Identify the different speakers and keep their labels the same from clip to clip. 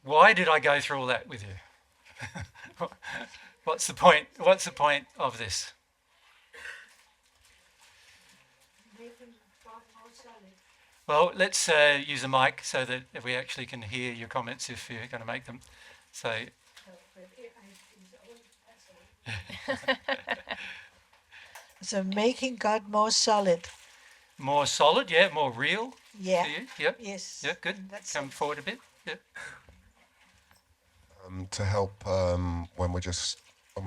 Speaker 1: why did I go through all that with you? What's the point? What's the point of this?
Speaker 2: Making God more solid.
Speaker 1: Well, let's use a mic so that we actually can hear your comments if you're going to make them. So,
Speaker 2: So making God more solid.
Speaker 1: more solid, yeah, more real
Speaker 2: Yeah.
Speaker 1: to you. Yep.
Speaker 2: Yes.
Speaker 1: Yeah, good.
Speaker 2: That's
Speaker 1: Come forward a bit. Yep.
Speaker 3: To help when we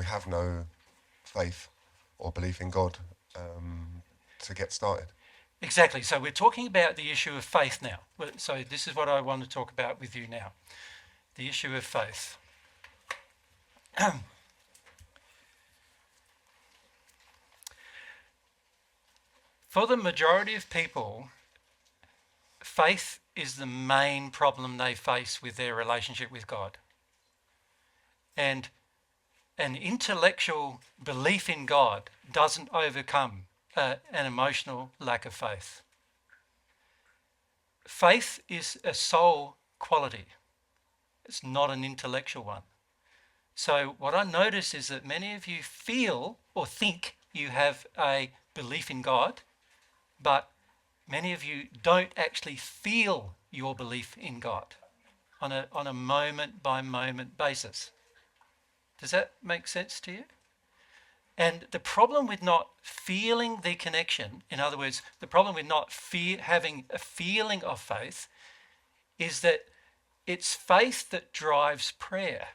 Speaker 3: have no faith or belief in God, to get started.
Speaker 1: Exactly. So we're talking about the issue of faith now. So this is what I want to talk about with you now. The issue of faith. For the majority of people, faith is the main problem they face with their relationship with God. And an intellectual belief in God doesn't overcome an emotional lack of faith. Faith is a soul quality. It's not an intellectual one. So what I notice is that many of you feel or think you have a belief in God, but many of you don't actually feel your belief in God on a moment by moment basis. Does that make sense to you? And the problem with not feeling the connection, in other words, the problem with not having a feeling of faith, is that it's faith that drives prayer.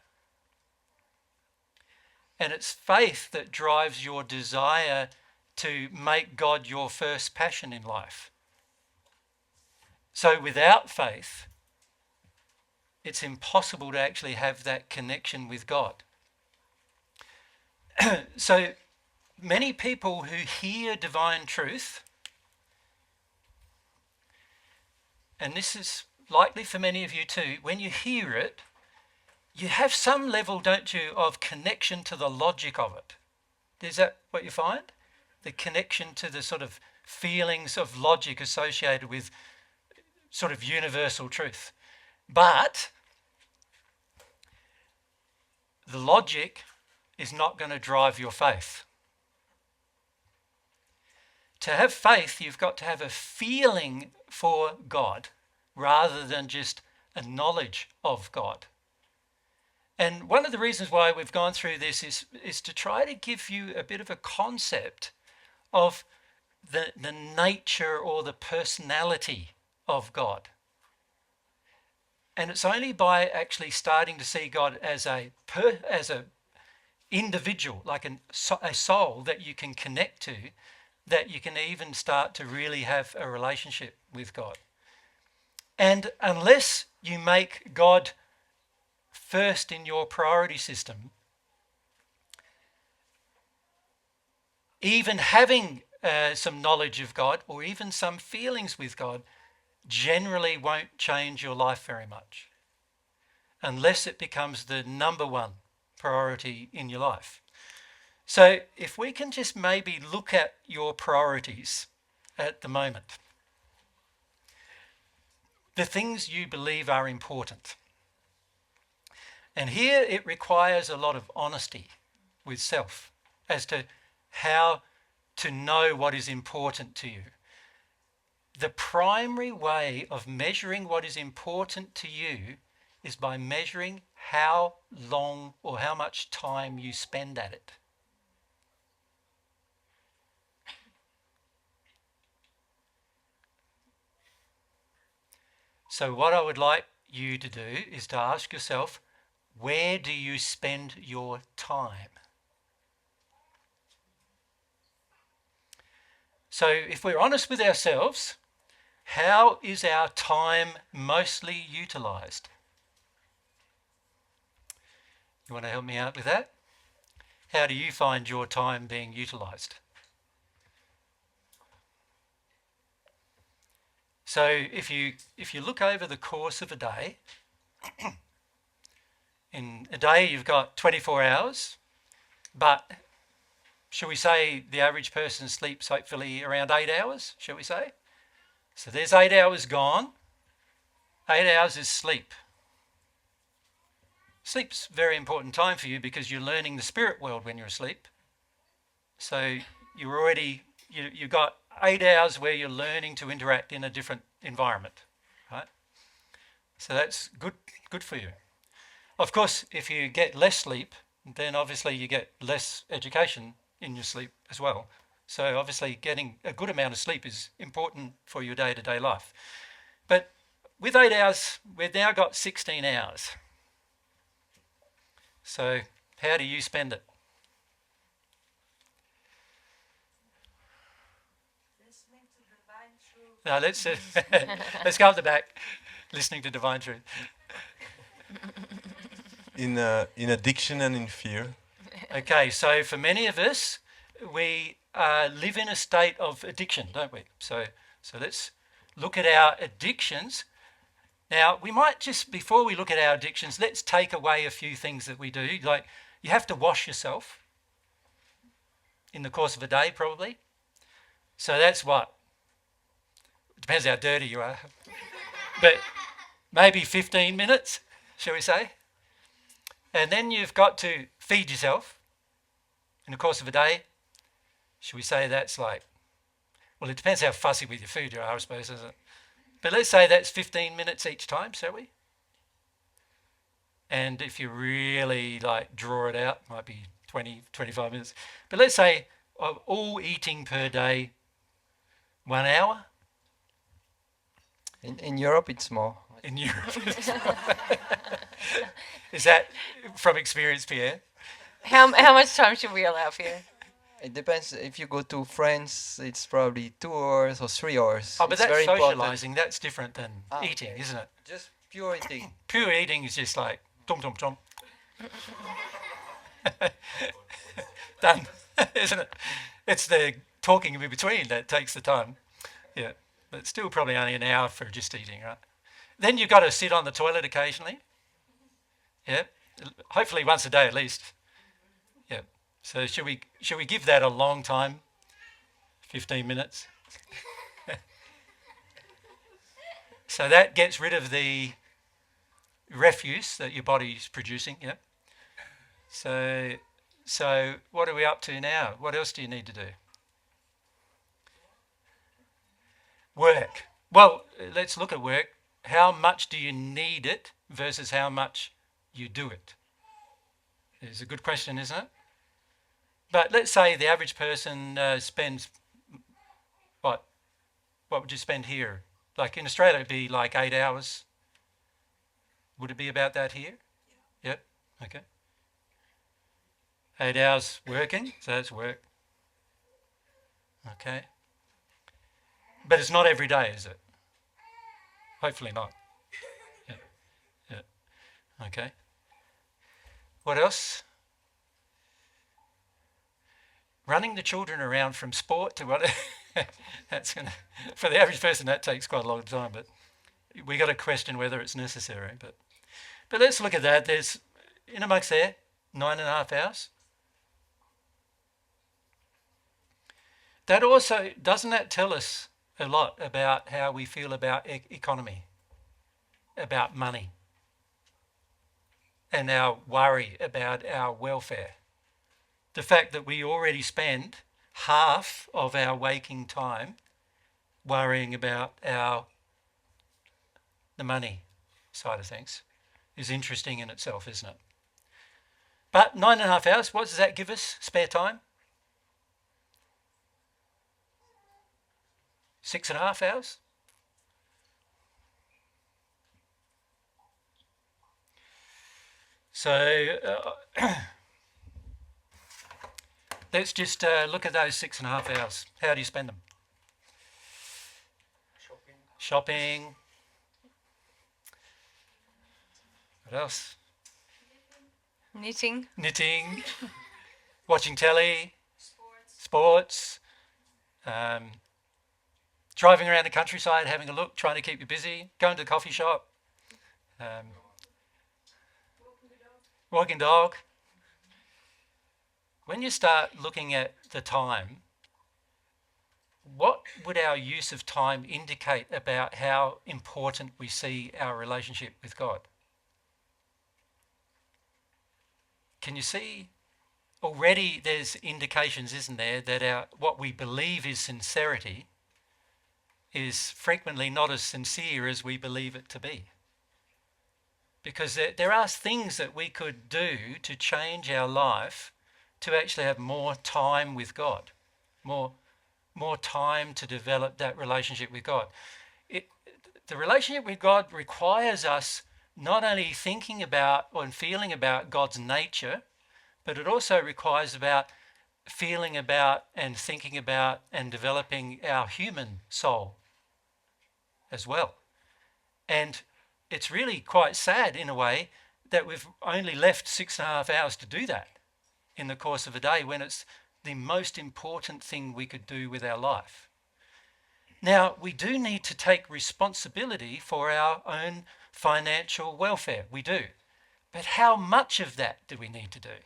Speaker 1: And it's faith that drives your desire to make God your first passion in life. So without faith, it's impossible to actually have that connection with God. So many people who hear divine truth, and this is likely for many of you too, when you hear it, you have some level, don't you, of connection to the logic of it. Is that what you find? The connection to the sort of feelings of logic associated with sort of universal truth. But the logic is not going to drive your faith. To have faith, you've got to have a feeling for God rather than just a knowledge of God. And one of the reasons why we've gone through this is to try to give you a bit of a concept of the nature or the personality of God. And it's only by actually starting to see God as a individual, like a soul that you can connect to, that you can even start to really have a relationship with God. And unless you make God first in your priority system, even having some knowledge of God or even some feelings with God generally won't change your life very much unless it becomes the number one priority in your life. So if we can just maybe look at your priorities at the moment, the things you believe are important. And here it requires a lot of honesty with self as to how to know what is important to you. The primary way of measuring what is important to you is by measuring how long or how much time you spend at it. So what I would like you to do is to ask yourself, where do you spend your time? So if we're honest with ourselves, how is our time mostly utilised? You want to help me out with that? How do you find your time being utilised? So if you look over the course of a day, in a day you've got 24 hours, but shall we say the average person sleeps hopefully around 8 hours, shall we say? So there's 8 hours gone. 8 hours is sleep. Sleep's a very important time for you because you're learning the spirit world when you're asleep. So you've got 8 hours where you're learning to interact in a different environment, right? So that's good for you. Of course, if you get less sleep, then obviously you get less education in your sleep as well. So obviously getting a good amount of sleep is important for your day-to-day life. But with 8 hours, we've now got 16 hours. So how do you spend it?
Speaker 2: Listening to divine truth.
Speaker 1: Now let's go up the back, listening to divine truth.
Speaker 4: In addiction and in fear.
Speaker 1: Okay, so for many of us, we live in a state of addiction, don't we? So let's look at our addictions. Now, we might just, before we look at our addictions, let's take away a few things that we do. Like, you have to wash yourself in the course of a day, probably. So that's what? It depends how dirty you are. But maybe 15 minutes, shall we say? And then you've got to feed yourself in the course of a day. Should we say that's like, well, it depends how fussy with your food you are, I suppose, isn't it? But let's say that's 15 minutes each time, shall we? And if you really like draw it out, might be 20, 25 minutes. But let's say of all eating per day, 1 hour.
Speaker 5: In Europe, it's more.
Speaker 1: In Europe. Is that from experience, Pierre?
Speaker 6: How much time should we allow for you?
Speaker 5: It depends. If you go to France, it's probably 2 hours or 3 hours.
Speaker 1: Oh, but
Speaker 5: it's
Speaker 1: that's
Speaker 5: very important.
Speaker 1: socialising. That's different than eating,
Speaker 5: okay.
Speaker 1: isn't it?
Speaker 5: Just pure eating.
Speaker 1: Pure eating is just like tom tom tom. Done, isn't it? It's the talking in between that takes the time. Yeah, but it's still probably only an hour for just eating, right? Then you've got to sit on the toilet occasionally. Yeah, hopefully once a day at least. Yeah. So should we give that a long time? 15 minutes. So that gets rid of the refuse that your body's producing. Yeah. So what are we up to now? What else do you need to do? Work. Well, let's look at work. How much do you need it versus how much you do it? It's a good question, isn't it? But let's say the average person spends, what would you spend here? Like in Australia, it'd be like 8 hours. Would it be about that here? Yep, okay. 8 hours working, so that's work. Okay. But it's not every day, is it? Hopefully not. Yeah. Yeah. Okay. What else? Running the children around from sport to what? That's gonna, for the average person, that takes quite a long time. But we got to question whether it's necessary. But let's look at that. There's in amongst there 9.5 hours. That also doesn't that tell us a lot about how we feel about economy, about money, and our worry about our welfare. The fact that we already spend half of our waking time worrying about the money side of things is interesting in itself, isn't it? But 9.5 hours, what does that give us? Spare time? 6.5 hours? So let's just look at those 6.5 hours. How do you spend them? Shopping. What else?
Speaker 6: Knitting.
Speaker 1: Knitting. Watching telly. Sports. Driving around the countryside, having a look, trying to keep you busy. Going to the coffee shop. Walking dog. When you start looking at the time, what would our use of time indicate about how important we see our relationship with God? can you see already there's indications, isn't there, that what we believe is sincerity is frequently not as sincere as we believe it to be. Because there are things that we could do to change our life to actually have more time with God, more time to develop that relationship with God. The relationship with God requires us not only thinking about and feeling about God's nature, but it also requires about feeling about and thinking about and developing our human soul as well. And it's really quite sad in a way that we've only left 6.5 hours to do that in the course of a day when it's the most important thing we could do with our life. Now, we do need to take responsibility for our own financial welfare. We do. But how much of that do we need to do?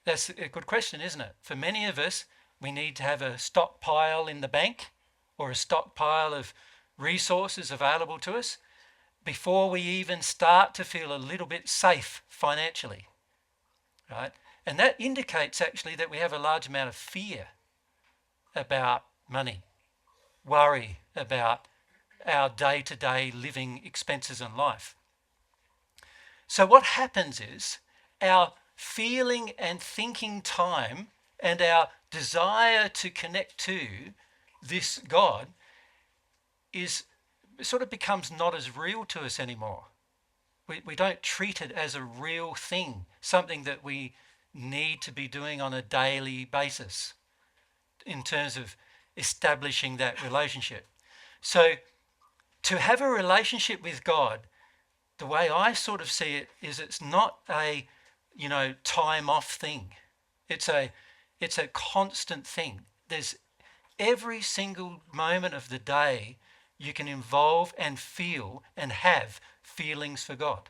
Speaker 1: That's a good question, isn't it? For many of us, we need to have a stockpile in the bank or a stockpile of resources available to us before we even start to feel a little bit safe financially, right? And that indicates actually that we have a large amount of fear about money, worry about our day-to-day living expenses in life. So what happens is our feeling and thinking time and our desire to connect to this God sort of becomes not as real to us anymore. We don't treat it as a real thing, something that we need to be doing on a daily basis in terms of establishing that relationship. So to have a relationship with God, the way I sort of see it is it's not a, time off thing. It's a constant thing. There's every single moment of the day you can involve and feel and have feelings for God.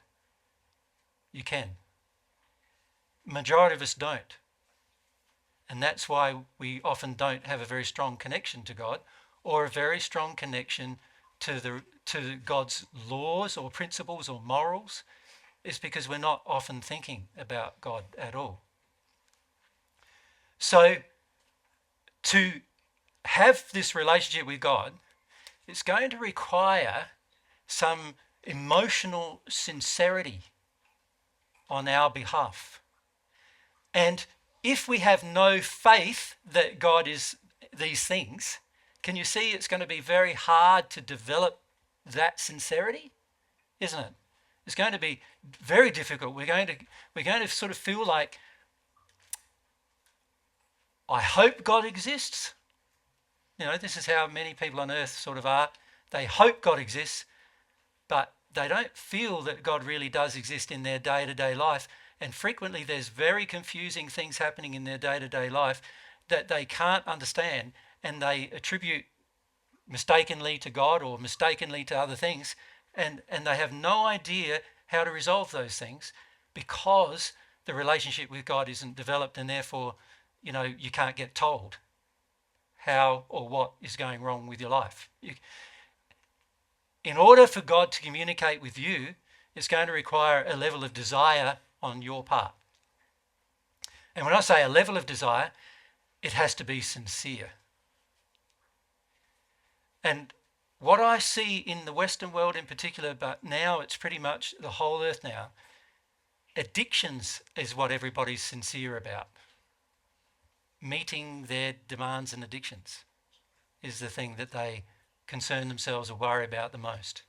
Speaker 1: You can. Majority of us don't. And that's why we often don't have a very strong connection to God or a very strong connection to God's laws or principles or morals. Is because we're not often thinking about God at all. So to have this relationship with God, it's going to require some emotional sincerity on our behalf. And if we have no faith that God is these things, can you see it's going to be very hard to develop that sincerity, isn't it? It's going to be very difficult. We're going to sort of feel like, I hope God exists. This is how many people on earth sort of are. They hope God exists, but they don't feel that God really does exist in their day-to-day life. And frequently there's very confusing things happening in their day-to-day life that they can't understand, and they attribute mistakenly to God or mistakenly to other things. And they have no idea how to resolve those things because the relationship with God isn't developed, and therefore, you can't get told how or what is going wrong with your life. In order for God to communicate with you, it's going to require a level of desire on your part. And when I say a level of desire, it has to be sincere. And what I see in the Western world in particular, but now it's pretty much the whole earth now, addictions is what everybody's sincere about. Meeting their demands and addictions is the thing that they concern themselves or worry about the most.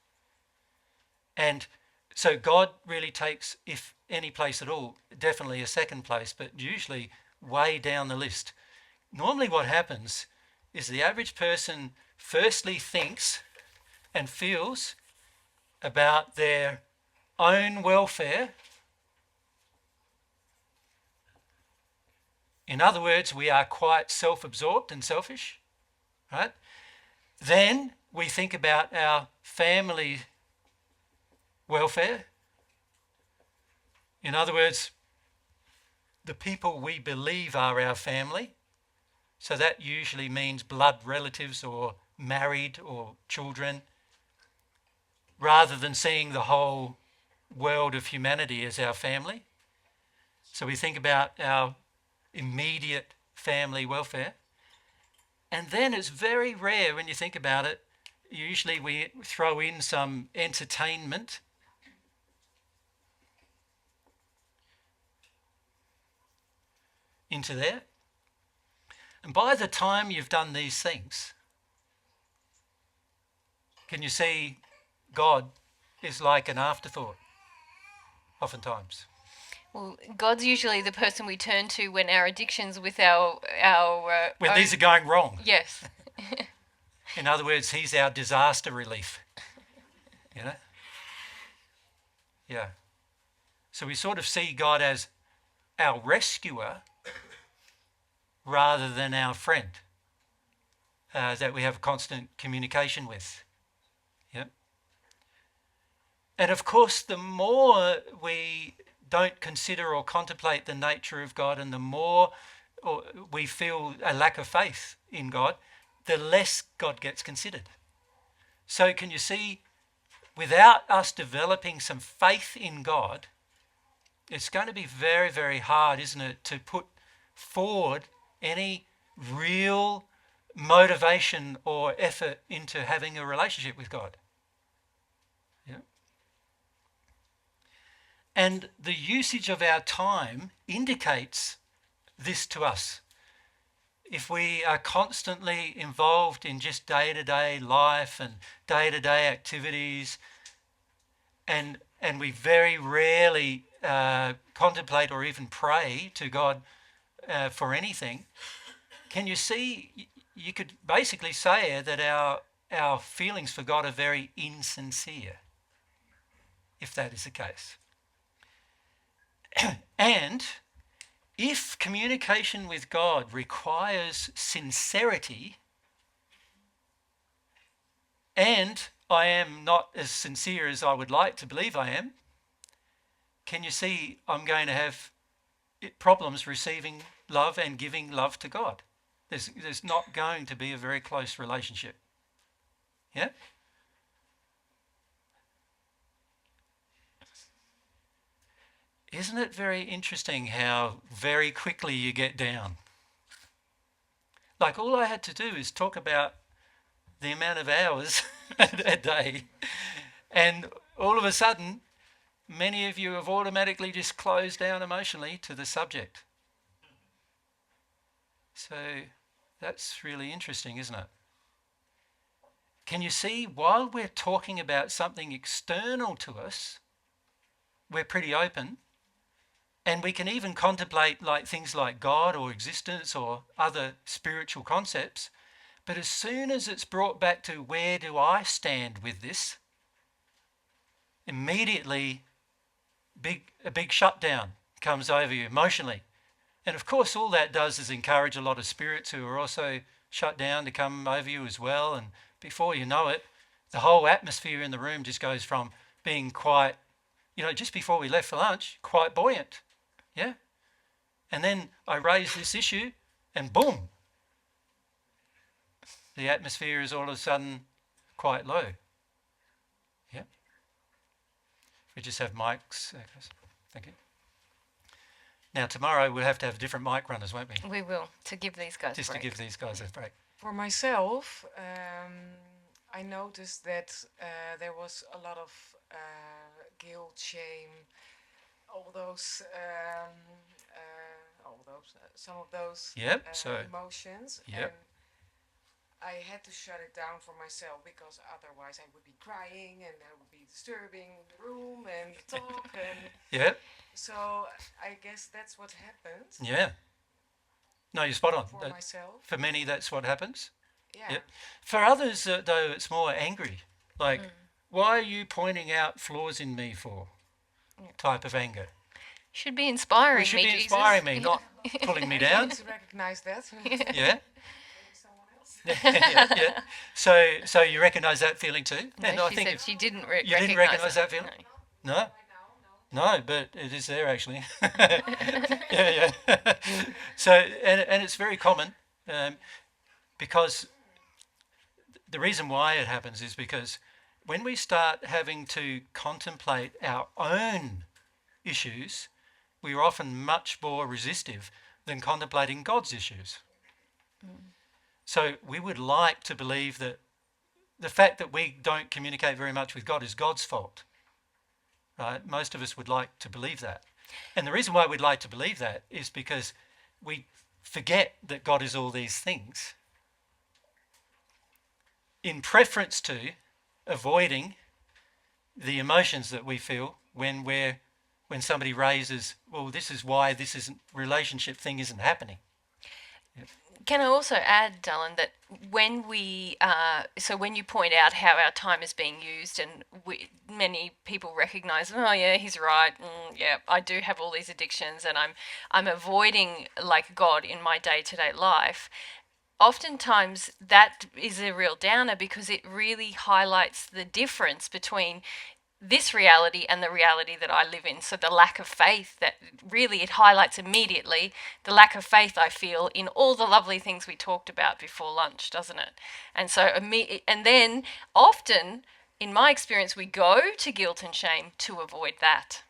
Speaker 1: And so God really takes, if any place at all, definitely a second place, but usually way down the list. Normally what happens is the average person firstly thinks and feels about their own welfare. In other words, we are quite self-absorbed and selfish, right? Then we think about our family welfare. In other words, the people we believe are our family. So that usually means blood relatives or married or children, rather than seeing the whole world of humanity as our family. So we think about our immediate family welfare. And then it's very rare when you think about it. Usually we throw in some entertainment. Into there. And by the time you've done these things, can you see God is like an afterthought oftentimes?
Speaker 6: Well, God's usually the person we turn to when our addictions with our
Speaker 1: When
Speaker 6: own-
Speaker 1: these are going wrong.
Speaker 6: Yes.
Speaker 1: In other words, he's our disaster relief. You know? Yeah. So we sort of see God as our rescuer rather than our friend that we have constant communication with. Yeah. And of course, the more we don't consider or contemplate the nature of God, and the more we feel a lack of faith in God, the less God gets considered. So can you see, without us developing some faith in God, it's going to be very, very hard, isn't it, to put forward any real motivation or effort into having a relationship with God. Yeah. And the usage of our time indicates this to us. If we are constantly involved in just day-to-day life and day-to-day activities, and we very rarely contemplate or even pray to God for anything, can you see, you could basically say that our feelings for God are very insincere, if that is the case. And if communication with God requires sincerity, and I am not as sincere as I would like to believe I am, can you see I'm going to have problems receiving love and giving love to God? There's not going to be a very close relationship. Yeah? Isn't it very interesting how very quickly you get down? Like all I had to do is talk about the amount of hours a day, and all of a sudden, many of you have automatically just closed down emotionally to the subject. So that's really interesting, isn't it? Can you see, while we're talking about something external to us, we're pretty open, and we can even contemplate like things like God or existence or other spiritual concepts. But as soon as it's brought back to where do I stand with this, immediately a big shutdown comes over you emotionally. And of course, all that does is encourage a lot of spirits who are also shut down to come over you as well. And before you know it, the whole atmosphere in the room just goes from being quite, just before we left for lunch, quite buoyant. Yeah? And then I raise this issue and boom, the atmosphere is all of a sudden quite low. Yeah? We just have mics. Thank you. Now, tomorrow we'll have to have different mic runners, won't we?
Speaker 6: We will, to give these guys
Speaker 1: Just
Speaker 6: a break.
Speaker 1: to give these guys a break.
Speaker 2: For myself, I noticed that there was a lot of guilt, shame, some of those
Speaker 1: Yep, so
Speaker 2: emotions.
Speaker 1: Yep.
Speaker 2: And I had to shut it down for myself because otherwise I would be crying and I would be disturbing the room and talk. And
Speaker 1: yeah,
Speaker 2: so I guess that's what happened
Speaker 1: yeah. No, you're spot on.
Speaker 2: for myself.
Speaker 1: For many, that's what happens.
Speaker 2: Yeah.
Speaker 1: Yep. For others, though, it's more angry. Like, why are you pointing out flaws in me for? Type of anger.
Speaker 6: Should be inspiring
Speaker 1: It should
Speaker 6: me,
Speaker 1: be
Speaker 6: Jesus.
Speaker 1: inspiring me, not pulling me
Speaker 2: I
Speaker 1: down.
Speaker 2: need to recognize that.
Speaker 1: Yeah.
Speaker 2: Someone else.
Speaker 1: Yeah. So you recognise that feeling too?
Speaker 6: No,
Speaker 1: And I
Speaker 6: she
Speaker 1: think
Speaker 6: said she didn't
Speaker 1: you didn't recognise that feeling? No? No, but it is there actually. Yeah. So, and it's very common because the reason why it happens is because when we start having to contemplate our own issues, we are often much more resistive than contemplating God's issues. So we would like to believe that the fact that we don't communicate very much with God is God's fault. Right? Most of us would like to believe that. And the reason why we'd like to believe that is because we forget that God is all these things in preference to avoiding the emotions that we feel when somebody raises, well, this is why this relationship thing isn't happening.
Speaker 6: Can I also add, Dylan, that when when you point out how our time is being used, and many people recognise, oh yeah, he's right, yeah, I do have all these addictions, and I'm avoiding like God in my day-to-day life. Oftentimes that is a real downer because it really highlights the difference between this reality and the reality that I live in. So the lack of faith, that really it highlights immediately the lack of faith I feel in all the lovely things we talked about before lunch, doesn't it? And so, and then often, in my experience, we go to guilt and shame to avoid that.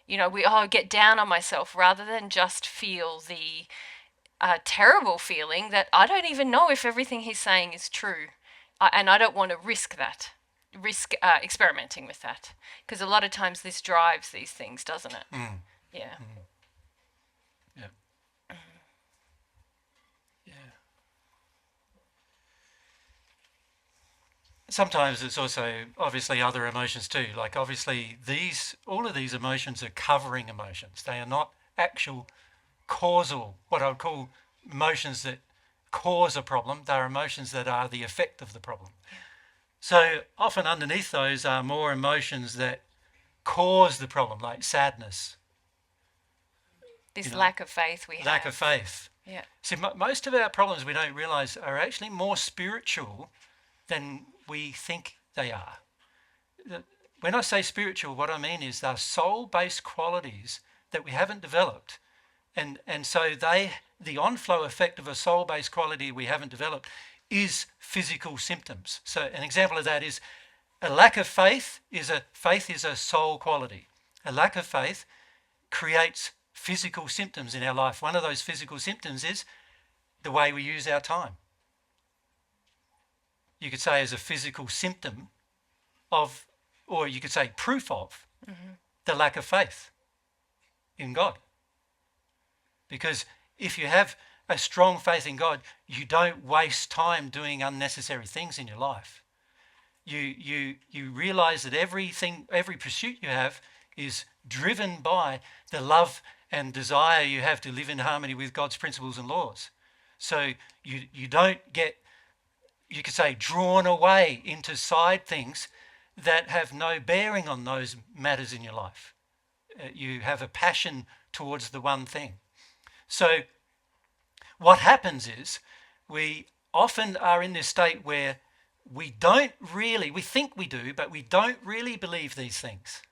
Speaker 6: You know, we get down on myself rather than just feel the terrible feeling that I don't even know if everything he's saying is true. And I don't want to risk that. Experimenting with that, because a lot of times this drives these things, doesn't it? Yeah.
Speaker 1: Yeah. Yeah. Sometimes it's also obviously other emotions too. Like obviously all of these emotions are covering emotions. They are not actual causal, what I would call emotions that cause a problem. They are emotions that are the effect of the problem. So often underneath those are more emotions that cause the problem, like sadness.
Speaker 6: This lack of faith we have.
Speaker 1: Lack of faith.
Speaker 6: Yeah.
Speaker 1: See, most of our problems we don't realise are actually more spiritual than we think they are. When I say spiritual, what I mean is they're soul-based qualities that we haven't developed. And so the on-flow effect of a soul-based quality we haven't developed is physical symptoms. So an example of that is a lack of faith is a soul quality. A lack of faith creates physical symptoms in our life. One of those physical symptoms is the way we use our time. You could say as a physical symptom of, or you could say proof of, the lack of faith in God. Because if you have a strong faith in God, you don't waste time doing unnecessary things in your life. You realise that every pursuit you have is driven by the love and desire you have to live in harmony with God's principles and laws. So you don't get, you could say, drawn away into side things that have no bearing on those matters in your life. You have a passion towards the one thing. So what happens is we often are in this state where we think we do, but we don't really believe these things.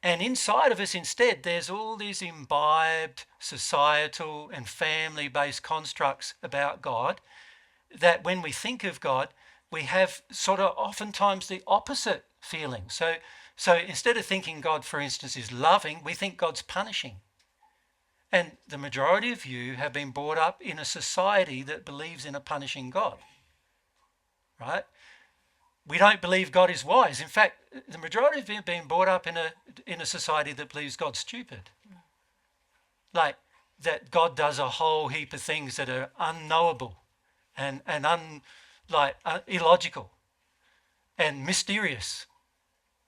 Speaker 1: And inside of us instead, there's all these imbibed societal and family-based constructs about God that when we think of God, we have sort of oftentimes the opposite feeling. So instead of thinking God, for instance, is loving, we think God's punishing. And the majority of you have been brought up in a society that believes in a punishing God, right? We don't believe God is wise. In fact, the majority of you have been brought up in a society that believes God's stupid. Like that God does a whole heap of things that are unknowable and illogical and mysterious,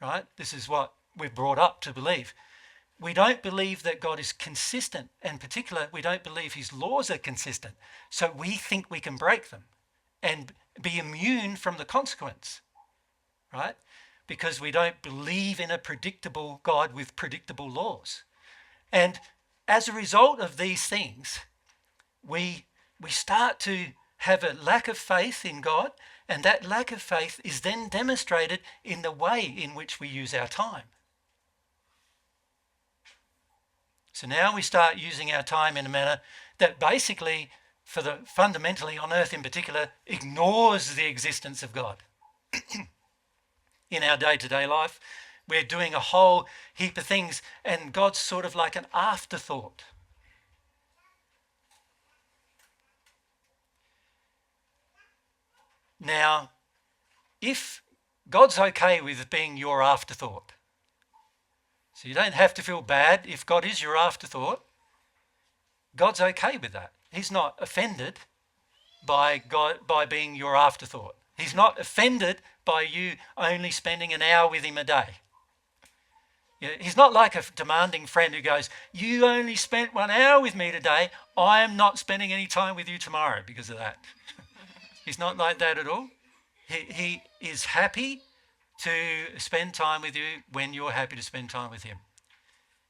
Speaker 1: right? This is what we're brought up to believe. We don't believe that God is consistent. In particular, we don't believe his laws are consistent. So we think we can break them and be immune from the consequence, right? Because we don't believe in a predictable God with predictable laws. And as a result of these things, we start to have a lack of faith in God, and that lack of faith is then demonstrated in the way in which we use our time. So now we start using our time in a manner that basically, fundamentally on earth in particular, ignores the existence of God. In our day-to-day life, We're doing a whole heap of things, and God's sort of like an afterthought. Now, if God's okay with being your afterthought, so you don't have to feel bad if God is your afterthought, God's okay with that. He's not offended by God by being your afterthought. He's not offended by you only spending an hour with him a day. He's not like a demanding friend who goes, you only spent 1 hour with me today, I am not spending any time with you tomorrow because of that. He's not like that at all. He is happy to spend time with you when you're happy to spend time with him.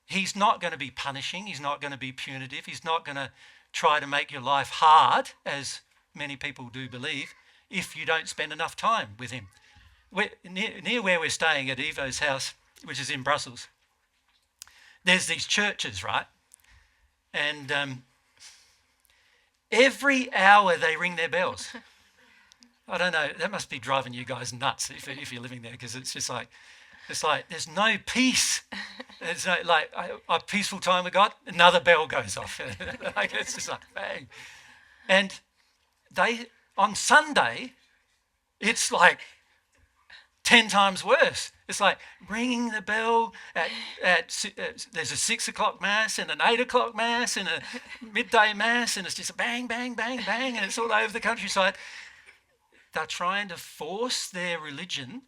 Speaker 1: He's not going to be punishing. He's not going to be punitive. He's not going to try to make your life hard, as many people do believe, if you don't spend enough time with him. Near where we're staying at Evo's house, which is in Brussels, there's these churches, right? And every hour they ring their bells. I don't know, that must be driving you guys nuts if you're living there, because it's like there's no peace. There's no a peaceful time with God. Another bell goes off. Like, it's just like bang. And they on Sunday, it's like 10 times worse. It's like ringing the bell there's a 6 o'clock mass and an 8 o'clock mass and a midday mass, and it's just a bang, bang, bang, bang, and it's all over the countryside. They're trying to force their religion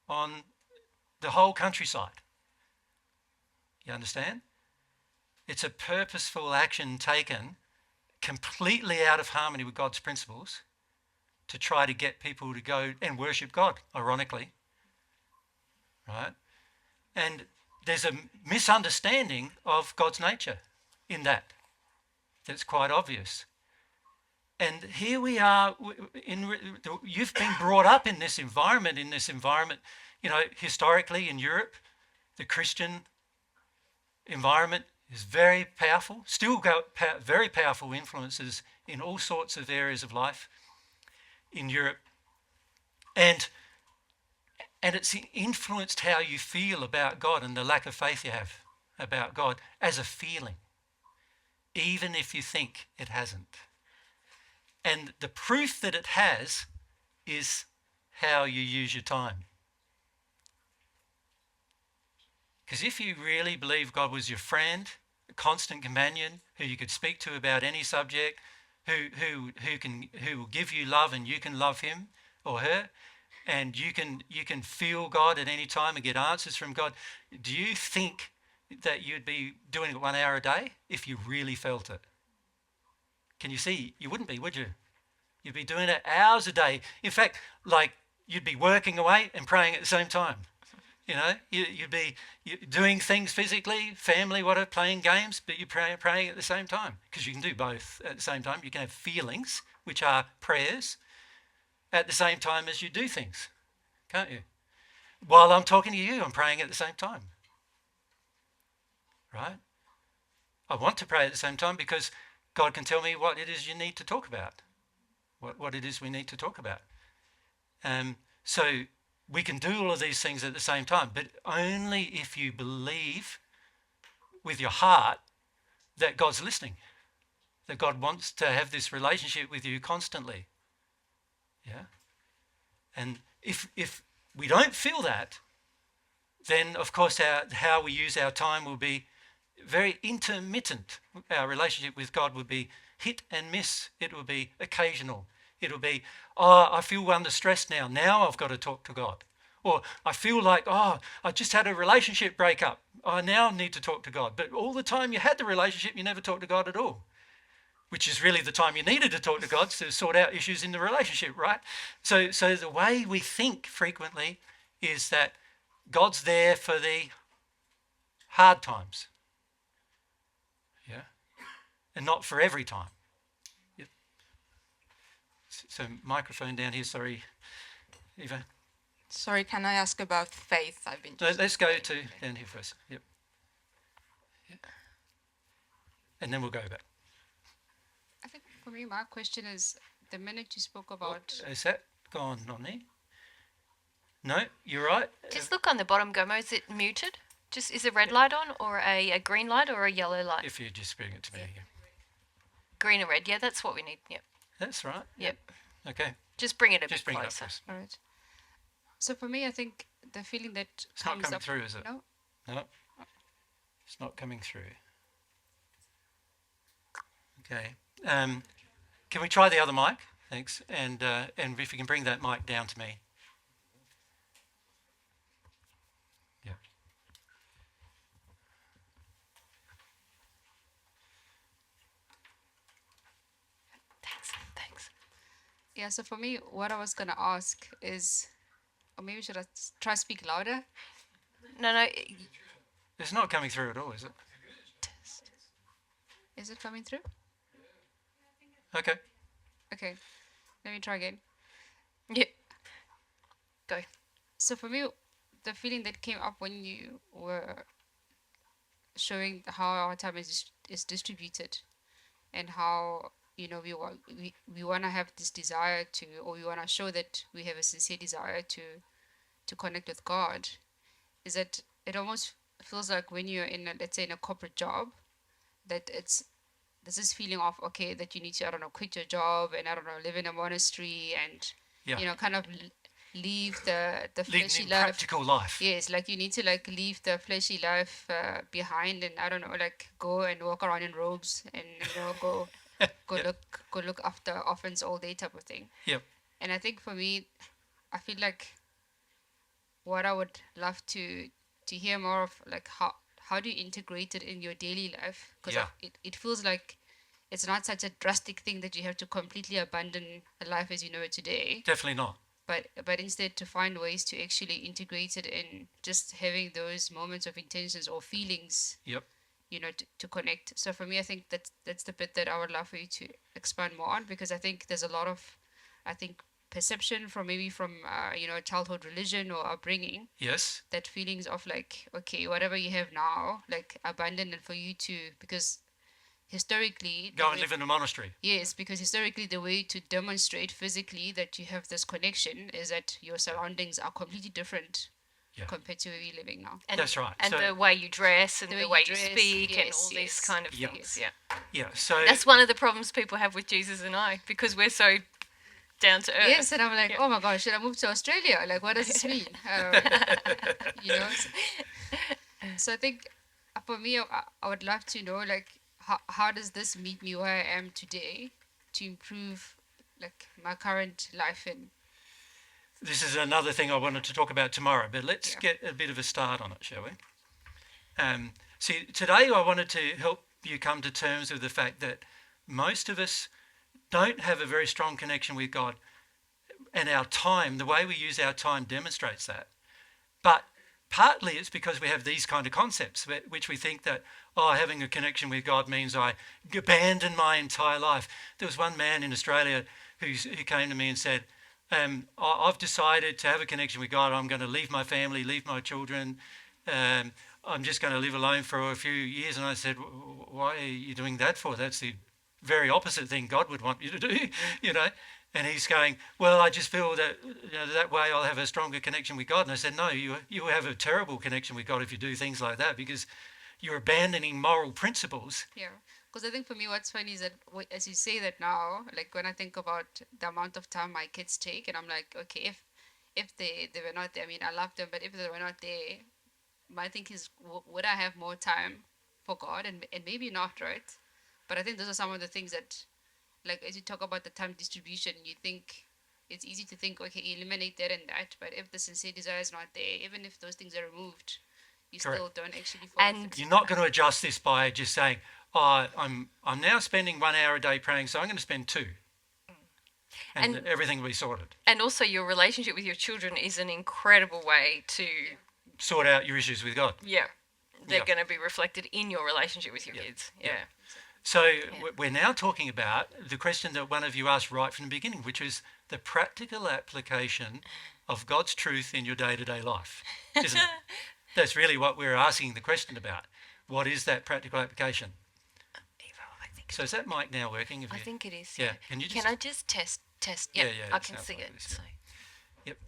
Speaker 1: on the whole countryside. You understand? It's a purposeful action taken completely out of harmony with God's principles to try to get people to go and worship God, ironically. Right? And there's a misunderstanding of God's nature in that. That's quite obvious. And here we are, you've been brought up in this environment, historically in Europe, the Christian environment is very powerful, still got very powerful influences in all sorts of areas of life in Europe. And it's influenced how you feel about God and the lack of faith you have about God as a feeling, even if you think it hasn't. And the proof that it has is how you use your time. Because if you really believe God was your friend, a constant companion, who you could speak to about any subject, who will give you love and you can love him or her, and you can feel God at any time and get answers from God, do you think that you'd be doing it 1 hour a day if you really felt it? Can you see? You wouldn't be, would you? You'd be doing it hours a day. In fact, like you'd be working away and praying at the same time. You'd be doing things physically, family, whatever, playing games, but you're praying at the same time, because you can do both at the same time. You can have feelings, which are prayers, at the same time as you do things, can't you? While I'm talking to you, I'm praying at the same time. Right? I want to pray at the same time because God can tell me what it is you need to talk about, what it is we need to talk about. So we can do all of these things at the same time, but only if you believe with your heart that God's listening, that God wants to have this relationship with you constantly. Yeah? And if we don't feel that, then of course how we use our time will be very intermittent. Our relationship with God would be hit and miss. It will be occasional. It'll be, I feel under stress now. Now I've got to talk to God. Or I feel like, I just had a relationship breakup. I now need to talk to God. But all the time you had the relationship, you never talked to God at all, which is really the time you needed to talk to God to sort out issues in the relationship, right? So the way we think frequently is that God's there for the hard times. Yeah? And not for every time. Yep. So microphone down here, sorry, Eva.
Speaker 7: Sorry, can I ask about faith? I've been.
Speaker 1: Let's go to down here first. Yep. And then we'll go back.
Speaker 8: I think for me, my question is, the minute you spoke about...
Speaker 1: Is that gone on there? No, you're right.
Speaker 6: Just look on the bottom, Gomo. Is it muted? Just is a red light on, or a green light, or a yellow light?
Speaker 1: If you just bring it to me. Yeah.
Speaker 6: Green or red? Yeah, that's what we need. Yep.
Speaker 1: That's right.
Speaker 6: Yep.
Speaker 1: Okay.
Speaker 6: Just bring it a
Speaker 1: Just
Speaker 6: bit
Speaker 1: bring it up,
Speaker 6: closer.
Speaker 1: please.
Speaker 8: All right. So for me, I think the feeling that
Speaker 1: It's not
Speaker 8: comes
Speaker 1: coming
Speaker 8: up.
Speaker 1: through, is it?
Speaker 8: No.
Speaker 1: No. It's not coming through. Okay. Can we try the other mic? Thanks. And if you can bring that mic down to me. Yeah.
Speaker 6: Thanks.
Speaker 8: Yeah. So for me, what I was gonna ask is, or maybe should I try speak louder?
Speaker 6: No.
Speaker 1: It's not coming through at all, is it?
Speaker 8: Is it coming through?
Speaker 1: Okay.
Speaker 8: Okay. Let me try again.
Speaker 6: Yep. Go.
Speaker 8: So for me, the feeling that came up when you were showing how our time is distributed, and how we want to have this desire to, or we want to show that we have a sincere desire to connect with God, is that it almost feels like when you're in let's say in a corporate job, that there's this feeling of, okay, that you need to, I don't know, quit your job and, I don't know, live in a monastery and
Speaker 1: Yeah.
Speaker 8: kind of leave the
Speaker 1: Leading
Speaker 8: fleshy
Speaker 1: in
Speaker 8: life.
Speaker 1: practical life.
Speaker 8: Yes, like you need to like leave the fleshy life behind, and I don't know, like go and walk around in robes and go
Speaker 1: Yep.
Speaker 8: look after orphans all day type of thing.
Speaker 1: Yep.
Speaker 8: And I think for me, I feel like what I would love to hear more of, like how do you integrate it in your daily life? Because
Speaker 1: Yeah.
Speaker 8: it feels like it's not such a drastic thing that you have to completely abandon a life as you know it today,
Speaker 1: Definitely not.
Speaker 8: but instead to find ways to actually integrate it in just having those moments of intentions or feelings,
Speaker 1: Yep.
Speaker 8: to connect. So for me, I think that's the bit that I would love for you to expand more on, because I think there's a lot of, I think, perception from childhood religion or upbringing,
Speaker 1: Yes.
Speaker 8: that feelings of like, okay, whatever you have now, like abandon it for you to, because historically
Speaker 1: Go and live in a monastery.
Speaker 8: yes, because historically the way to demonstrate physically that you have this connection is that your surroundings are completely different
Speaker 1: Yeah.
Speaker 8: compared to where we're living now.
Speaker 6: And,
Speaker 1: That's right.
Speaker 6: And
Speaker 1: So-
Speaker 6: the way you dress and
Speaker 8: The
Speaker 6: the
Speaker 8: way
Speaker 6: way
Speaker 8: you
Speaker 6: you
Speaker 8: dress,
Speaker 6: speak and
Speaker 8: yes,
Speaker 6: all these
Speaker 8: yes.
Speaker 6: kind of
Speaker 1: Yeah.
Speaker 6: things. Yeah.
Speaker 1: Yeah. So
Speaker 6: That's one of the problems people have with Jesus and I, because we're so down to earth.
Speaker 8: Yes, and I'm like,
Speaker 6: Yeah.
Speaker 8: oh my gosh, should I move to Australia? Like, what does this mean? You know. So I think for me, I would love to know, like, how does this meet me where I am today to improve, like, my current life and
Speaker 1: this is another thing I wanted to talk about tomorrow, but let's
Speaker 8: Yeah.
Speaker 1: get a bit of a start on it, shall we? See, today I wanted to help you come to terms with the fact that most of us don't have a very strong connection with God, and our time, the way we use our time, demonstrates that. But partly it's because we have these kind of concepts, which we think that, having a connection with God means I abandon my entire life. There was one man in Australia who came to me and said, I've decided to have a connection with God. I'm going to leave my family, leave my children. I'm just going to live alone for a few years. And I said, why are you doing that for? That's the very opposite thing God would want you to do, And he's going, well, I just feel that that way I'll have a stronger connection with God. And I said, no, you have a terrible connection with God if you do things like that, because you're abandoning moral principles.
Speaker 8: yeah. Because I think for me, what's funny is that as you say that now, like when I think about the amount of time my kids take, and I'm like, okay, if they were not there, I mean, I love them, but if they were not there, my thinking is, would I have more time for God? And maybe not, right? But I think those are some of the things that, like, as you talk about the time distribution, you think it's easy to think, okay, eliminate that and that. But if the sincere desire is not there, even if those things are removed, you
Speaker 1: Correct.
Speaker 8: still don't actually follow
Speaker 6: And
Speaker 8: through.
Speaker 1: You're not going to adjust this by just saying, I'm now spending 1 hour a day praying, so I'm going to spend 2. And everything will be sorted.
Speaker 6: And also your relationship with your children is an incredible way to,
Speaker 1: Sort out your issues with God.
Speaker 6: they're
Speaker 1: Yeah.
Speaker 6: going to be reflected in your relationship with your kids. Yeah.
Speaker 1: So we're now talking about the question that one of you asked right from the beginning, which is the practical application of God's truth in your day-to-day life, isn't it? That's really what we're asking the question about. What is that practical application? So is that mic now working? Have
Speaker 6: I
Speaker 1: you-
Speaker 6: think it is.
Speaker 1: Yeah. Can you just?
Speaker 6: Can I just test?
Speaker 1: Yeah,
Speaker 6: Yep,
Speaker 1: yeah,
Speaker 6: I
Speaker 1: it
Speaker 6: can
Speaker 1: sounds
Speaker 6: see
Speaker 1: like
Speaker 6: it.
Speaker 1: this,
Speaker 6: So.
Speaker 1: Yep.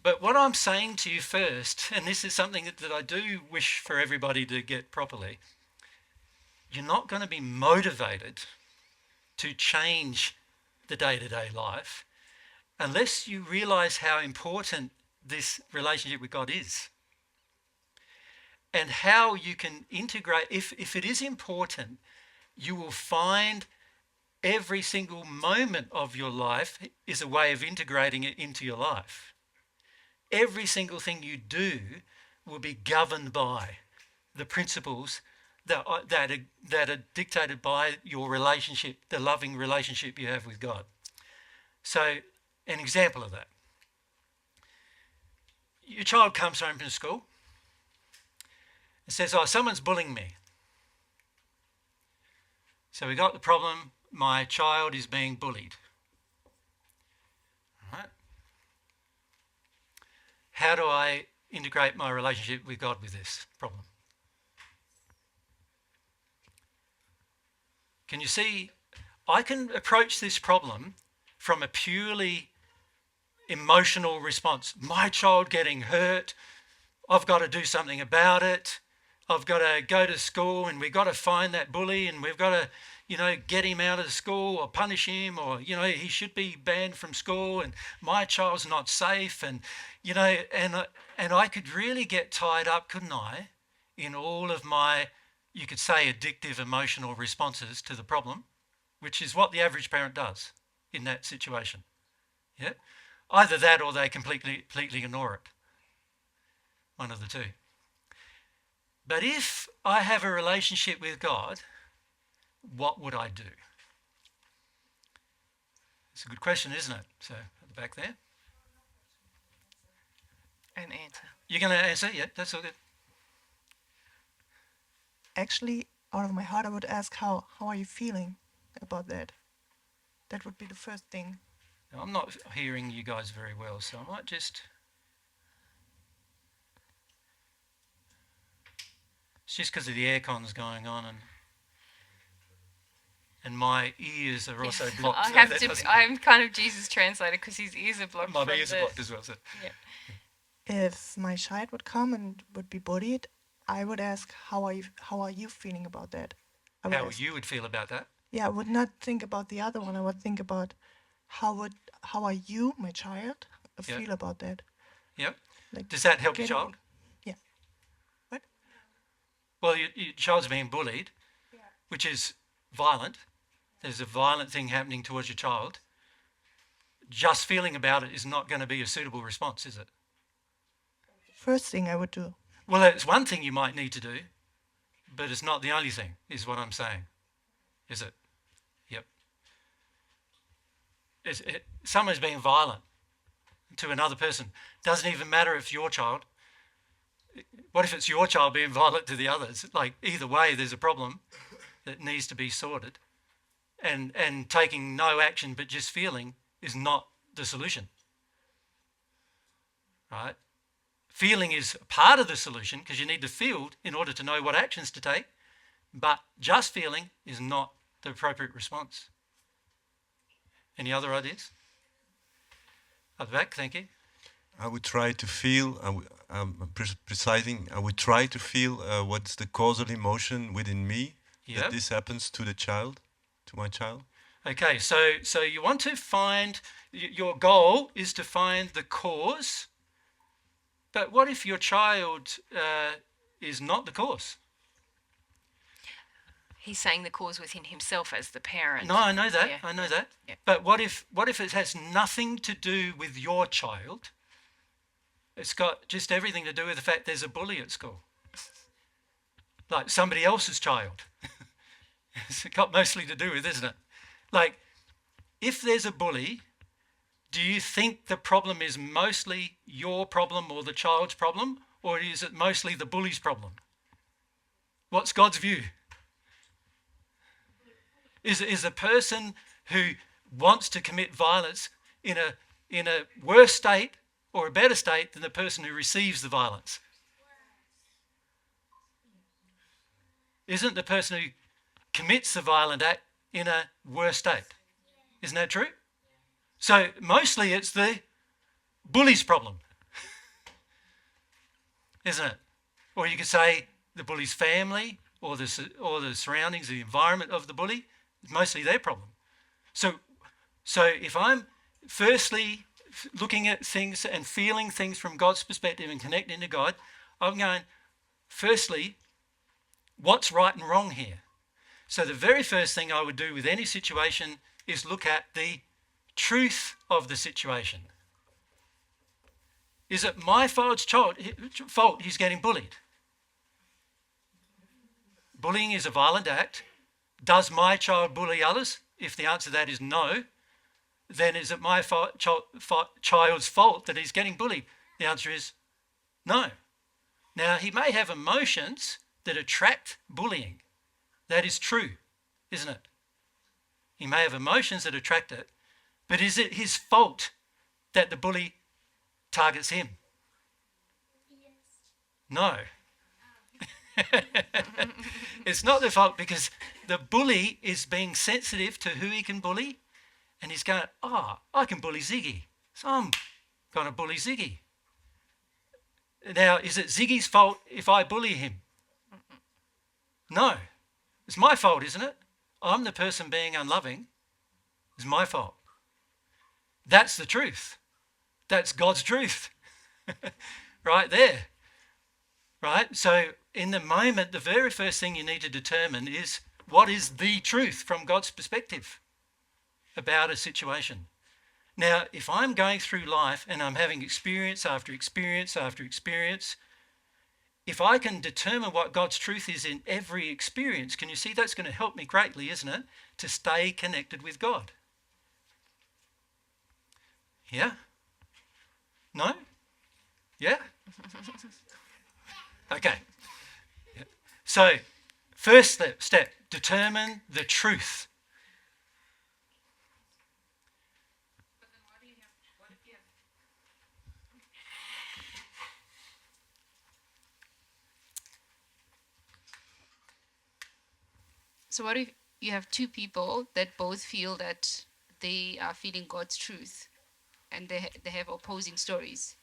Speaker 1: But what I'm saying to you first, and this is something that I do wish for everybody to get properly, you're not going to be motivated to change the day-to-day life unless you realise how important this relationship with God is. And how you can integrate, if it is important, you will find every single moment of your life is a way of integrating it into your life. Every single thing you do will be governed by the principles that are dictated by your relationship, the loving relationship you have with God. So, an example of that. Your child comes home from school and says, "Oh, someone's bullying me." So we got the problem, my child is being bullied. All right. How do I integrate my relationship with God with this problem? Can you see, I can approach this problem from a purely emotional response. My child getting hurt, I've got to do something about it. I've got to go to school and we've got to find that bully and we've got to, get him out of school or punish him, or, he should be banned from school and my child's not safe. And, and I could really get tied up, couldn't I, in all of my, you could say, addictive emotional responses to the problem, which is what the average parent does in that situation. Yeah, either that or they completely ignore it. One of the two. But if I have a relationship with God, what would I do? It's a good question, isn't it? So, at the back there.
Speaker 6: An answer.
Speaker 1: You're going to answer? Yeah, that's all good.
Speaker 9: Actually, out of my heart, I would ask, how are you feeling about that? That would be the first thing.
Speaker 1: Now, I'm not hearing you guys very well, so I might just... It's just because of the aircon's going on and my ears are also blocked.
Speaker 6: I have to. I'm kind of Jesus translator because his ears are blocked.
Speaker 1: My ears are blocked as well. So.
Speaker 6: Yeah.
Speaker 9: If my child would come and would be bullied, I would ask, how are you feeling about that?
Speaker 1: How you would feel about that?
Speaker 9: Yeah, I would not think about the other one. I would think about how are you, my child, feel about that?
Speaker 1: Yep.
Speaker 9: Like,
Speaker 1: does that help your child?
Speaker 9: Yeah. What?
Speaker 1: Well, your child's being bullied, which is violent. There's a violent thing happening towards your child. Just feeling about it is not going to be a suitable response, is it?
Speaker 9: First thing I would do.
Speaker 1: Well, it's one thing you might need to do, but it's not the only thing, is what I'm saying. Is it? Yep. Someone's being violent to another person. Doesn't even matter if it's your child. What if it's your child being violent to the others? Like, either way, there's a problem that needs to be sorted. And taking no action but just feeling is not the solution. Right? Feeling is part of the solution because you need to feel in order to know what actions to take, but just feeling is not the appropriate response. Any other ideas? At the back, thank you.
Speaker 4: I would try to feel, precising, I would try to feel what's the causal emotion within me that this happens to the child, to my child.
Speaker 1: Okay, so you want to find, your goal is to find the cause, but what if your child is not the cause?
Speaker 6: He's saying the cause within himself as the parent.
Speaker 1: No, I know that.
Speaker 6: Yeah.
Speaker 1: I know that.
Speaker 6: Yeah.
Speaker 1: But what if it has nothing to do with your child? It's got just everything to do with the fact there's a bully at school. Like somebody else's child. It's got mostly to do with, isn't it? Like, if there's a bully, do you think the problem is mostly your problem or the child's problem? Or is it mostly the bully's problem? What's God's view? Is a person who wants to commit violence in a worse state or a better state than the person who receives the violence? Isn't the person who commits the violent act in a worse state? Isn't that true? So mostly it's the bully's problem, isn't it? Or you could say the bully's family or the surroundings, the environment of the bully, it's mostly their problem. So if I'm firstly looking at things and feeling things from God's perspective and connecting to God, I'm going, firstly, what's right and wrong here? So the very first thing I would do with any situation is look at the truth of the situation. Is it my fault he's getting bullied? Bullying is a violent act. Does my child bully others? If the answer to that is no, then is it my child's fault that he's getting bullied? The answer is no. Now, he may have emotions that attract bullying. That is true, isn't it? He may have emotions that attract it, but is it his fault that the bully targets him? No. It's not their fault, because the bully is being sensitive to who he can bully, and he's going, I can bully Ziggy, so I'm going to bully Ziggy. Now, is it Ziggy's fault if I bully him? No. It's my fault, isn't it? I'm the person being unloving. It's my fault. That's the truth. That's God's truth. Right there. Right? So in the moment, the very first thing you need to determine is, what is the truth from God's perspective about a situation? Now, if I'm going through life and I'm having experience after experience after experience, if I can determine what God's truth is in every experience, can you see that's going to help me greatly, isn't it, to stay connected with God? Yeah? No? Yeah? Okay. Yeah. So, first step, determine the truth.
Speaker 8: So what if you have two people that both feel that they are feeling God's truth, and they have opposing stories?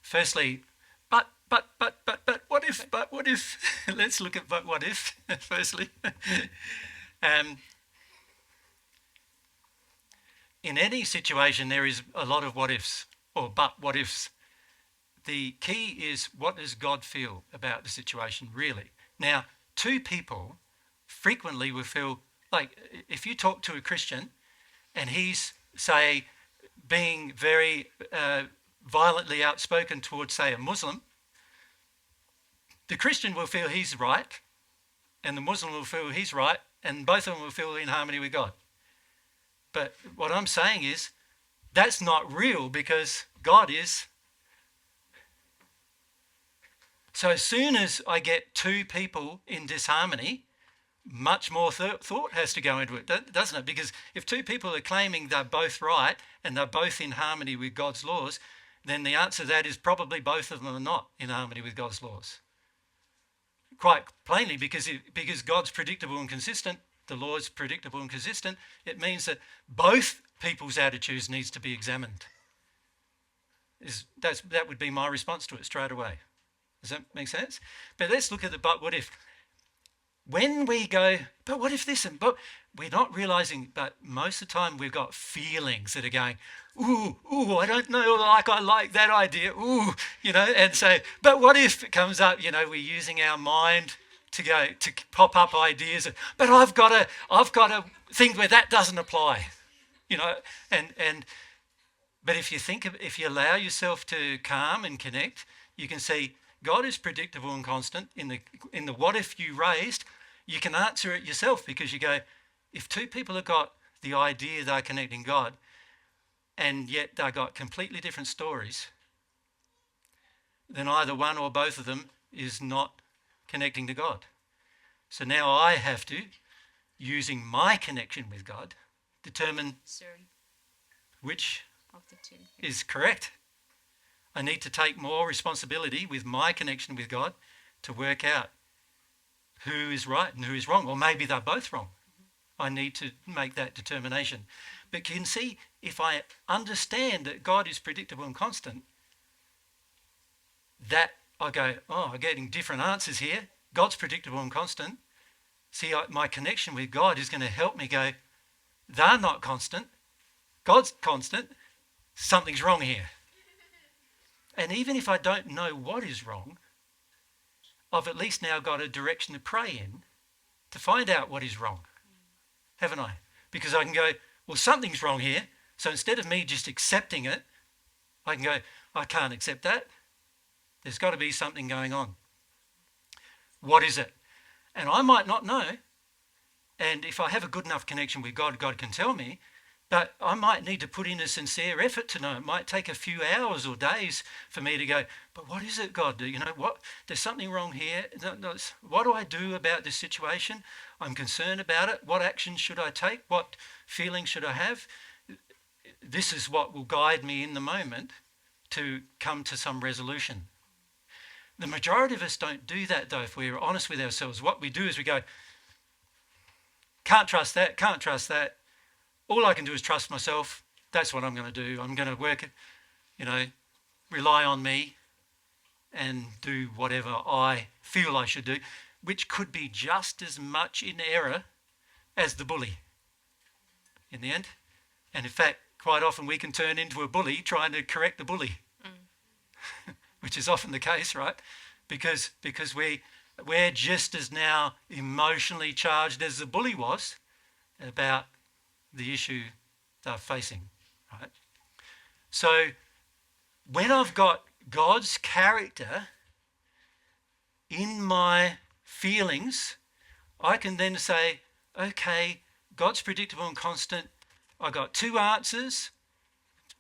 Speaker 1: Firstly, but what if, let's look at but what if, firstly. In any situation, there is a lot of what ifs, or but what ifs. The key is, what does God feel about the situation, really? Now, two people frequently will feel like, if you talk to a Christian and he's, say, being very violently outspoken towards, say, a Muslim, the Christian will feel he's right and the Muslim will feel he's right, and both of them will feel in harmony with God. But what I'm saying is, that's not real, because God is. So as soon as I get two people in disharmony, much more thought has to go into it, doesn't it? Because if two people are claiming they're both right and they're both in harmony with God's laws, then the answer to that is probably both of them are not in harmony with God's laws. Quite plainly, because God's predictable and consistent, the law is predictable and consistent, it means that both people's attitudes needs to be examined. That would be my response to it straight away. Does that make sense? But let's look at the but what if. When we go, but what if this, and but we're not realizing, but most of the time we've got feelings that are going, ooh, I don't know, I like that idea, ooh, and so, but what if it comes up, we're using our mind to pop up ideas, but I've got a thing where that doesn't apply, but if you allow yourself to calm and connect, you can see God is predictable and constant. In the what if you raised, you can answer it yourself, because you go, if two people have got the idea they're connecting God, and yet they've got completely different stories, then either one or both of them is not connecting to God. So now I have to, using my connection with God, determine which
Speaker 8: of the two
Speaker 1: is correct. I need to take more responsibility with my connection with God to work out who is right and who is wrong. Or maybe they're both wrong. I need to make that determination. But you can see, if I understand that God is predictable and constant, that I go, oh, I'm getting different answers here. God's predictable and constant. See, my connection with God is going to help me go, they're not constant. God's constant. Something's wrong here. And even if I don't know what is wrong, I've at least now got a direction to pray in to find out what is wrong, haven't I? Because I can go, well, something's wrong here. So instead of me just accepting it, I can go, I can't accept that. There's got to be something going on. What is it? And I might not know. And if I have a good enough connection with God, God can tell me. But I might need to put in a sincere effort to know. It might take a few hours or days for me to go, but what is it, God? You know, what? There's something wrong here. What do I do about this situation? I'm concerned about it. What action should I take? What feelings should I have? This is what will guide me in the moment to come to some resolution. The majority of us don't do that, though, if we're honest with ourselves. What we do is we go, can't trust that, can't trust that. All I can do is trust myself. That's what I'm going to do. I'm going to work, rely on me and do whatever I feel I should do, which could be just as much in error as the bully in the end. And in fact, quite often we can turn into a bully trying to correct the bully, which is often the case, right? Because we're just as now emotionally charged as the bully was about the issue they're facing, right? So when I've got God's character in my feelings, I can then say, okay, God's predictable and constant. I got two answers.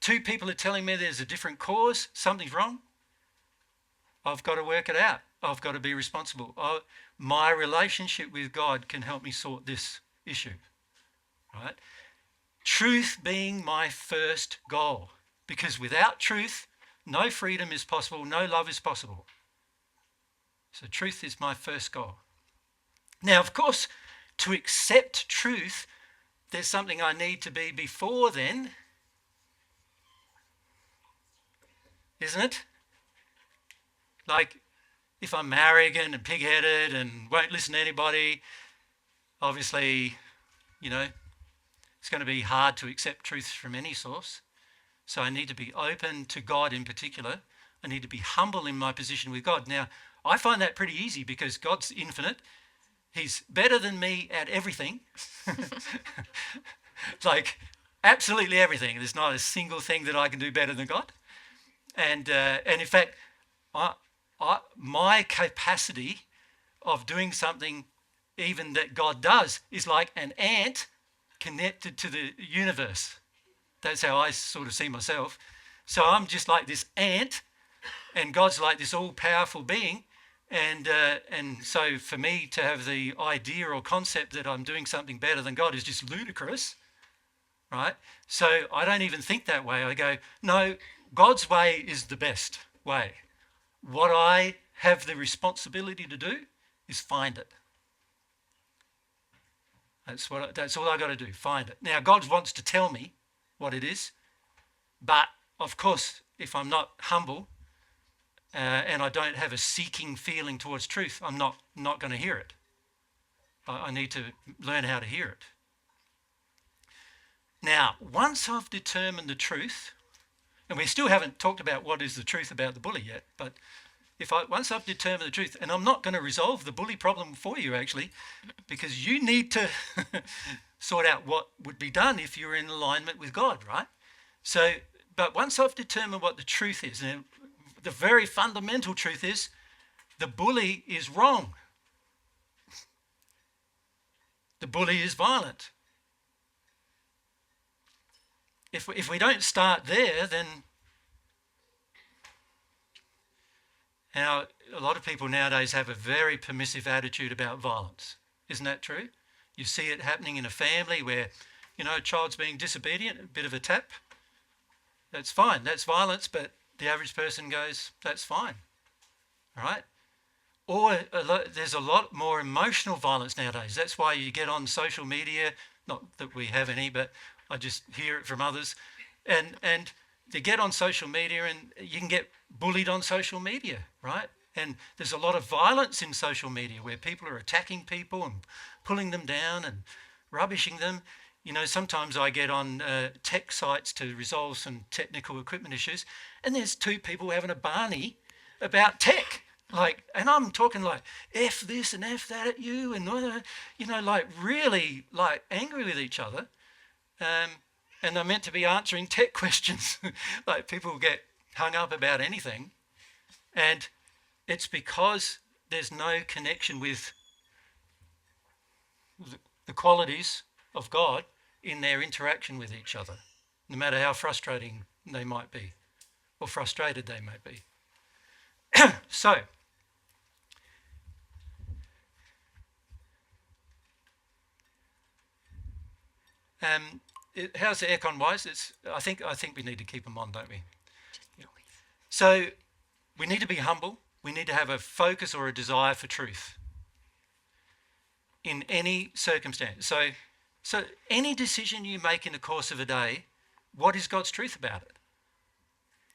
Speaker 1: Two people are telling me there's a different cause. Something's wrong. I've got to work it out. I've got to be responsible. My relationship with God can help me sort this issue, right? Truth being my first goal, because without truth, no freedom is possible, no love is possible. So truth is my first goal. Now, of course, to accept truth, there's something I need to be before then, isn't it? Like, if I'm arrogant and pig-headed and won't listen to anybody, obviously, it's going to be hard to accept truth from any source. So I need to be open to God in particular. I need to be humble in my position with God. Now, I find that pretty easy because God's infinite. He's better than me at everything. Like, absolutely everything. There's not a single thing that I can do better than God. And in fact, my capacity of doing something even that God does is like an ant connected to the universe. That's how I sort of see myself. So I'm just like this ant, and God's like this all-powerful being. And so for me to have the idea or concept that I'm doing something better than God is just ludicrous, right? So I don't even think that way. I go, no, God's way is the best way. What I have the responsibility to do is find it. That's all I got to do, find it. Now, God wants to tell me what it is, but of course, if I'm not humble and I don't have a seeking feeling towards truth, I'm not going to hear it. I need to learn how to hear it. Now, once I've determined the truth, and we still haven't talked about what is the truth about the bully yet, but once I've determined the truth, and I'm not going to resolve the bully problem for you actually, because you need to sort out what would be done if you're in alignment with God, right? So, but once I've determined what the truth is, and the very fundamental truth is, the bully is wrong. The bully is violent. If we don't start there, then now a lot of people nowadays have a very permissive attitude about violence. Isn't that true? You see it happening in a family where, a child's being disobedient, a bit of a tap. That's fine. That's violence, but the average person goes, that's fine. All right? or there's a lot more emotional violence nowadays. That's why you get on social media, not that we have any, but I just hear it from others, and they get on social media and you can get bullied on social media, right? And there's a lot of violence in social media where people are attacking people and pulling them down and rubbishing them. You know, sometimes I get on tech sites to resolve some technical equipment issues, and there's two people having a barney about tech. Like, and I'm talking like F this and F that at you, and you know, like really like angry with each other. And they're meant to be answering tech questions. Like, people get hung up about anything, and it's because there's no connection with the qualities of God in their interaction with each other, no matter how frustrating they might be or frustrated they may be. So, how's the aircon wise? I think we need to keep them on, don't we? So we need to be humble. We need to have a focus or a desire for truth in any circumstance. So any decision you make in the course of a day, what is God's truth about it?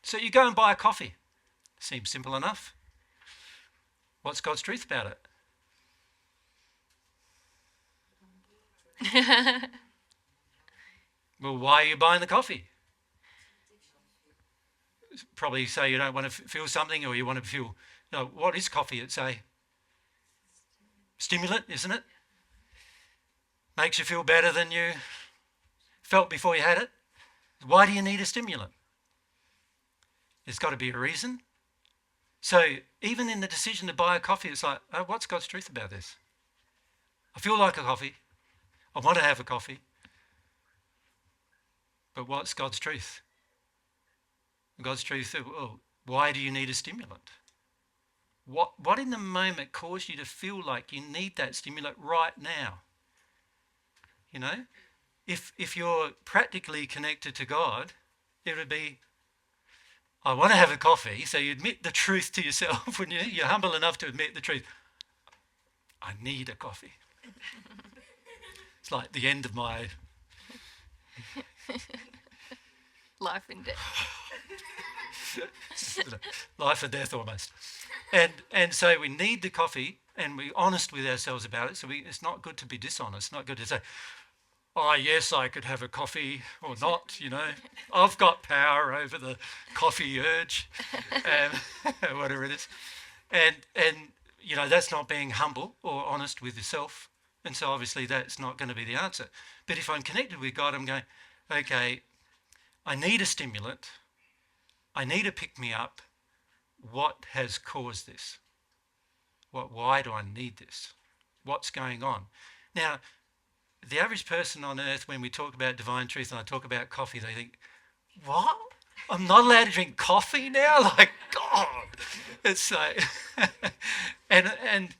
Speaker 1: So you go and buy a coffee. Seems simple enough. What's God's truth about it? Well, why are you buying the coffee? Probably say you don't want to feel something, or you want to feel... No, what is coffee? It's a stimulant, isn't it? Makes you feel better than you felt before you had it. Why do you need a stimulant? There's got to be a reason. So even in the decision to buy a coffee, it's like, oh, what's God's truth about this? I feel like a coffee. I want to have a coffee. But what's God's truth? God's truth, well, why do you need a stimulant? What in the moment caused you to feel like you need that stimulant right now? You know, if you're practically connected to God, it would be, I want to have a coffee. So you admit the truth to yourself when you're humble enough to admit the truth. I need a coffee. It's like the end of my
Speaker 6: life and death.
Speaker 1: Life and death almost. And so we need the coffee, and we're honest with ourselves about it. So it's not good to be dishonest. It's not good to say, oh, yes, I could have a coffee or not, you know. I've got power over the coffee urge, whatever it is. And you know, that's not being humble or honest with yourself. And so obviously that's not going to be the answer. But if I'm connected with God, I'm going, okay, I need a stimulant. I need a pick-me-up. What has caused this? Why do I need this? What's going on? Now, the average person on earth, when we talk about divine truth and I talk about coffee, they think, what? I'm not allowed to drink coffee now? Like, God. It's like, and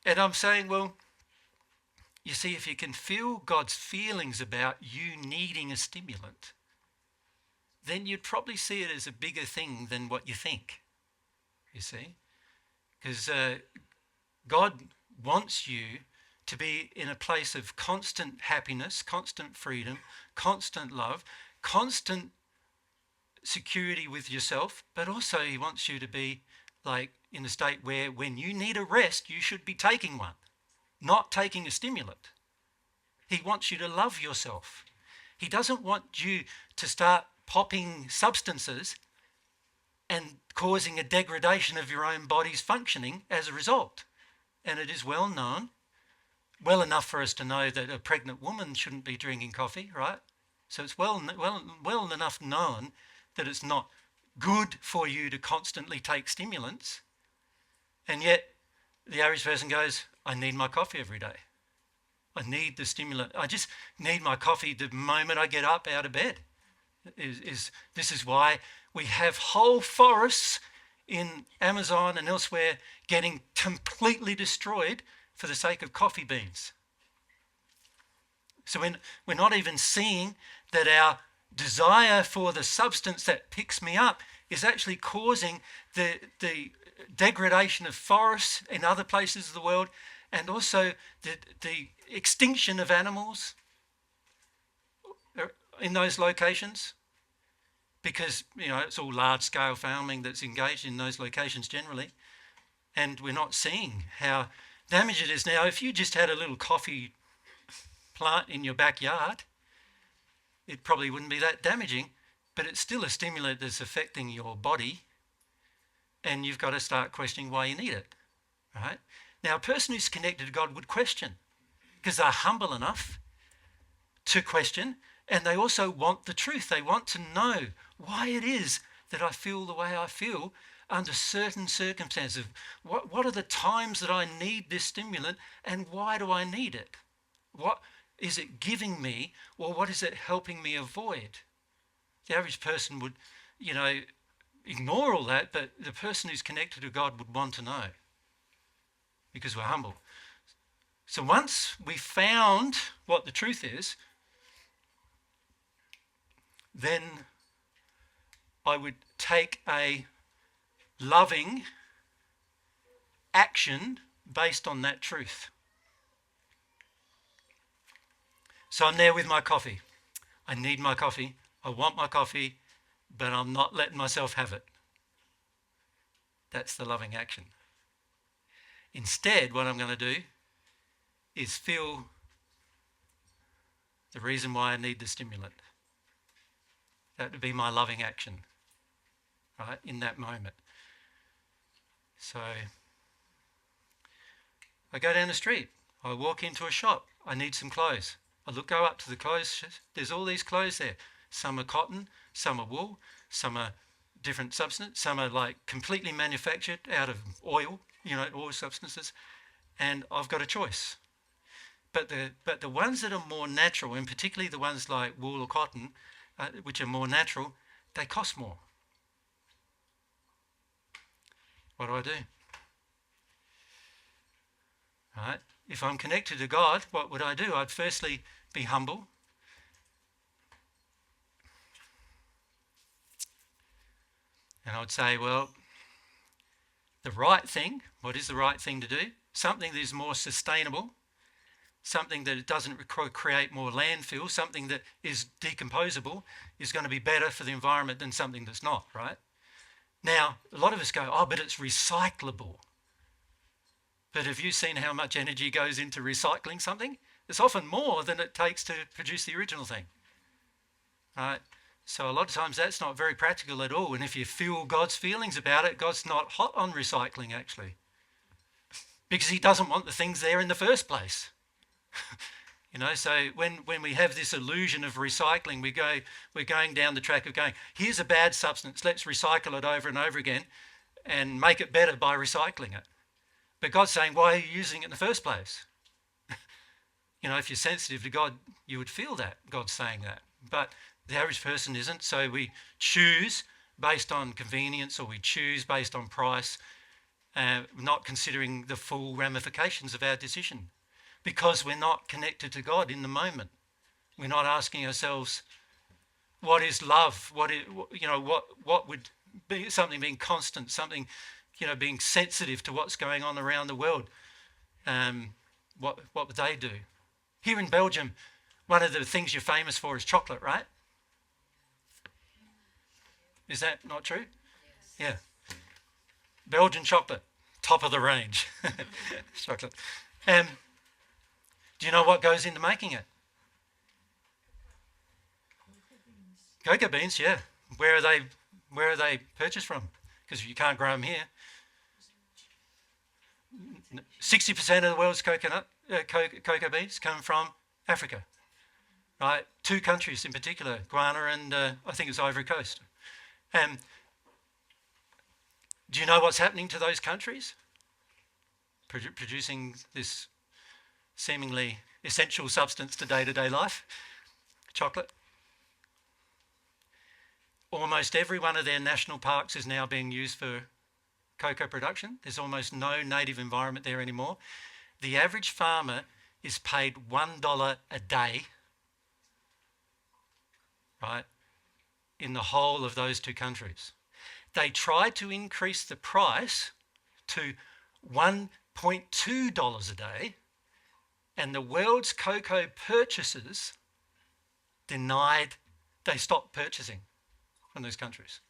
Speaker 1: I'm saying, well, you see, if you can feel God's feelings about you needing a stimulant, then you'd probably see it as a bigger thing than what you think, you see. Because God wants you to be in a place of constant happiness, constant freedom, constant love, constant security with yourself, but also he wants you to be like in a state where when you need a rest, you should be taking one, not taking a stimulant. He wants you to love yourself. He doesn't want you to start popping substances and causing a degradation of your own body's functioning as a result. And it is well known, well enough for us to know that a pregnant woman shouldn't be drinking coffee, right? So it's well enough known that it's not good for you to constantly take stimulants. And yet the average person goes, I need my coffee every day. I need the stimulant. I just need my coffee the moment I get up out of bed. This is why we have whole forests in Amazon and elsewhere getting completely destroyed for the sake of coffee beans. So we're not even seeing that our desire for the substance that picks me up is actually causing the degradation of forests in other places of the world, and also the extinction of animals in those locations, because it's all large-scale farming that's engaged in those locations generally, and we're not seeing how damaged it is. Now, if you just had a little coffee plant in your backyard, it probably wouldn't be that damaging, but it's still a stimulant that's affecting your body, and you've got to start questioning why you need it, right? Now, a person who's connected to God would question, because they're humble enough to question, and they also want the truth. They want to know why it is that I feel the way I feel under certain circumstances. What are the times that I need this stimulant, and why do I need it? What is it giving me, or what is it helping me avoid? The average person would, ignore all that, but the person who's connected to God would want to know, because we're humble. So once we found what the truth is, then I would take a loving action based on that truth. So I'm there with my coffee. I need my coffee. I want my coffee, but I'm not letting myself have it. That's the loving action. Instead, what I'm going to do is feel the reason why I need the stimulant. That would be my loving action, right, in that moment. So I go down the street. I walk into a shop. I need some clothes. Go up to the clothes. There's all these clothes there. Some are cotton, some are wool, some are different substance, some are like completely manufactured out of oil, oil substances, and I've got a choice. But the ones that are more natural, and particularly the ones like wool or cotton, which are more natural, they cost more. What do? Right? If I'm connected to God, what would I do? I'd firstly be humble. And I would say, well, the right thing, what is the right thing to do? Something that is more sustainable, something that doesn't create more landfill, something that is decomposable is going to be better for the environment than something that's not, right? Now, a lot of us go, but it's recyclable. But have you seen how much energy goes into recycling something? It's often more than it takes to produce the original thing, right? So a lot of times that's not very practical at all. And if you feel God's feelings about it, God's not hot on recycling, actually, because he doesn't want the things there in the first place. So when we have this illusion of recycling, we're going down the track of going, here's a bad substance, let's recycle it over and over again and make it better by recycling it. But God's saying, why are you using it in the first place? If you're sensitive to God, you would feel that God's saying that. But the average person isn't, so we choose based on convenience, or we choose based on price, not considering the full ramifications of our decision, because we're not connected to God in the moment. We're not asking ourselves, what is love? What would be something being constant, something, being sensitive to what's going on around the world? What would they do? Here in Belgium, one of the things you're famous for is chocolate, right? Is that not true? Yes. Yeah. Belgian chocolate, top of the range. Chocolate. Do you know what goes into making it? Cocoa beans, yeah. Where are they purchased from? Because you can't grow them here. 60% of the world's cocoa beans come from Africa, right? 2 countries in particular, Ghana and I think it's Ivory Coast. Do you know what's happening to those countries? Producing this seemingly essential substance to day-to-day life, chocolate. Almost every one of their national parks is now being used for cocoa production. There's almost no native environment there anymore. The average farmer is paid $1 a day, right, in the whole of those 2 countries. they tried to increase the price to $1.2 a day, and the world's cocoa purchasers they stopped purchasing from those countries.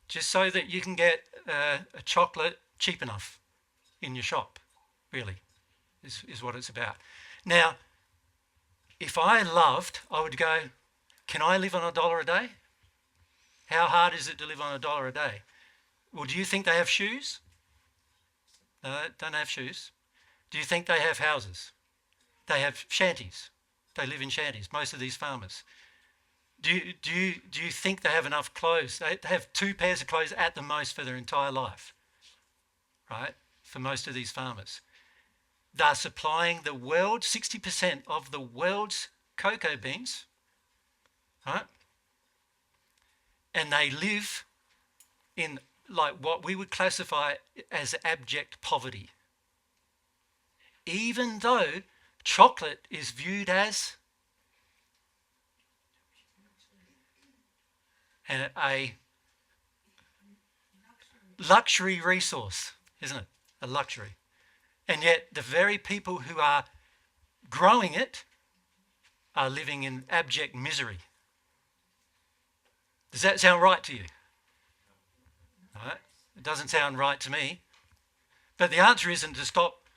Speaker 1: Just so that you can get a chocolate cheap enough in your shop, really, is what it's about. Now, if I loved, I would go, can I live on $1 a day? How hard is it to live on $1 a day? Well, do you think they have shoes? No, they don't have shoes. Do you think they have houses? They have shanties. They live in shanties, most of these farmers. Do you think they have enough clothes? They have 2 pairs of clothes at the most for their entire life, right? For most of these farmers. They're supplying the world, 60% of the world's cocoa beans, right? And they live in like what we would classify as abject poverty. Even though chocolate is viewed as a luxury resource, isn't it? A luxury. And yet the very people who are growing it are living in abject misery. Does that sound right to you? Right? It doesn't sound right to me. But the answer isn't to stop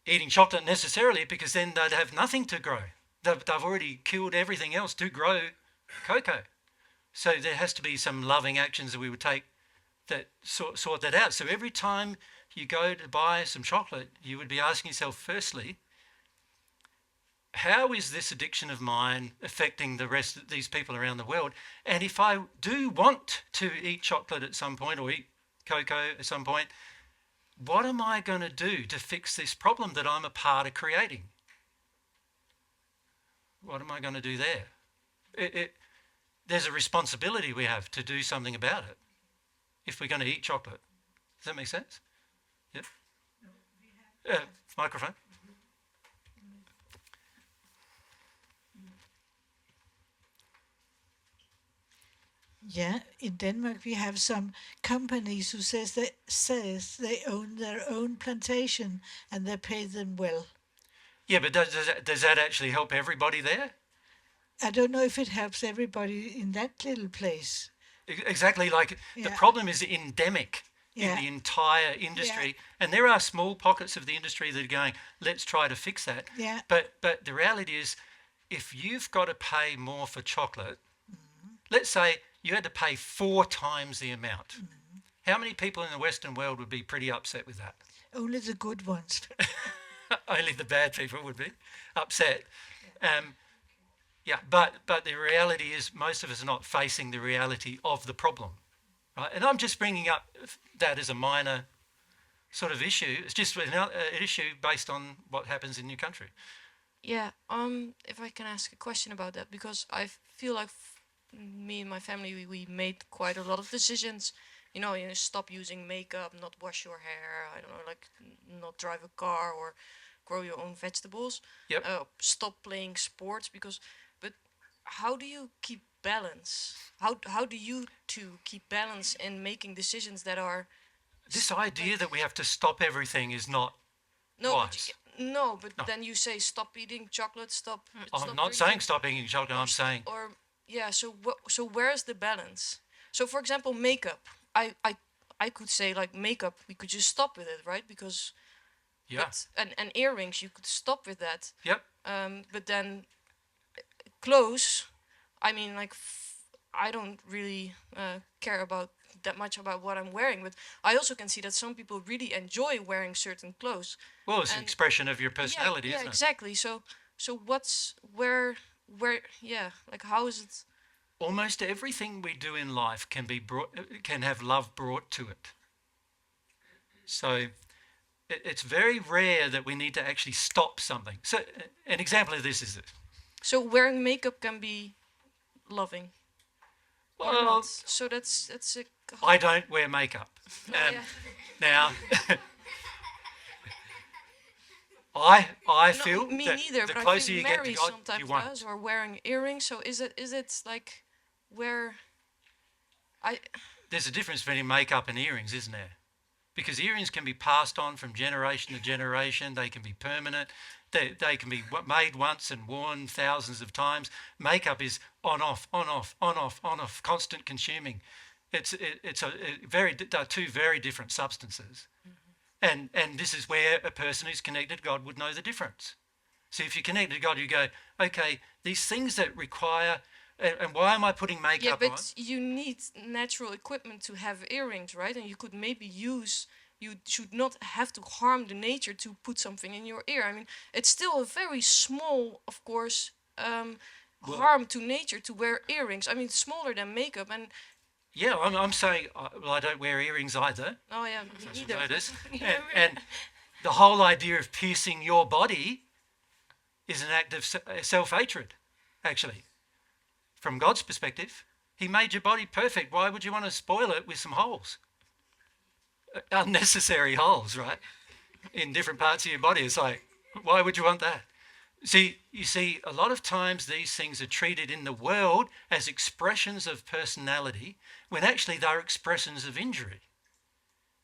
Speaker 1: eating chocolate necessarily, because then they'd have nothing to grow. They've already killed everything else to grow cocoa. So there has to be some loving actions that we would take that sort that out. So every time you go to buy some chocolate, you would be asking yourself, firstly, how is this addiction of mine affecting the rest of these people around the world? And if I do want to eat chocolate at some point or eat cocoa at some point, what am I going to do to fix this problem that I'm a part of creating? What am I going to do there? There's a responsibility we have to do something about it if we're going to eat chocolate. Does that make sense? Yep. Microphone.
Speaker 10: Yeah, in Denmark we have some companies who says they own their own plantation and they pay them well.
Speaker 1: Yeah, but does that actually help everybody there?
Speaker 10: I don't know if it helps everybody in that little place.
Speaker 1: Exactly, like the problem is endemic in the entire industry, and there are small pockets of the industry that are going, let's try to fix that.
Speaker 10: Yeah.
Speaker 1: But the reality is, if you've got to pay more for chocolate, let's say you had to pay 4 times the amount. How many people in the Western world would be pretty upset with that?
Speaker 10: Only the good ones.
Speaker 1: Only the bad people would be upset. But the reality is most of us are not facing the reality of the problem, right? And I'm just bringing up that as a minor sort of issue. It's just an issue based on what happens in your country.
Speaker 11: Yeah, if I can ask a question about that, because I feel like me and my family, we made quite a lot of decisions. You know, stop using makeup, not wash your hair, I don't know, like not drive a car or grow your own vegetables.
Speaker 1: Yep.
Speaker 11: Stop playing sports but how do you keep balance? How do you two keep balance in making decisions that are...
Speaker 1: This idea that we have to stop everything is not wise.
Speaker 11: But then you say stop eating chocolate, stop
Speaker 1: I'm not saying stop eating chocolate, I'm saying...
Speaker 11: So where's the balance? So for example, makeup. I could say like makeup, we could just stop with it, right? Because...
Speaker 1: Yeah.
Speaker 11: And earrings, you could stop with that.
Speaker 1: Yep.
Speaker 11: But then clothes, I mean, like, I don't really care about that much about what I'm wearing, but I also can see that some people really enjoy wearing certain clothes.
Speaker 1: Well, it's an expression of your personality, isn't it?
Speaker 11: Yeah, exactly. So what's where? Like, how is it?
Speaker 1: Almost everything we do in life can have love brought to it. So it's very rare that we need to actually stop something. So an example of this is this.
Speaker 11: So wearing makeup can be loving.
Speaker 1: Well,
Speaker 11: so that's a...
Speaker 1: I don't wear makeup. Now, I
Speaker 11: No,
Speaker 1: feel
Speaker 11: me
Speaker 1: that
Speaker 11: neither.
Speaker 1: the
Speaker 11: But I
Speaker 1: closer
Speaker 11: think
Speaker 1: you get to
Speaker 11: Mary
Speaker 1: God,
Speaker 11: sometimes
Speaker 1: you won't.
Speaker 11: does, or wearing earrings. So is it like where I
Speaker 1: There's a difference between makeup and earrings, isn't there? Because earrings can be passed on from generation to generation. They can be permanent. They can be made once and worn thousands of times. Makeup is on off, on off, on off, on off, constant consuming. They're two very different substances. And this is where a person who's connected to God would know the difference. So if you're connected to God, you go, okay, these things that require, and why am I putting makeup on?
Speaker 11: you need natural equipment to have earrings, right? And you could maybe use. You should not have to harm the nature to put something in your ear. I mean, it's still a very small, of course, harm to nature to wear earrings. I mean, smaller than makeup. And
Speaker 1: yeah, I'm saying, well, I don't wear earrings either.
Speaker 11: oh yeah, me
Speaker 1: As you
Speaker 11: neither.
Speaker 1: notice. And the whole idea of piercing your body is an act of self-hatred, actually. From God's perspective, He made your body perfect. Why would you want to spoil it with some holes? Unnecessary holes, right? In different parts of your body. It's like, why would you want that? You see, a lot of times these things are treated in the world as expressions of personality, when actually they're expressions of injury.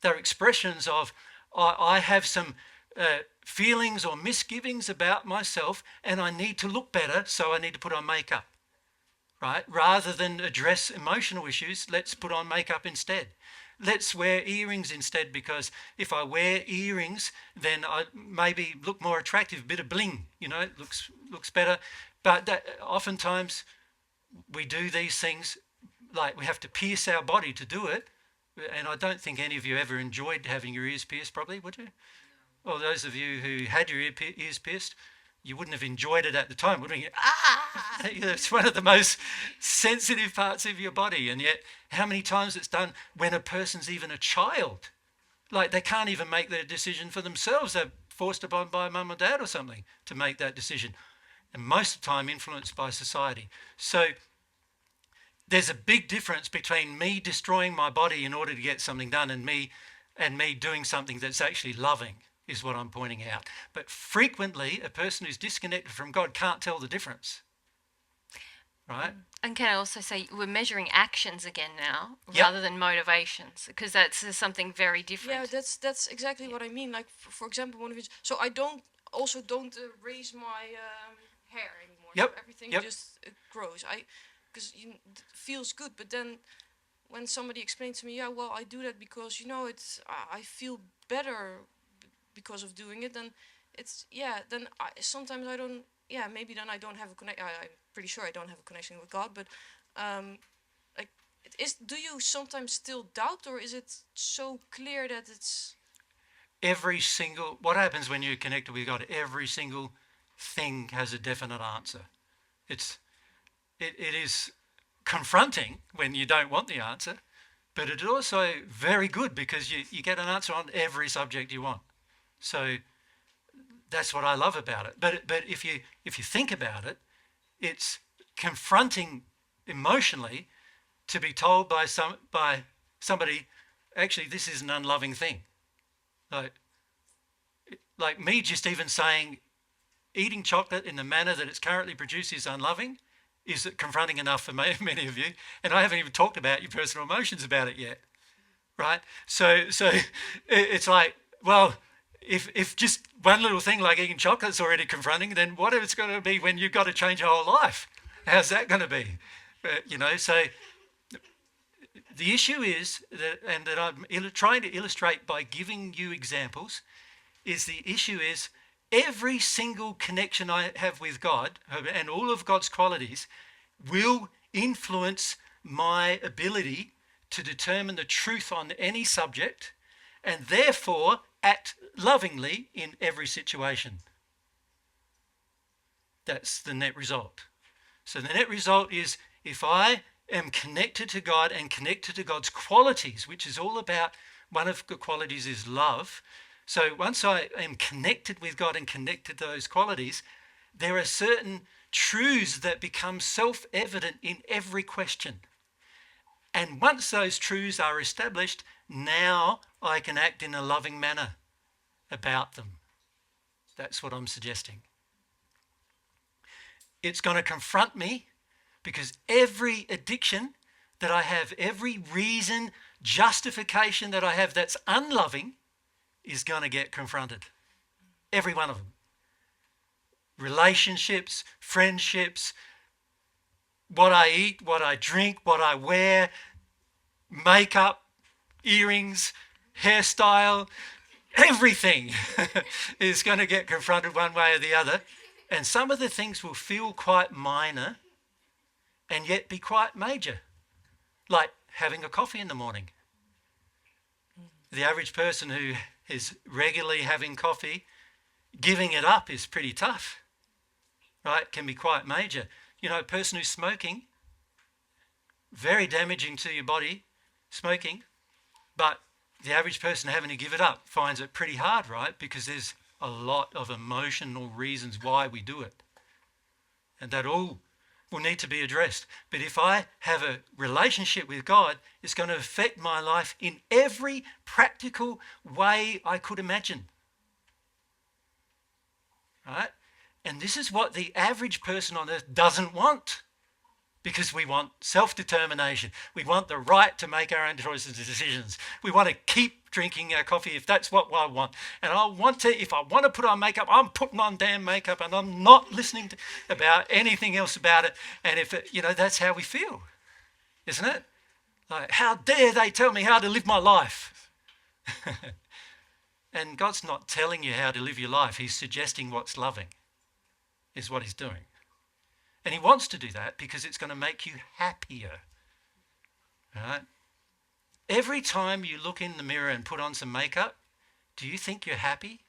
Speaker 1: They're expressions of, I have some feelings or misgivings about myself and I need to look better, so I need to put on makeup, right? Rather than address emotional issues, let's put on makeup instead. Let's wear earrings instead, because if I wear earrings, then I maybe look more attractive, a bit of bling, it looks better. But oftentimes we do these things, like we have to pierce our body to do it. And I don't think any of you ever enjoyed having your ears pierced, probably, would you? Well, those of you who had your ears pierced, you wouldn't have enjoyed it at the time, would you? It's one of the most sensitive parts of your body, and yet how many times it's done when a person's even a child? Like they can't even make their decision for themselves. They're forced upon by mum or dad or something to make that decision, and most of the time influenced by society. So there's a big difference between me destroying my body in order to get something done and me doing something that's actually loving, is what I'm pointing out. But frequently, a person who's disconnected from God can't tell the difference, right?
Speaker 6: And can I also say we're measuring actions again now,
Speaker 1: Yep.
Speaker 6: rather than motivations, because that's something very different.
Speaker 11: Yeah, that's exactly what I mean. Like for example, one of it. So I don't raise my hair anymore.
Speaker 1: Yep,
Speaker 11: So everything
Speaker 1: yep.
Speaker 11: just grows. Because it feels good. But then when somebody explains to me, yeah, well, I do that because it's I feel better because of doing it. Then it's Then sometimes I don't. Yeah, maybe then I don't have a connection. I'm pretty sure I don't have a connection with God. But like, do you sometimes still doubt, or is it so clear that it's
Speaker 1: What happens when you're connected with God? Every single thing has a definite answer. It is confronting when you don't want the answer, but it's also very good because you get an answer on every subject you want. So that's what I love about it. But if you think about it, it's confronting emotionally to be told by somebody, actually, this is an unloving thing. Like me just even saying eating chocolate in the manner that it's currently produced is unloving is confronting enough for many of you. And I haven't even talked about your personal emotions about it yet, right? So it's like, well, if just one little thing like eating chocolate is already confronting, then what it's going to be when you've got to change your whole life? How's that going to be? So the issue is that I'm trying to illustrate by giving you examples, is the issue is every single connection I have with God and all of God's qualities will influence my ability to determine the truth on any subject and therefore act lovingly in every situation. That's the net result. So the net result is if I am connected to God and connected to God's qualities, which is all about, one of the qualities is love. So once I am connected with God and connected to those qualities, there are certain truths that become self-evident in every question. And once those truths are established, now I can act in a loving manner about them. That's what I'm suggesting. It's going to confront me because every addiction that I have, every reason, justification that I have that's unloving is going to get confronted. Every one of them. Relationships, friendships, what I eat, what I drink, what I wear, makeup, earrings, hairstyle, everything is going to get confronted one way or the other. And some of the things will feel quite minor and yet be quite major, like having a coffee in the morning. The average person who is regularly having coffee, giving it up is pretty tough, right? Can be quite major. You know, a person who's smoking, very damaging to your body, smoking, but the average person having to give it up finds it pretty hard, right? Because there's a lot of emotional reasons why we do it. And that all will need to be addressed. But if I have a relationship with God, it's going to affect my life in every practical way I could imagine. Right? And this is what the average person on earth doesn't want. Because we want self-determination. We want the right to make our own choices and decisions. We want to keep drinking our coffee if that's what I want. And I want to, if I want to put on makeup, I'm putting on damn makeup and I'm not listening to, about anything else about it. And if it, that's how we feel, isn't it? Like, how dare they tell me how to live my life? And God's not telling you how to live your life. He's suggesting what's loving is what he's doing. And he wants to do that because it's going to make you happier. Right? Every time you look in the mirror and put on some makeup, do you think you're happy?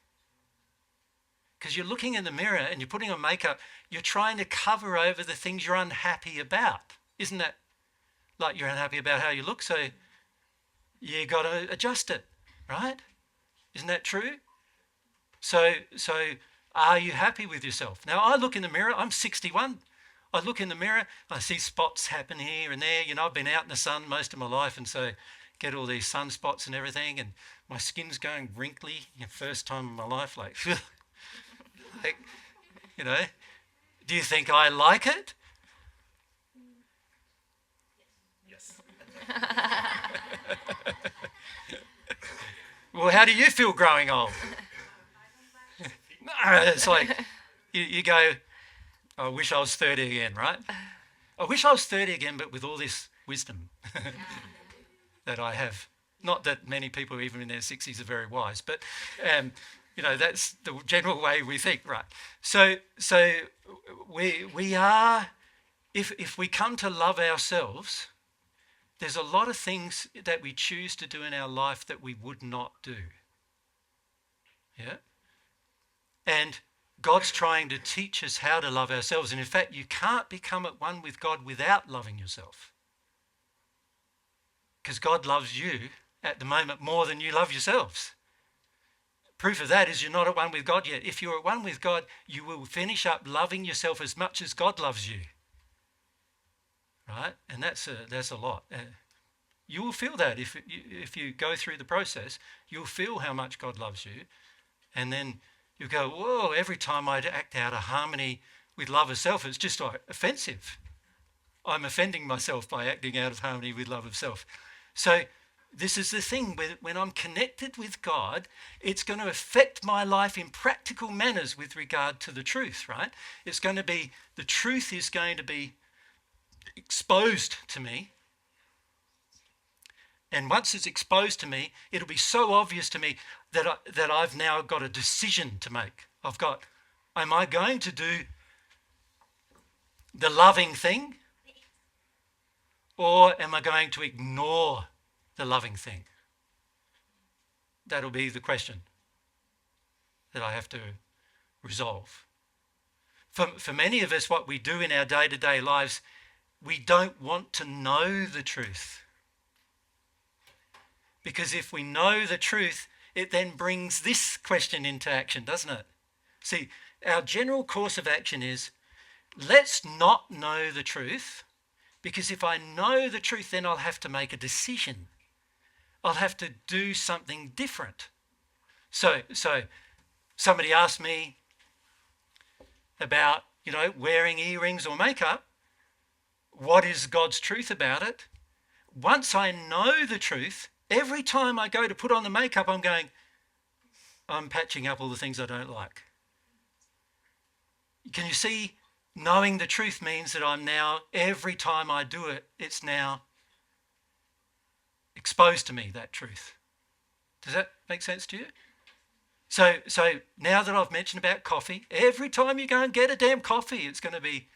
Speaker 1: Because you're looking in the mirror and you're putting on makeup, you're trying to cover over the things you're unhappy about. Isn't that like you're unhappy about how you look, so you got to adjust it, right? Isn't that true? So are you happy with yourself? Now, I look in the mirror, I'm 61. I look in the mirror, I see spots happen here and there. I've been out in the sun most of my life, and so get all these sunspots and everything, and my skin's going wrinkly. First time in my life, like, do you think I like it? Yes. Well, how do you feel growing old? No, it's like you go, I wish I was 30 again, right? I wish I was 30 again, but with all this wisdom that I have. Not that many people, even in their 60s, are very wise, but, that's the general way we think, right? So we are, if we come to love ourselves, there's a lot of things that we choose to do in our life that we would not do. Yeah? And God's trying to teach us how to love ourselves. And in fact, you can't become at one with God without loving yourself. Because God loves you at the moment more than you love yourselves. Proof of that is you're not at one with God yet. If you're at one with God, you will finish up loving yourself as much as God loves you. Right? And that's a lot. You will feel that if you go through the process. You'll feel how much God loves you. And then you go, whoa, every time I act out of harmony with love of self, it's just like offensive. I'm offending myself by acting out of harmony with love of self. So this is the thing, when I'm connected with God, it's going to affect my life in practical manners with regard to the truth, right? It's going to be, the truth is going to be exposed to me. And once it's exposed to me, it'll be so obvious to me that I've now got a decision to make. Am I going to do the loving thing, or am I going to ignore the loving thing? That'll be the question that I have to resolve. For many of us, what we do in our day-to-day lives, we don't want to know the truth. Because if we know the truth, it then brings this question into action, doesn't it? See, our general course of action is, let's not know the truth, because if I know the truth, then I'll have to make a decision. I'll have to do something different. So somebody asked me about, wearing earrings or makeup, what is God's truth about it? Once I know the truth, every time I go to put on the makeup, I'm patching up all the things I don't like. Can you see? Knowing the truth means that I'm now, every time I do it, it's now exposed to me, that truth. Does that make sense to you? So now that I've mentioned about coffee, every time you go and get a damn coffee, it's going to be,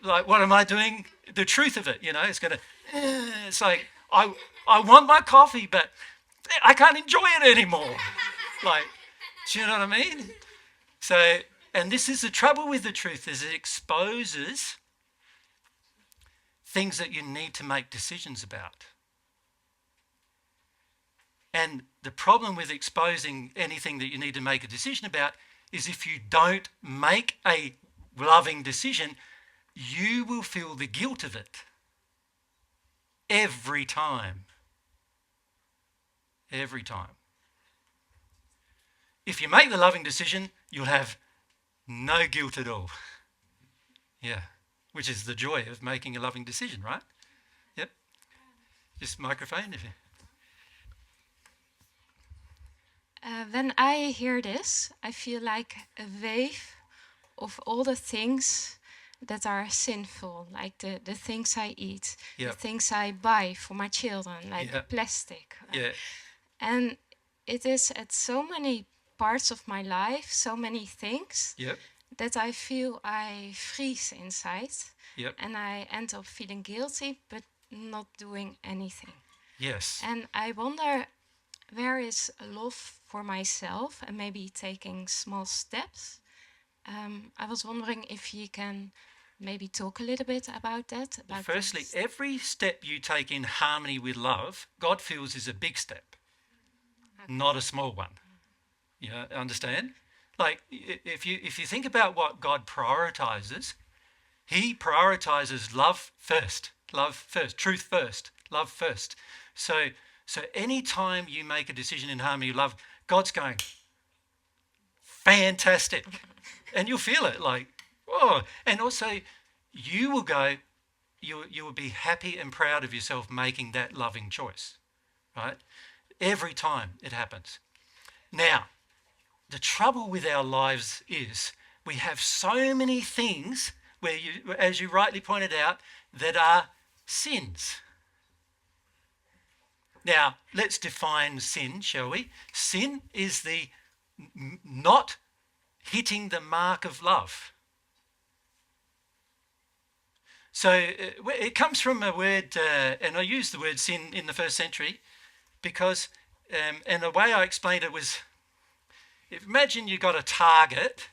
Speaker 1: like, what am I doing? The truth of it, it's going to, it's like, I want my coffee, but I can't enjoy it anymore. Like, do you know what I mean? So, and this is the trouble with the truth, is it exposes things that you need to make decisions about. And the problem with exposing anything that you need to make a decision about is if you don't make a loving decision, you will feel the guilt of it every time. Every time. If you make the loving decision, you'll have no guilt at all. Yeah, which is the joy of making a loving decision, right? Yep. Just microphone if you...
Speaker 12: When I hear this, I feel like a wave of all the things that are sinful, like the things I eat,
Speaker 1: Yep.
Speaker 12: the things I buy for my children, like
Speaker 1: Yep.
Speaker 12: plastic.
Speaker 1: Yeah.
Speaker 12: And it is at so many parts of my life, so many things,
Speaker 1: Yep.
Speaker 12: that I feel I freeze inside.
Speaker 1: Yep.
Speaker 12: And I end up feeling guilty, but not doing anything.
Speaker 1: Yes.
Speaker 12: And I wonder, where is love for myself and maybe taking small steps? I was wondering if you can maybe talk a little bit about that. About
Speaker 1: Firstly,
Speaker 12: this.
Speaker 1: every step you take in harmony with love, God feels is a big step, not a small one. You understand? Like, if you think about what God prioritizes, He prioritizes love first, truth first, love first. So any time you make a decision in harmony with love, God's going, fantastic. And you'll feel it like, oh. And also you will go, you will be happy and proud of yourself making that loving choice, right? Every time it happens. Now, the trouble with our lives is we have so many things where you, as you rightly pointed out, that are sins. Now, let's define sin, shall we? Sin is the not hitting the mark of love. So it comes from a word, and I used the word sin in the first century because, and the way I explained it was, imagine you got a target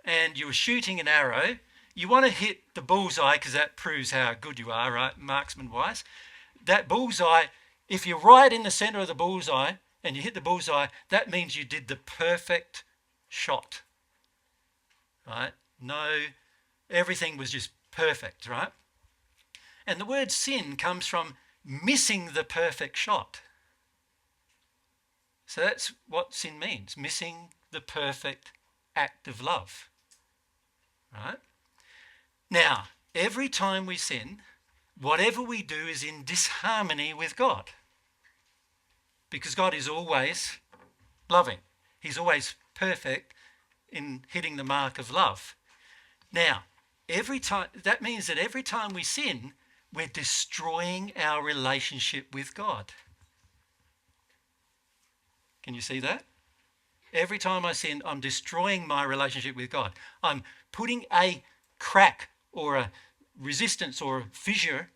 Speaker 1: and you were shooting an arrow. You want to hit the bullseye because that proves how good you are, right, marksman-wise. That bullseye, if you're right in the centre of the bullseye and you hit the bullseye, that means you did the perfect shot, right? No, everything was just perfect, right? And the word sin comes from missing the perfect shot. So that's what sin means, missing the perfect act of love, right? Now, every time we sin, whatever we do is in disharmony with God. Because God is always loving. He's always perfect in hitting the mark of love. Now, every time, that means that every time we sin, we're destroying our relationship with God. Can you see that? Every time I sin, I'm destroying my relationship with God. I'm putting a crack or a resistance or a fissure,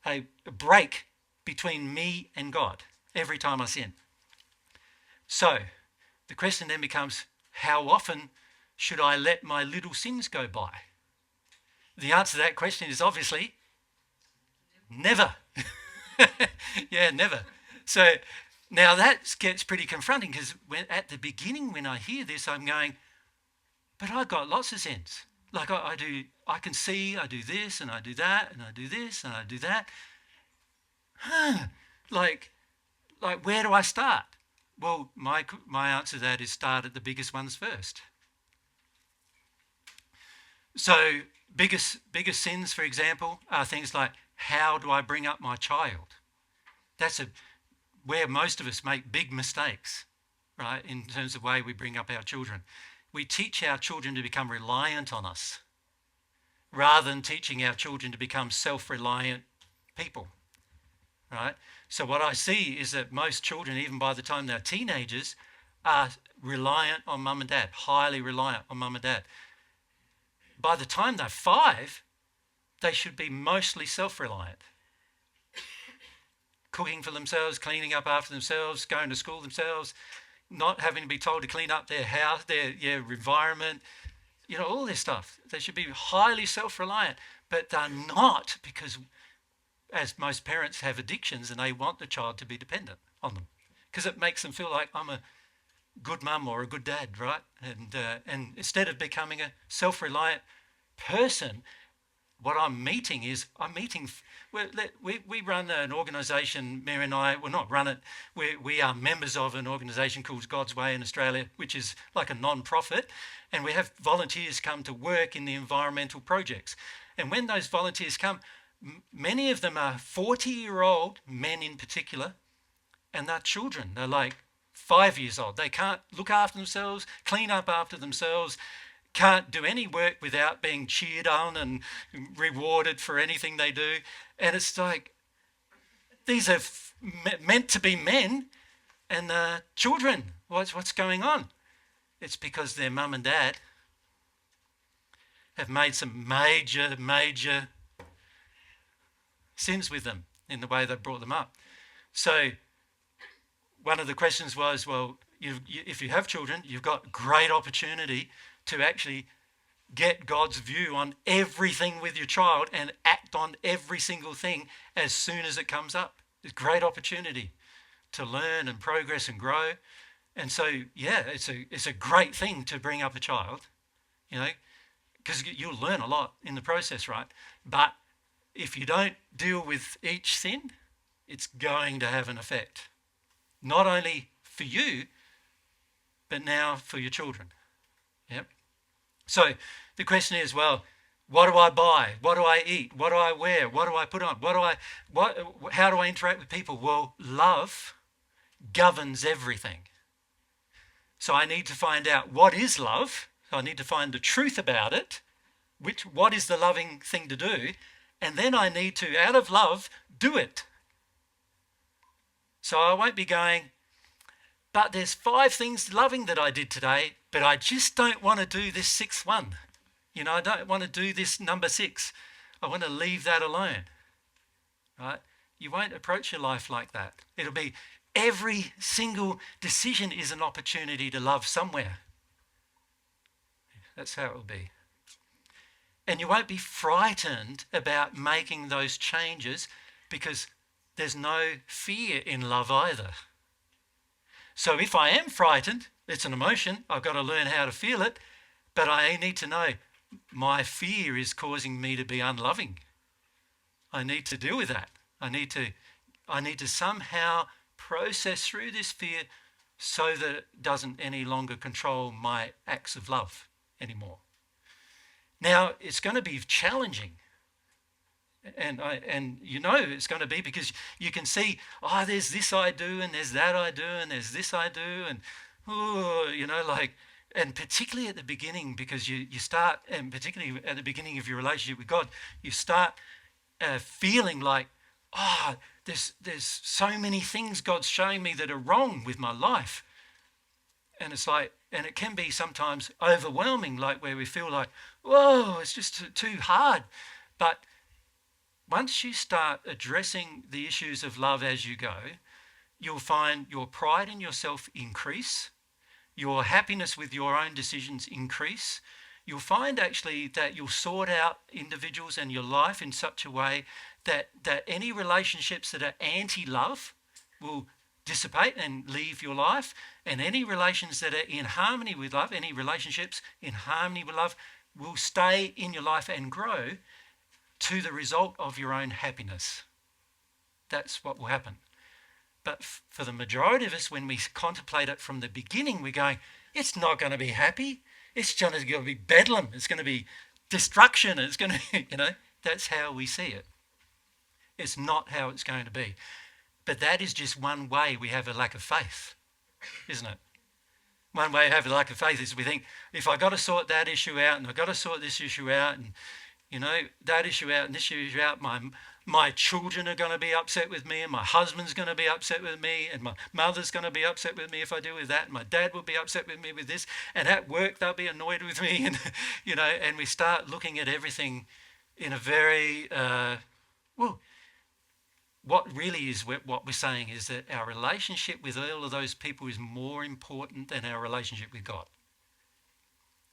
Speaker 1: a break between me and God every time I sin. So the question then becomes, how often should I let my little sins go by? The answer to that question is obviously never. Yeah, never. So now that gets pretty confronting because at the beginning when I hear this, I'm going, but I've got lots of sins. Like I can see I do this and I do that and I do this and I do that. Like where do I start? Well, my answer to that is start at the biggest ones first. So biggest sins, for example, are things like, how do I bring up my child? That's where most of us make big mistakes, right, in terms of the way we bring up our children. We teach our children to become reliant on us rather than teaching our children to become self-reliant people, right? So what I see is that most children, even by the time they're teenagers, are reliant on mum and dad, highly reliant on mum and dad. By the time they're 5, they should be mostly self-reliant. Cooking for themselves, cleaning up after themselves, going to school themselves, not having to be told to clean up their house, their environment, all this stuff. They should be highly self-reliant, but they're not, because as most parents have addictions and they want the child to be dependent on them because it makes them feel like I'm a good mum or a good dad, right? And instead of becoming a self-reliant person, what I'm meeting, we run an organisation, Mary and I, well, not run it, we are members of an organisation called God's Way in Australia, which is like a non-profit, and we have volunteers come to work in the environmental projects. And when those volunteers come, many of them are 40-year-old men in particular, and they're children. They're like 5 years old. They can't look after themselves, clean up after themselves, can't do any work without being cheered on and rewarded for anything they do. And it's like, these are meant to be men and children. What's going on? It's because their mum and dad have made some major sins with them in the way they brought them up. So one of the questions was, well, if you have children, you've got great opportunity to actually get God's view on everything with your child and act on every single thing as soon as it comes up. It's a great opportunity to learn and progress and grow. And so, yeah, it's a great thing to bring up a child, because you'll learn a lot in the process, right? But if you don't deal with each sin, it's going to have an effect, not only for you, but now for your children. Yep. So the question is, well, what do I buy? What do I eat? What do I wear? What do I put on? How do I interact with people? Well, love governs everything. So I need to find out what is love. So I need to find the truth about it. What is the loving thing to do? And then I need to, out of love, do it. So I won't be going, but there's 5 things loving that I did today, but I just don't want to do this 6th one. I don't want to do this number 6. I want to leave that alone. Right? You won't approach your life like that. It'll be every single decision is an opportunity to love somewhere. That's how it will be. And you won't be frightened about making those changes because there's no fear in love either. So if I am frightened, it's an emotion, I've got to learn how to feel it, but I need to know my fear is causing me to be unloving. I need to deal with that. I need to somehow process through this fear so that it doesn't any longer control my acts of love anymore. Now, it's going to be challenging. And it's going to be because you can see, there's this I do, and there's that I do, and there's this I do, and and particularly at the beginning, because you start, and particularly at the beginning of your relationship with God, you start feeling like, there's so many things God's showing me that are wrong with my life. And it's like, and it can be sometimes overwhelming, like where we feel like, whoa, it's just too hard. But once you start addressing the issues of love as you go, you'll find your pride in yourself increase, your happiness with your own decisions increase. You'll find actually that you'll sort out individuals and your life in such a way that any relationships that are anti-love will dissipate and leave your life, and any relations that are in harmony with love, any relationships in harmony with love will stay in your life and grow to the result of your own happiness. That's what will happen. But for the majority of us, when we contemplate it from the beginning, we're going, it's not going to be happy. It's going to be bedlam. It's going to be destruction. It's going to, that's how we see it. It's not how it's going to be. But that is just one way we have a lack of faith, isn't it? One way to have a lack of faith is we think, if I got to sort that issue out and I've got to sort this issue out and, that issue out and this issue out, my children are going to be upset with me and my husband's going to be upset with me and my mother's going to be upset with me if I do with that and my dad will be upset with me with this and at work they'll be annoyed with me and, and we start looking at everything in a very, what really is what we're saying is that our relationship with all of those people is more important than our relationship with God.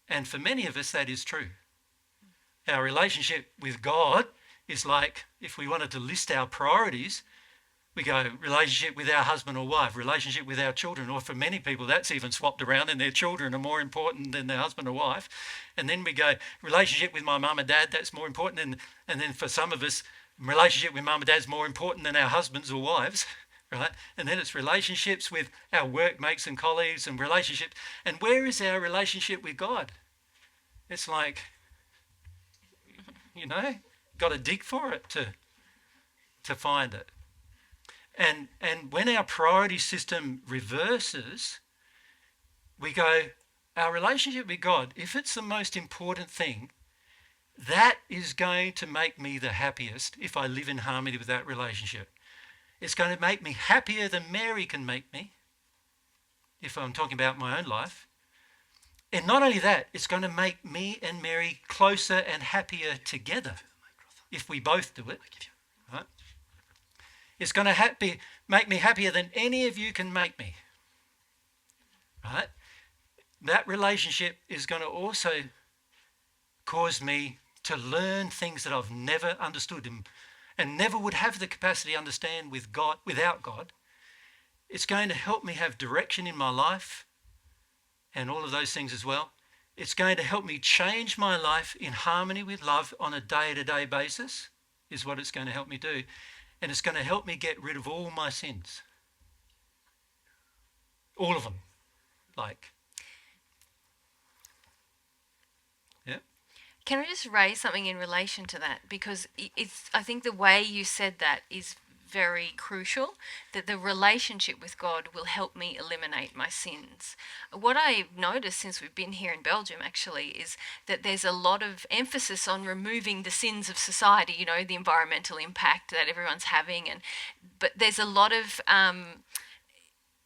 Speaker 1: And for many of us, that is true. Our relationship with God is like, if we wanted to list our priorities, we go relationship with our husband or wife, relationship with our children, or for many people that's even swapped around and their children are more important than their husband or wife. And then we go relationship with my mum and dad, that's more important. And then for some of us, relationship with mum and dad is more important than our husbands or wives, right? And then it's relationships with our workmates and colleagues and relationships. And where is our relationship with God? It's like, got to dig for it to find it. And when our priority system reverses, we go, our relationship with God, if it's the most important thing, that is going to make me the happiest if I live in harmony with that relationship. It's going to make me happier than Mary can make me, if I'm talking about my own life. And not only that, it's going to make me and Mary closer and happier together if we both do it. Right? It's going to make me happier than any of you can make me. Right? That relationship is going to also cause me to learn things that I've never understood and never would have the capacity to understand without God. It's going to help me have direction in my life and all of those things as well. It's going to help me change my life in harmony with love on a day-to-day basis, is what it's going to help me do. And it's going to help me get rid of all my sins. All of them.
Speaker 6: Can I just raise something in relation to that? Because I think the way you said that is very crucial, that the relationship with God will help me eliminate my sins. What I've noticed since we've been here in Belgium actually is that there's a lot of emphasis on removing the sins of society, the environmental impact that everyone's having, but there's a lot of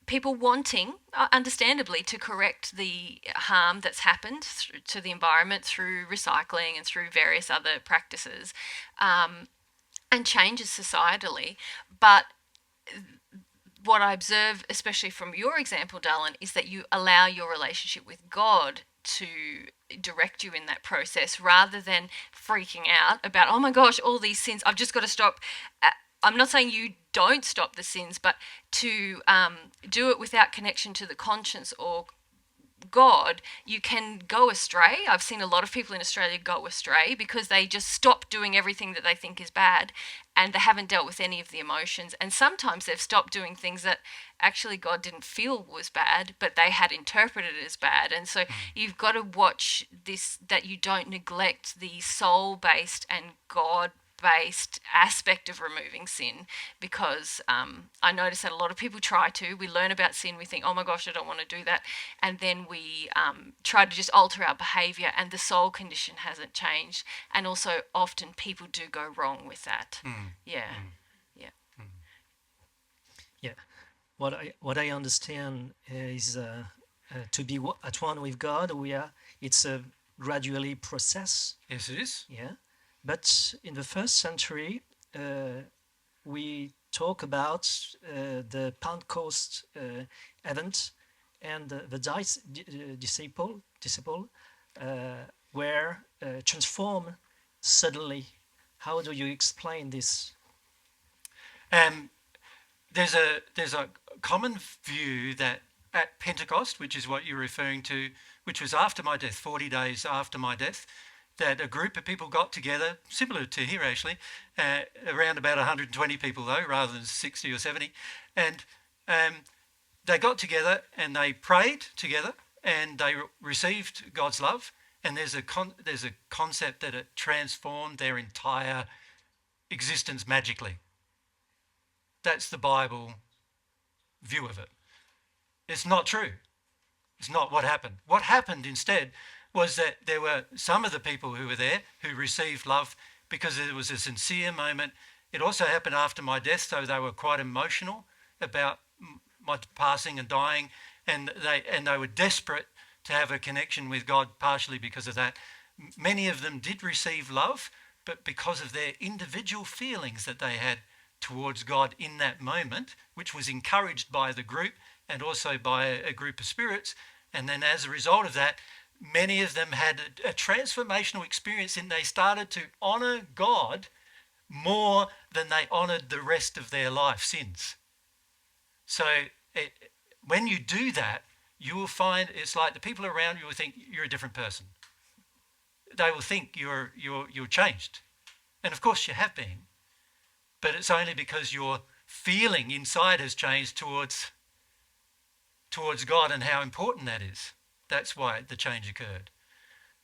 Speaker 6: people wanting, understandably, to correct the harm that's happened to the environment through recycling and through various other practices, and changes societally. But what I observe, especially from your example, Darlin, is that you allow your relationship with God to direct you in that process rather than freaking out about, oh my gosh, all these sins, I've just got to stop. I'm not saying you don't stop the sins, but to do it without connection to the conscience or God, you can go astray. I've seen a lot of people in Australia go astray because they just stop doing everything that they think is bad and they haven't dealt with any of the emotions. And sometimes they've stopped doing things that actually God didn't feel was bad, but they had interpreted it as bad. And so you've got to watch this, that you don't neglect the soul-based and God-based aspect of removing sin, because I notice that a lot of people try to. We learn about sin, we think, oh my gosh, I don't want to do that, and then we try to just alter our behaviour, and the soul condition hasn't changed. And also often people do go wrong with that. Yeah.
Speaker 13: What I understand is to be at one with God. It's a gradually process.
Speaker 1: Yes, it is.
Speaker 13: Yeah. But in the first century, we talk about the Pentecost event, and the disciple were transformed suddenly. How do you explain this?
Speaker 1: There's a common view that at Pentecost, which is what you're referring to, which was after my death, 40 days after my death, that a group of people got together, similar to here actually, around about 120 people though, rather than 60 or 70, and they got together and they prayed together and they received God's love, and there's a concept that it transformed their entire existence magically. That's the Bible view of it. It's not true. It's not what happened. What happened instead was that there were some of the people who were there who received love because it was a sincere moment. It also happened after my death, so they were quite emotional about my passing and dying, and they were desperate to have a connection with God, partially because of that. Many of them did receive love, but because of their individual feelings that they had towards God in that moment, which was encouraged by the group and also by a group of spirits. And then as a result of that, many of them had a transformational experience, and they started to honour God more than they honoured the rest of their life sins. So when you do that, you will find it's like the people around you will think you're a different person. They will think you're changed. And of course you have been. But it's only because your feeling inside has changed towards God and how important that is. That's why the change occurred.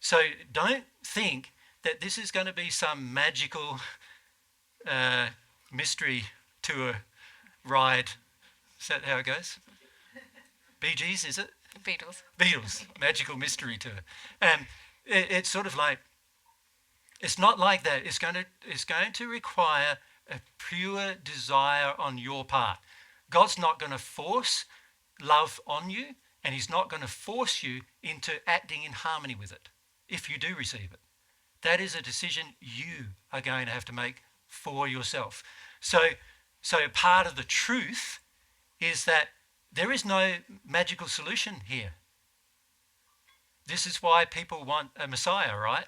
Speaker 1: So don't think that this is going to be some magical mystery tour ride. Is that how it goes? Bee Gees, is it? Beatles, magical mystery tour. And it's sort of like, it's not like that. It's going to require a pure desire on your part. God's not going to force love on you, and he's not going to force you into acting in harmony with it if you do receive it. That is a decision you are going to have to make for yourself. So part of the truth is that there is no magical solution here. This is why people want a Messiah, right?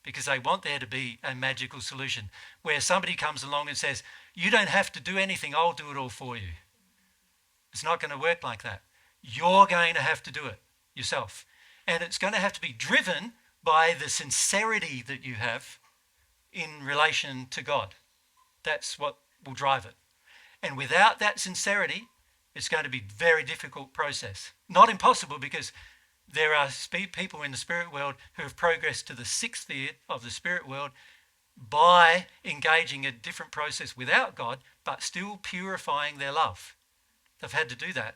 Speaker 1: Because they want there to be a magical solution where somebody comes along and says, you don't have to do anything, I'll do it all for you. It's not going to work like that. You're going to have to do it yourself. And it's going to have to be driven by the sincerity that you have in relation to God. That's what will drive it. And without that sincerity, it's going to be a very difficult process. Not impossible, because there are people in the spirit world who have progressed to the 6th year of the spirit world by engaging a different process without God, but still purifying their love. They've had to do that.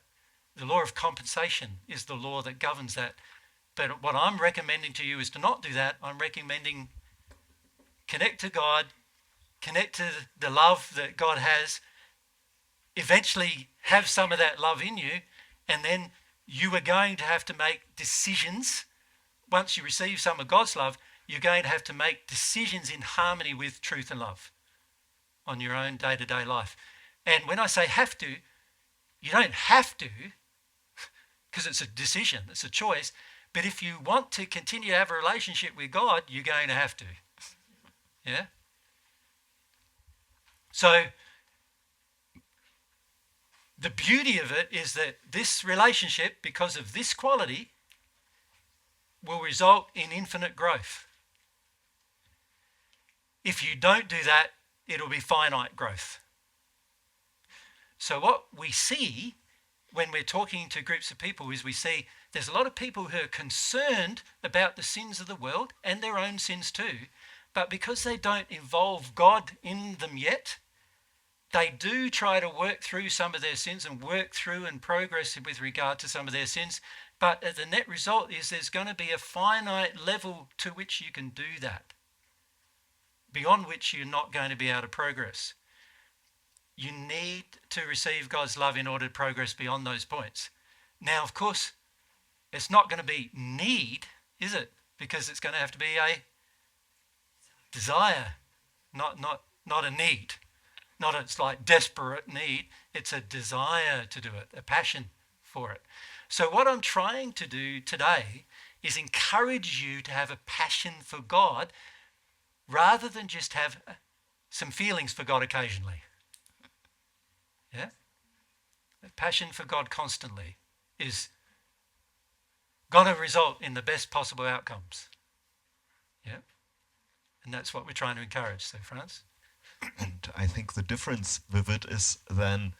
Speaker 1: The law of compensation is the law that governs that. But what I'm recommending to you is to not do that. I'm recommending connect to God, connect to the love that God has, eventually have some of that love in you, and then you are going to have to make decisions. Once you receive some of God's love, you're going to have to make decisions in harmony with truth and love on your own day-to-day life. And when I say have to, you don't have to, because it's a decision, it's a choice. But if you want to continue to have a relationship with God, you're going to have to. Yeah? So the beauty of it is that this relationship, because of this quality, will result in infinite growth. If you don't do that, it'll be finite growth. So what we see when we're talking to groups of people is we see there's a lot of people who are concerned about the sins of the world and their own sins too, but because they don't involve God in them yet, they do try to work through some of their sins and work through and progress with regard to some of their sins. But the net result is there's going to be a finite level to which you can do that, beyond which you're not going to be able to progress. You need to receive God's love in order to progress beyond those points. Now, of course, it's not going to be need, is it? Because it's going to have to be a desire, not a need. Not it's like desperate need, it's a desire to do it, a passion for it. So what I'm trying to do today is encourage you to have a passion for God rather than just have some feelings for God occasionally. Yeah? A passion for God constantly is going to result in the best possible outcomes. Yeah? And that's what we're trying to encourage. So, France?
Speaker 14: And I think the difference with it is then,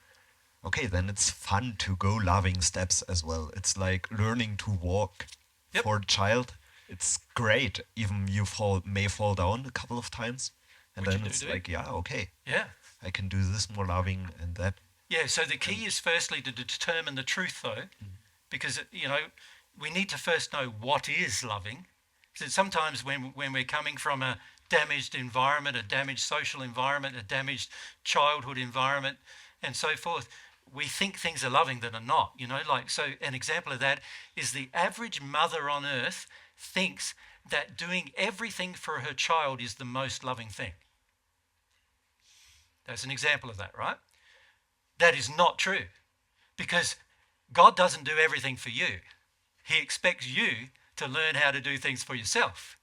Speaker 14: okay, then it's fun to go loving steps as well. It's like learning to walk.
Speaker 1: Yep.
Speaker 14: For a child. It's great. Even you may fall down a couple of times. And
Speaker 1: Which
Speaker 14: then
Speaker 1: you
Speaker 14: it's
Speaker 1: do.
Speaker 14: like, yeah, okay.
Speaker 1: Yeah.
Speaker 14: I can do this more loving and that.
Speaker 1: Yeah, so the key is firstly to determine the truth, though, because, you know, we need to first know what is loving. So sometimes when we're coming from a damaged environment, a damaged social environment, a damaged childhood environment, and so forth, we think things are loving that are not, you know, like, so an example of that is the average mother on earth thinks that doing everything for her child is the most loving thing. That's an example of that, right? That is not true, because God doesn't do everything for you. He expects you to learn how to do things for yourself,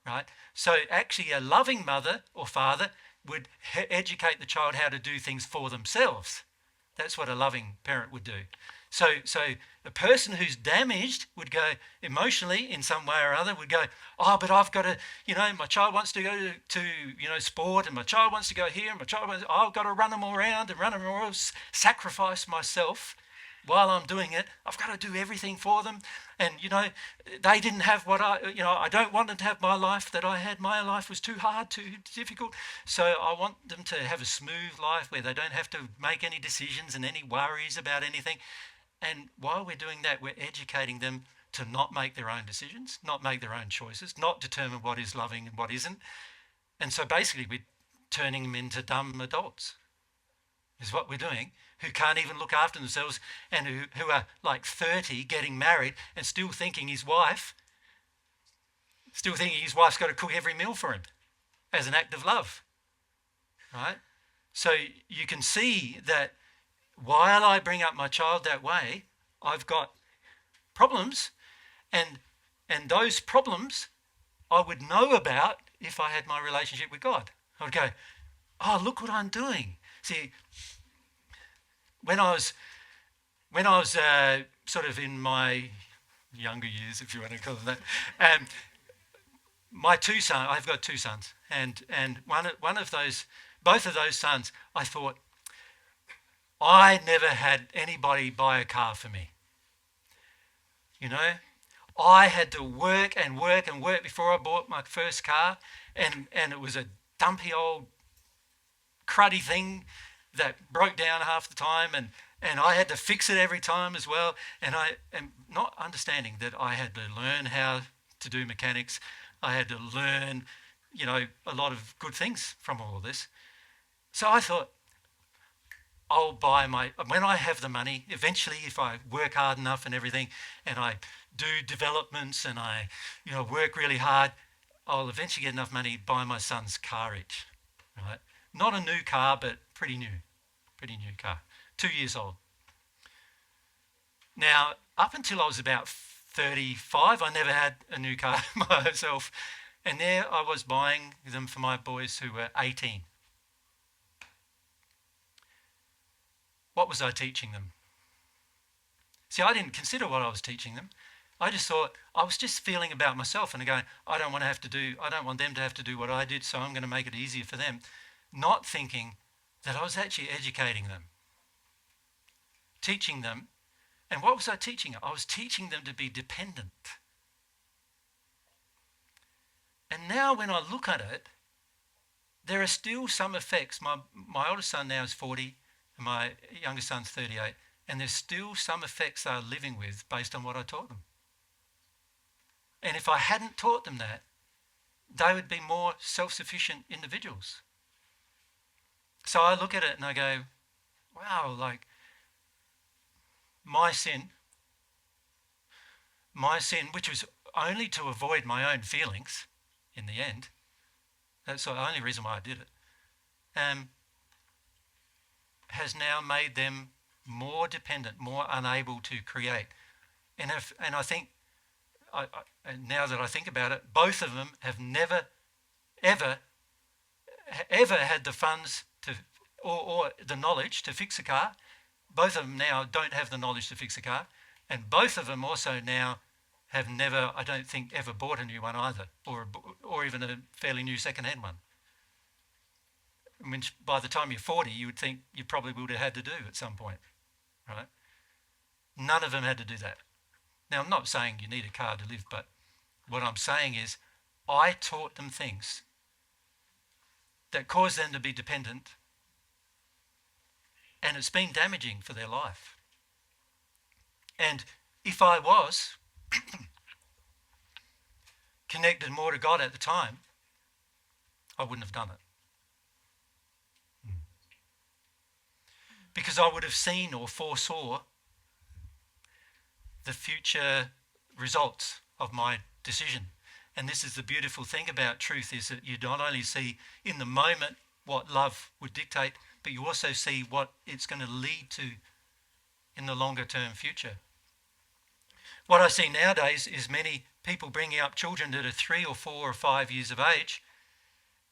Speaker 1: right? So actually a loving mother or father would educate the child how to do things for themselves. That's what a loving parent would do. So a person who's damaged would go emotionally in some way or other, would go, oh, but I've got to, you know, my child wants to go to you know, sport, and my child wants to go here, and my child wants, I've got to run them all around and run them all, sacrifice myself while I'm doing it. I've got to do everything for them. And, you know, they didn't have what I don't want them to have my life that I had. My life was too hard, too difficult. So I want them to have a smooth life where they don't have to make any decisions and any worries about anything. And while we're doing that, we're educating them to not make their own decisions, not make their own choices, not determine what is loving and what isn't. And so basically we're turning them into dumb adults, is what we're doing, who can't even look after themselves, and who are like 30 getting married and still thinking his wife's got to cook every meal for him as an act of love, right? So you can see that while I bring up my child that way, I've got problems, and those problems I would know about if I had my relationship with God. I would go, oh, look what I'm doing. See, when I was sort of in my younger years, if you want to call them that, my two sons, I've got two sons, and one of those, both of those sons, I thought, I never had anybody buy a car for me. You know, I had to work and work and work before I bought my first car, and it was a dumpy old cruddy thing that broke down half the time, and I had to fix it every time as well, and I am not understanding that I had to learn how to do mechanics. I had to learn, you know, a lot of good things from all of this. So I thought, I'll buy when I have the money, eventually if I work hard enough and everything, and I do developments and I, you know, work really hard, I'll eventually get enough money to buy my son's car each, right? Not a new car, but pretty new car, 2 years old. Now, up until I was about 35, I never had a new car myself, and there I was buying them for my boys who were 18. What was I teaching them? See, I didn't consider what I was teaching them. I just thought, I was just feeling about myself and going, I don't want them to have to do what I did, so I'm going to make it easier for them. Not thinking that I was actually educating them, teaching them. And what was I teaching them? I was teaching them to be dependent. And now when I look at it, there are still some effects. My oldest son now is 40, and my youngest son's 38, and there's still some effects they're living with based on what I taught them. And if I hadn't taught them that, they would be more self-sufficient individuals. So I look at it and I go, wow, like my sin, which was only to avoid my own feelings in the end, that's the only reason why I did it, has now made them more dependent, more unable to create. And I think, now that I think about it, both of them have never, ever had the funds to, or the knowledge to fix a car. Both of them now don't have the knowledge to fix a car. And both of them also now have never, I don't think, ever bought a new one either, or even a fairly new second-hand one. Which by the time you're 40, you would think you probably would have had to do at some point, right? None of them had to do that. Now, I'm not saying you need a car to live, but what I'm saying is I taught them things that caused them to be dependent, and it's been damaging for their life. And if I was connected more to God at the time, I wouldn't have done it. Because I would have seen or foresaw the future results of my decision. And this is the beautiful thing about truth, is that you not only see in the moment what love would dictate, but you also see what it's going to lead to in the longer term future. What I see nowadays is many people bringing up children that are 3 or 4 or 5 years of age,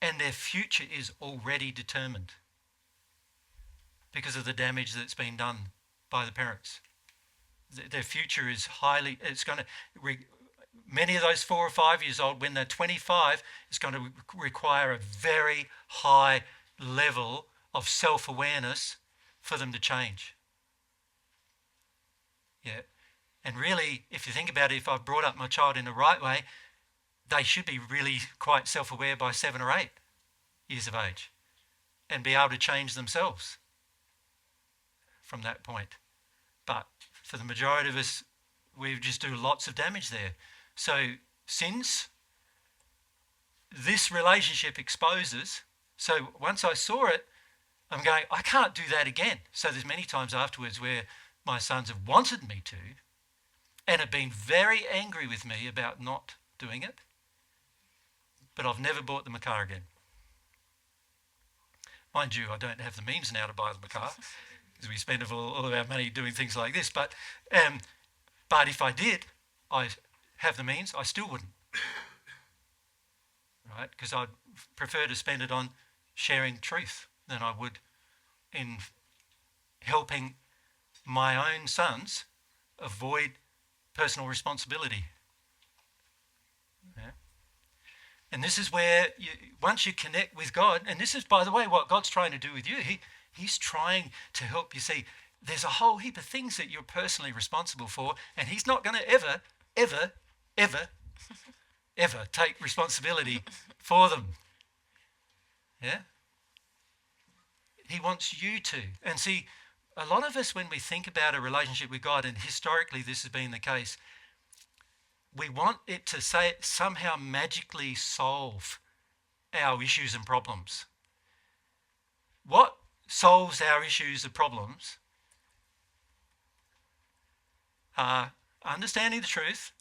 Speaker 1: and their future is already determined because of the damage that's been done by the parents. Their future is many of those 4 or 5 years old, when they're 25, is going to require a very high level of self-awareness for them to change. Yeah. And really, if you think about it, if I've brought up my child in the right way, they should be really quite self-aware by 7 or 8 years of age and be able to change themselves from that point. But for the majority of us, we just do lots of damage there. So since this relationship exposes, so once I saw it, I'm going, I can't do that again. So there's many times afterwards where my sons have wanted me to and have been very angry with me about not doing it, but I've never bought them a car again. Mind you, I don't have the means now to buy them a car, because we spend all of our money doing things like this. But if I did, I have the means, I still wouldn't. Right? Because I'd prefer to spend it on sharing truth than I would in helping my own sons avoid personal responsibility. Yeah? And this is where, once you connect with God, and this is, by the way, what God's trying to do with you. He's trying to help you see there's a whole heap of things that you're personally responsible for, and he's not going to ever take responsibility for them. Yeah? He wants you to. And see, a lot of us, when we think about a relationship with God, and historically this has been the case, we want it to somehow magically solve our issues and problems. What solves our issues and problems are understanding the truth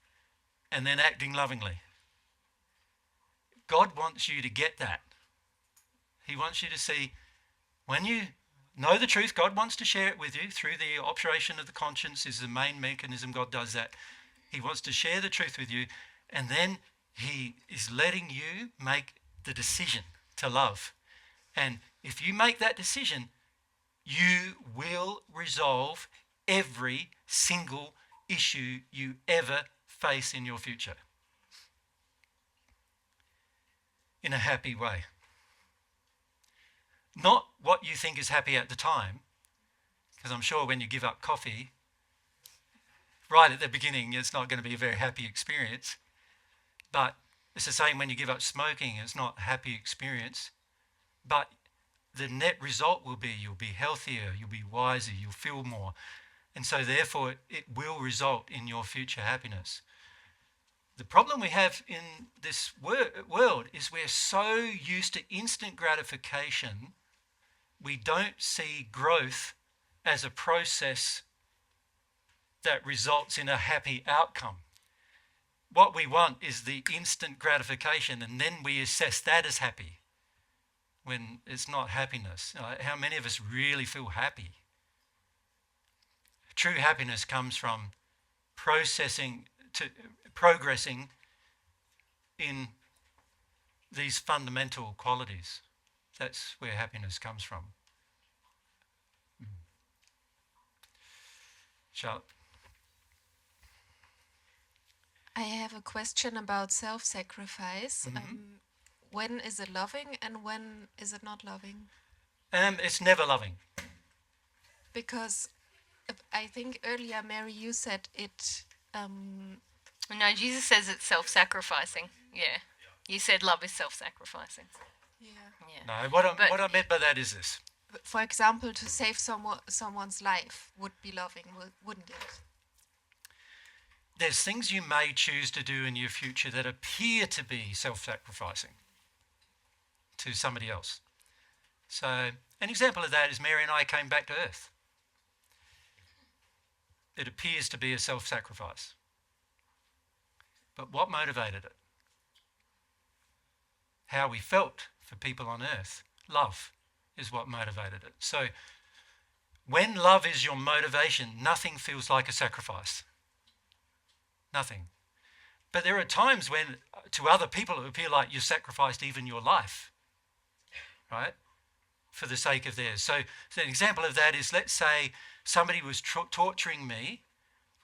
Speaker 1: and then acting lovingly. God wants you to get that. He wants you to see, when you know the truth, God wants to share it with you through the operation of the conscience is the main mechanism God does that. He wants to share the truth with you, and then he is letting you make the decision to love. And if you make that decision, you will resolve every single issue you ever face in your future in a happy way. Not what you think is happy at the time, because I'm sure when you give up coffee, right at the beginning, it's not going to be a very happy experience. But it's the same when you give up smoking, it's not a happy experience. But the net result will be you'll be healthier, you'll be wiser, you'll feel more. And so therefore, it will result in your future happiness. The problem we have in this world is we're so used to instant gratification, we don't see growth as a process that results in a happy outcome. What we want is the instant gratification, and then we assess that as happy when it's not happiness. How many of us really feel happy? True happiness comes from progressing in these fundamental qualities. That's where happiness comes from. Charlotte.
Speaker 15: I have a question about self-sacrifice. When is it loving and when is it not loving?
Speaker 1: It's never loving.
Speaker 15: Because I think earlier, Mary, you said it.
Speaker 6: No, Jesus says it's self-sacrificing. Yeah. You said love is self-sacrificing.
Speaker 15: Yeah.
Speaker 1: No, what I meant by that is this.
Speaker 15: For example, to save someone's life would be loving, wouldn't it?
Speaker 1: There's things you may choose to do in your future that appear to be self-sacrificing to somebody else. So an example of that is Mary and I came back to earth. It appears to be a self-sacrifice. But what motivated it? How we felt for people on earth. Love is what motivated it. So when love is your motivation, nothing feels like a sacrifice. Nothing. But there are times when to other people it appear like you sacrificed even your life, right, for the sake of theirs. So an example of that is, let's say somebody was torturing me,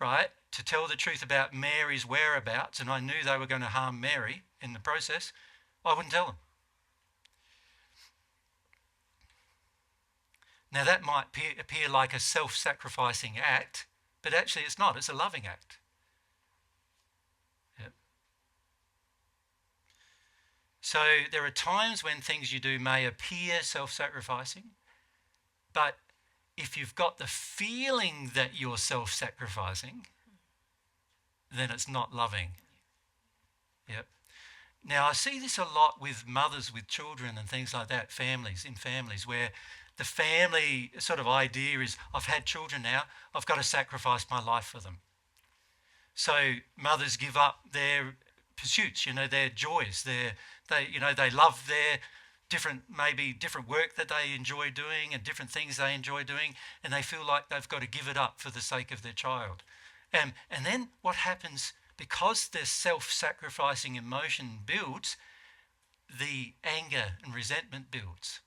Speaker 1: right, to tell the truth about Mary's whereabouts, and I knew they were going to harm Mary in the process. I wouldn't tell them. Now that might appear like a self-sacrificing act, but actually it's not. It's a loving act. Yep. So there are times when things you do may appear self-sacrificing, but if you've got the feeling that you're self-sacrificing, then it's not loving. Yep. Now I see this a lot with mothers with children and things like that, in families where the family sort of idea is, I've had children now, I've got to sacrifice my life for them. So mothers give up their pursuits, their joys, they love their different work that they enjoy doing and different things they enjoy doing, and they feel like they've got to give it up for the sake of their child. And then what happens, because the self-sacrificing emotion builds, the anger and resentment builds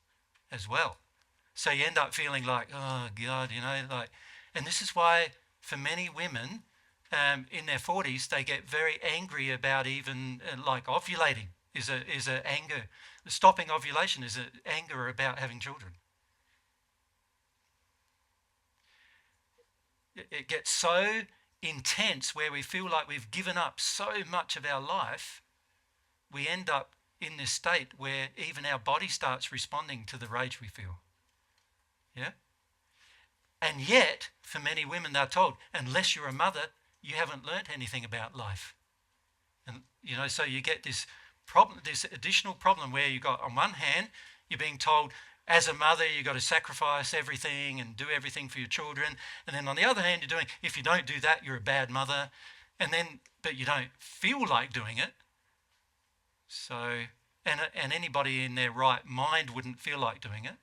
Speaker 1: as well. So you end up feeling like, oh God, and this is why for many women in their 40s, they get very angry about even like ovulating is a anger. Stopping ovulation is an anger about having children. It gets so intense where we feel like we've given up so much of our life, we end up in this state where even our body starts responding to the rage we feel. Yeah? And yet, for many women, they're told, unless you're a mother, you haven't learnt anything about life. And, so you get this problem, this additional problem where you got, on one hand, you're being told, as a mother, you've got to sacrifice everything and do everything for your children. And then on the other hand, you're doing, if you don't do that, you're a bad mother. But you don't feel like doing it. So, and anybody in their right mind wouldn't feel like doing it.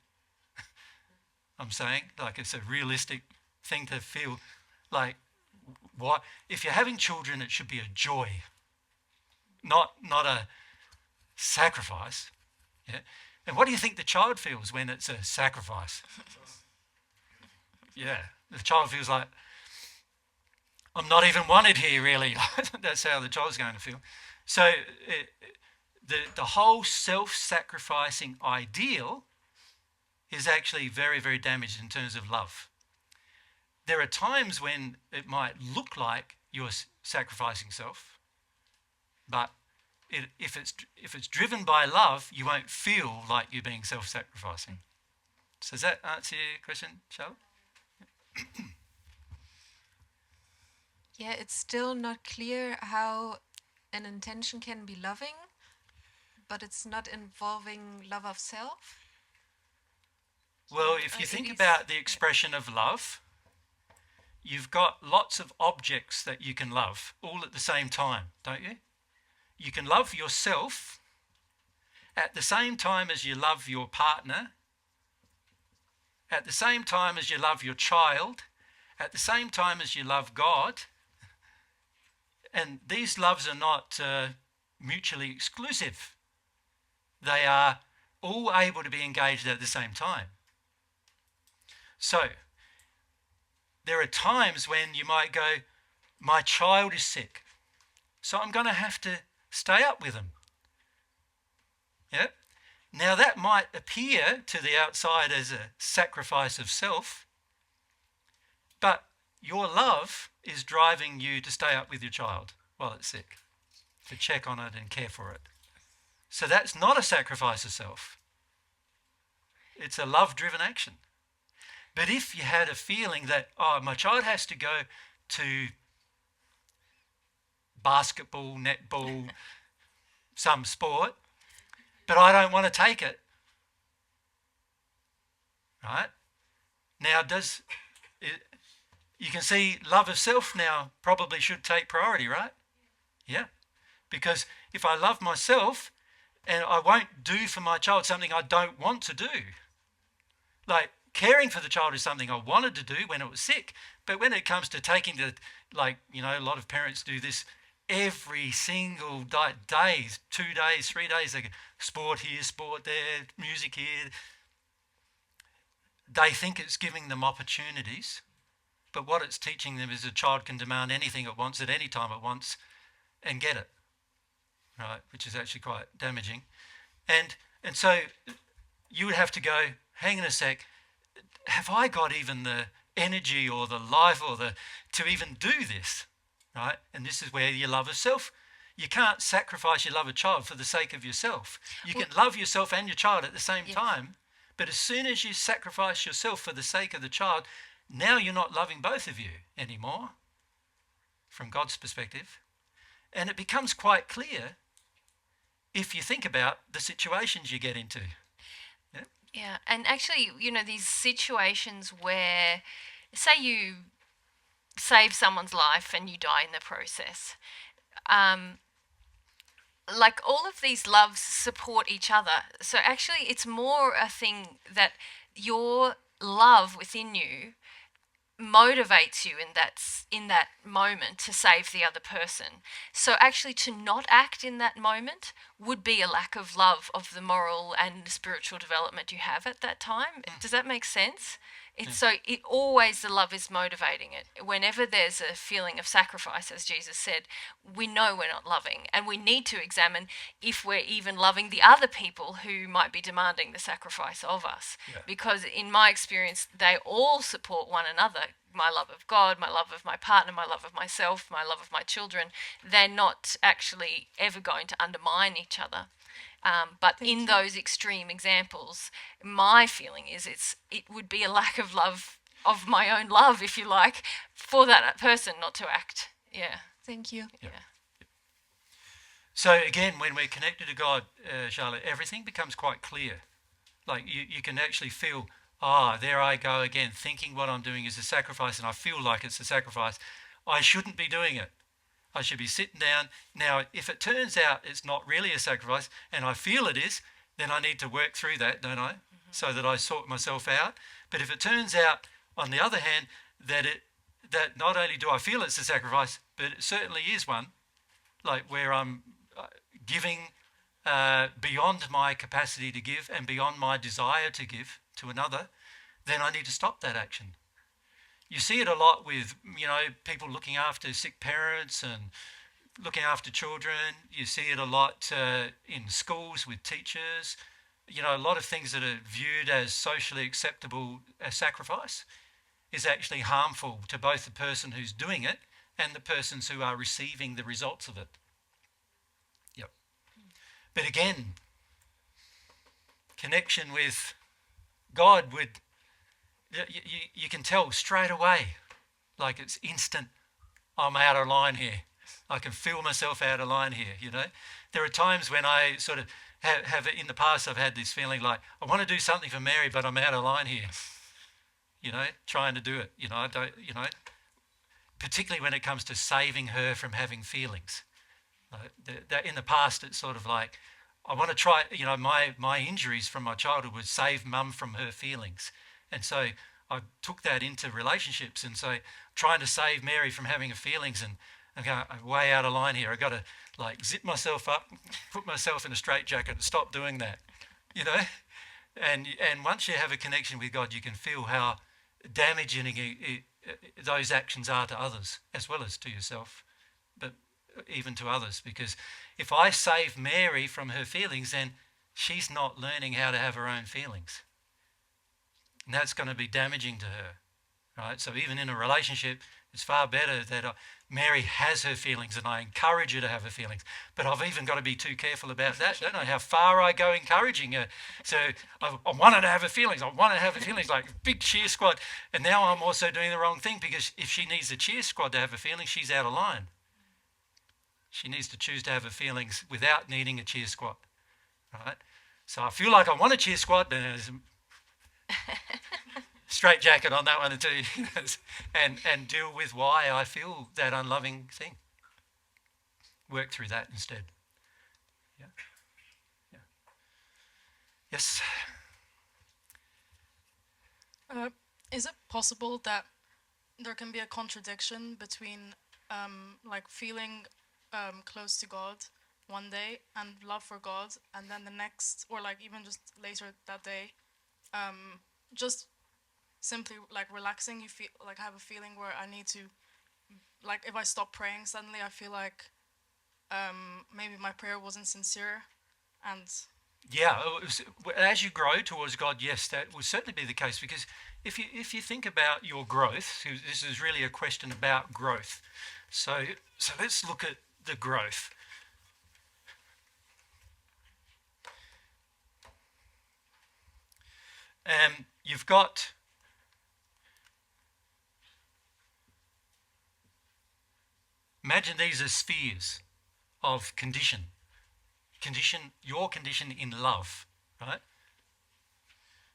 Speaker 1: I'm saying, like, it's a realistic thing to feel like, what if you're having children, it should be a joy, not a sacrifice. Yeah. And what do you think the child feels when it's a sacrifice? Yeah, the child feels like, I'm not even wanted here, really. That's how the child's going to feel. So the whole self-sacrificing ideal is actually very, very damaged in terms of love. There are times when it might look like you're sacrificing self, but if it's driven by love, you won't feel like you're being self-sacrificing. So does that answer your question, Charlotte?
Speaker 15: Yeah, it's still not clear how an intention can be loving, but it's not involving love of self.
Speaker 1: Well, if you think about the expression of love, you've got lots of objects that you can love all at the same time, don't you? You can love yourself at the same time as you love your partner, at the same time as you love your child, at the same time as you love God. And these loves are not mutually exclusive. They are all able to be engaged at the same time. So, there are times when you might go, my child is sick. so I'm going to have to stay up with them. Yeah? Now that might appear to the outside as a sacrifice of self, but your love is driving you to stay up with your child while it's sick, to check on it and care for it. So that's not a sacrifice of self. It's a love-driven action. But if you had a feeling that, oh, my child has to go to basketball, netball, some sport, but I don't want to take it, right? Now, you can see love of self now probably should take priority, right? Yeah. Because if I love myself and I won't do for my child something I don't want to do, like caring for the child is something I wanted to do when it was sick, but when it comes to taking the, like, you know, a lot of parents do this every single day, 2 days, 3 days, they go, sport here, sport there, music here. They think it's giving them opportunities, but what it's teaching them is a child can demand anything it wants at any time it wants and get it, right? Which is actually quite damaging. And so you would have to go, hang on a sec, have I got even the energy or the life or to even do this, right? And this is where your love of self, you can't sacrifice your love of child for the sake of yourself. You can love yourself and your child at the same time, but as soon as you sacrifice yourself for the sake of the child, now you're not loving both of you anymore from God's perspective. And it becomes quite clear if you think about the situations you get into.
Speaker 6: Yeah, and actually, you know, these situations where, say you save someone's life and you die in the process, like all of these loves support each other. So actually it's more a thing that your love within you motivates you in that moment to save the other person. So actually to not act in that moment would be a lack of love of the moral and spiritual development you have at that time. Does that make sense? So it always, the love is motivating it. Whenever there's a feeling of sacrifice, as Jesus said, we know we're not loving, and we need to examine if we're even loving the other people who might be demanding the sacrifice of us. Because in my experience, they all support one another. My love of God, my love of my partner, my love of myself, my love of my children. They're not actually ever going to undermine each other. But in those extreme examples, my feeling is it would be a lack of love, of my own love, if you like, for that person not to act. Yeah.
Speaker 15: Thank you.
Speaker 1: Yeah. So again, when we're connected to God, Charlotte, everything becomes quite clear. Like you can actually feel, there I go again, thinking what I'm doing is a sacrifice, and I feel like it's a sacrifice. I shouldn't be doing it. I should be sitting down. Now, if it turns out it's not really a sacrifice and I feel it is, then I need to work through that, don't I? So that I sort myself out. But if it turns out, on the other hand, that not only do I feel it's a sacrifice, but it certainly is one, like where I'm giving beyond my capacity to give and beyond my desire to give to another, then I need to stop that action. You see it a lot with, people looking after sick parents and looking after children. You see it a lot in schools with teachers. A lot of things that are viewed as socially acceptable as sacrifice is actually harmful to both the person who's doing it and the persons who are receiving the results of it. Yep. But again, connection with God would... You can tell straight away, like it's instant, I'm out of line here. I can feel myself out of line here, There are times when I sort of have in the past, I've had this feeling like, I want to do something for Mary, but I'm out of line here, trying to do it, I don't, particularly when it comes to saving her from having feelings. That in the past, it's sort of like, I want to try, my injuries from my childhood would save mum from her feelings. And so I took that into relationships, and so trying to save Mary from having her feelings, and I'm going, I'm way out of line here. I've got to zip myself up, put myself in a straitjacket and stop doing that, And once you have a connection with God, you can feel how damaging those actions are to others as well as to yourself. But even to others, because if I save Mary from her feelings, then she's not learning how to have her own feelings. And that's going to be damaging to her, right? So even in a relationship, it's far better that Mary has her feelings and I encourage her to have her feelings. But I've even got to be too careful about that. I don't know how far I go encouraging her. So I want her to have her feelings. I want her to have her feelings, like big cheer squad. And now I'm also doing the wrong thing, because if she needs a cheer squad to have her feelings, she's out of line. She needs to choose to have her feelings without needing a cheer squad, right? So I feel like I want a cheer squad, then there's straight jacket on that one too, and deal with why I feel that unloving thing. Work through that instead. Yeah. Yeah. Yes.
Speaker 16: Is it possible that there can be a contradiction between like feeling close to God one day and love for God, and then the next, or like even just later that day, just simply like relaxing, you feel like I have a feeling where I need to, like if I stop praying suddenly I feel like maybe my prayer wasn't sincere, and
Speaker 1: yeah, as you grow towards God, yes, that will certainly be the case, because if you think about your growth, this is really a question about growth. So let's look at the growth. You've got imagine these as spheres of condition, your condition in love, right?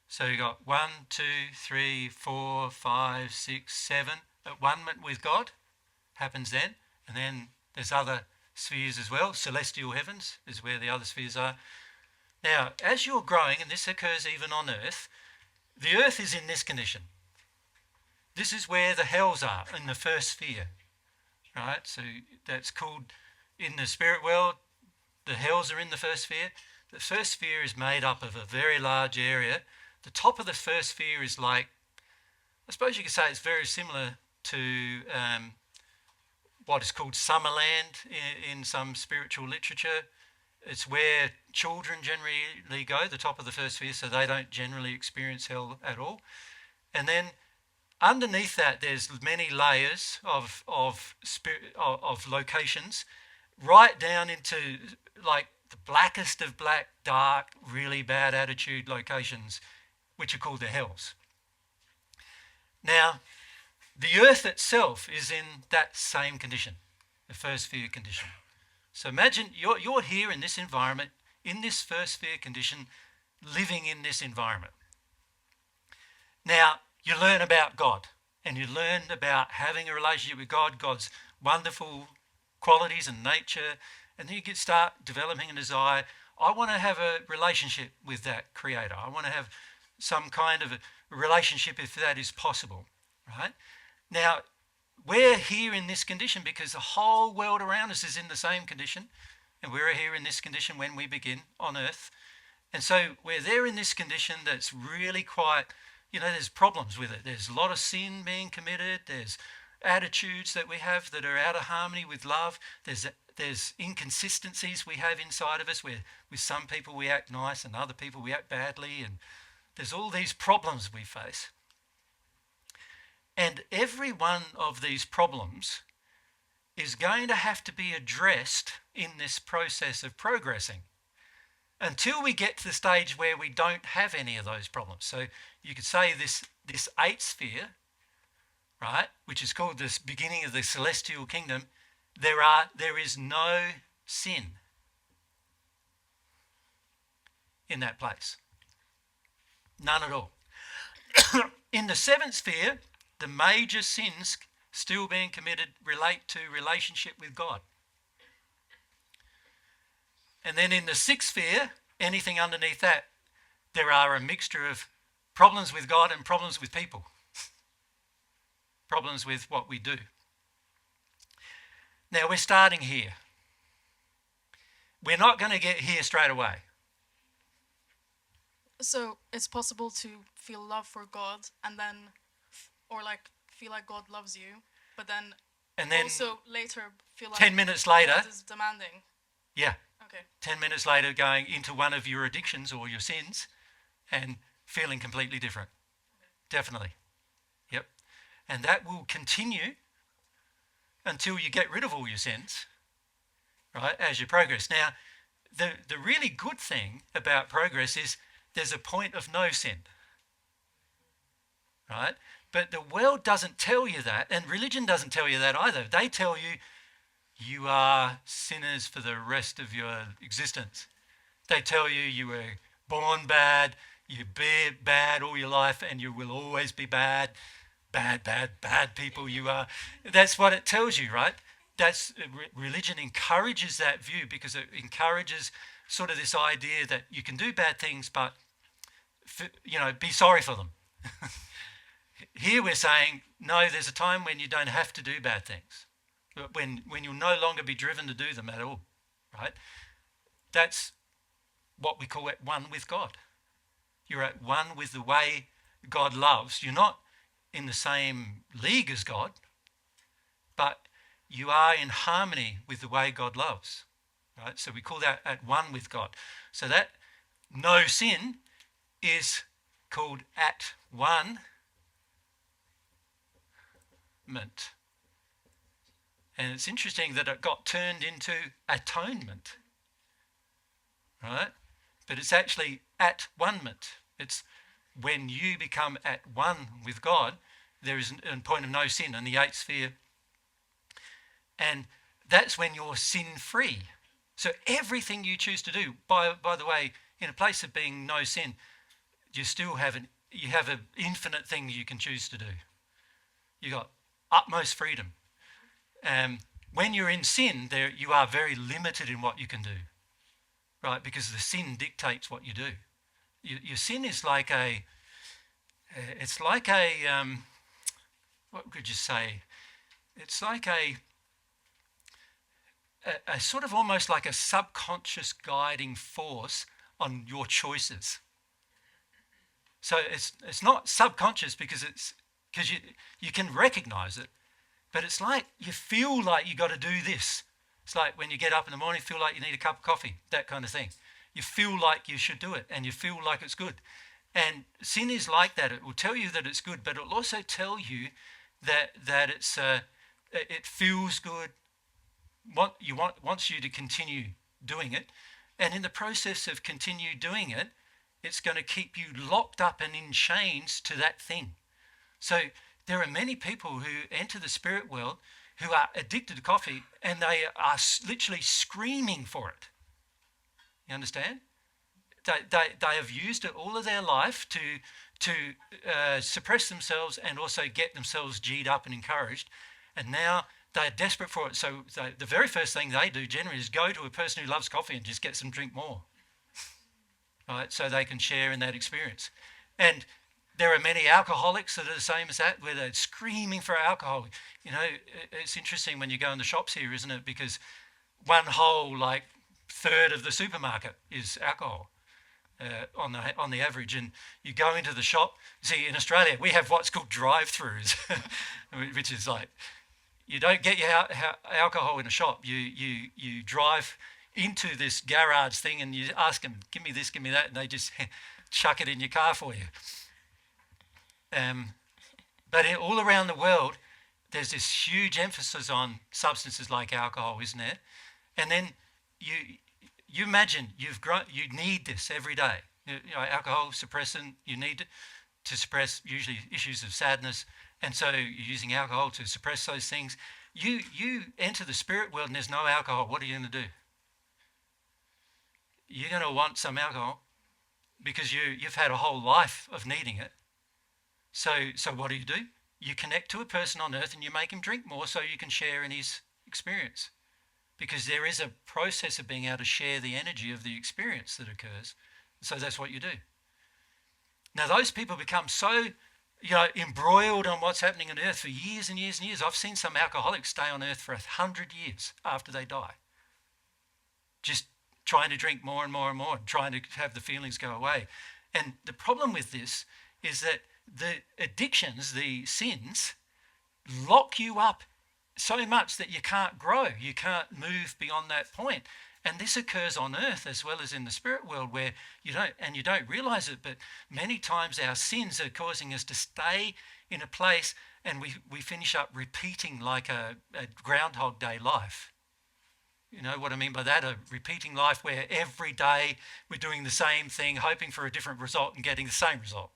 Speaker 1: So you got 1, 2, 3, 4, 5, 6, 7. At one with God happens then, and then there's other spheres as well. Celestial heavens is where the other spheres are. Now, as you're growing, and this occurs even on earth, the earth is in this condition. This is where the hells are, in the first sphere, right? So that's called, in the spirit world, the hells are in the first sphere. The first sphere is made up of a very large area. The top of the first sphere is like, I suppose you could say it's very similar to what is called Summerland in some spiritual literature. It's where children generally go, the top of the first sphere, so they don't generally experience hell at all. And then underneath that, there's many layers of locations, right down into like the blackest of black, dark, really bad attitude locations, which are called the hells. Now, the earth itself is in that same condition, the first sphere condition. So imagine you're here in this environment, in this first sphere condition, living in this environment. Now, you learn about God, and you learn about having a relationship with God, God's wonderful qualities and nature, and then you start developing a desire. I want to have a relationship with that Creator. I want to have some kind of a relationship if that is possible, right? Now, we're here in this condition because the whole world around us is in the same condition, and we're here in this condition when we begin on earth. And so we're there in this condition that's really quite, there's problems with it. There's a lot of sin being committed. There's attitudes that we have that are out of harmony with love. There's inconsistencies we have inside of us where with some people we act nice and other people we act badly, and there's all these problems we face. And every one of these problems is going to have to be addressed in this process of progressing until we get to the stage where we don't have any of those problems. So you could say this eighth sphere, right, which is called this beginning of the celestial kingdom, there is no sin in that place. None at all. In the seventh sphere, the major sins still being committed relate to relationship with God. And then in the sixth sphere, anything underneath that, there are a mixture of problems with God and problems with people. Problems with what we do. Now we're starting here. We're not going to get here straight away.
Speaker 16: So it's possible to feel love for God and then, or like feel like God loves you, but then also later feel like
Speaker 1: 10 minutes later,
Speaker 16: God is demanding.
Speaker 1: yeah,
Speaker 16: Okay.
Speaker 1: 10 minutes later going into one of your addictions or your sins and feeling completely different. Definitely. Yep. And that will continue until you get rid of all your sins, right, as you progress. Now, the really good thing about progress is there's a point of no sin, right? But the world doesn't tell you that, and religion doesn't tell you that either. They tell you you are sinners for the rest of your existence. They tell you you were born bad, you be bad all your life, and you will always be bad. Bad people you are. That's what it tells you, right? That's religion encourages that view because it encourages sort of this idea that you can do bad things, but be sorry for them. Here we're saying, no, there's a time when you don't have to do bad things, when you'll no longer be driven to do them at all, right? That's what we call at one with God. You're at one with the way God loves. You're not in the same league as God, but you are in harmony with the way God loves, right? So we call that at one with God. So that no sin is called at one ment. And it's interesting that it got turned into atonement, right? But it's actually at one ment. It's when you become at one with God, there is a point of no sin in the eighth sphere. And that's when you're sin-free. So everything you choose to do, by the way, in a place of being no sin, you still have an infinite thing you can choose to do. You got utmost freedom. When you're in sin, you are very limited in what you can do, right? Because the sin dictates what you do. Your sin is like what could you say? It's like a sort of almost like a subconscious guiding force on your choices. So it's not subconscious because you can recognize it, but it's like you feel like you got to do this. It's like when you get up in the morning, feel like you need a cup of coffee, that kind of thing. You feel like you should do it, and you feel like it's good. And sin is like that. It will tell you that it's good, but it will also tell you that it feels good. Wants you to continue doing it, and in the process of continue doing it, it's going to keep you locked up and in chains to that thing. So there are many people who enter the spirit world who are addicted to coffee, and they are literally screaming for it. You understand? They have used it all of their life to suppress themselves and also get themselves G'd up and encouraged, and now they're desperate for it. So the very first thing they do generally is go to a person who loves coffee and just get some drink more, right? So they can share in that experience. And there are many alcoholics that are the same as that, where they're screaming for alcohol. You know, it's interesting when you go in the shops here, isn't it? Because one whole third of the supermarket is alcohol on the average. And you go into the shop. See, in Australia, we have what's called drive-throughs, which is like, you don't get your alcohol in a shop. You drive into this garage thing and you ask them, give me this, give me that, and they just chuck it in your car for you. But all around the world, there's this huge emphasis on substances like alcohol, isn't there? And then you imagine you need this every day. You know, alcohol suppressant, you need it to suppress usually issues of sadness, and so you're using alcohol to suppress those things. You enter the spirit world and there's no alcohol. What are you going to do? You're going to want some alcohol because you've had a whole life of needing it. So what do? You connect to a person on earth and you make him drink more so you can share in his experience. Because there is a process of being able to share the energy of the experience that occurs. So that's what you do. Now those people become so embroiled on what's happening on earth for years and years and years. I've seen some alcoholics stay on earth for 100 years after they die. Just trying to drink more and more and more, trying to have the feelings go away. And the problem with this is that the addictions, the sins, lock you up so much that you can't grow, you can't move beyond that point. And this occurs on earth as well as in the spirit world, where you don't realize it, but many times our sins are causing us to stay in a place, and we finish up repeating like a Groundhog Day life. You know what I mean by that? A repeating life where every day we're doing the same thing, hoping for a different result and getting the same result.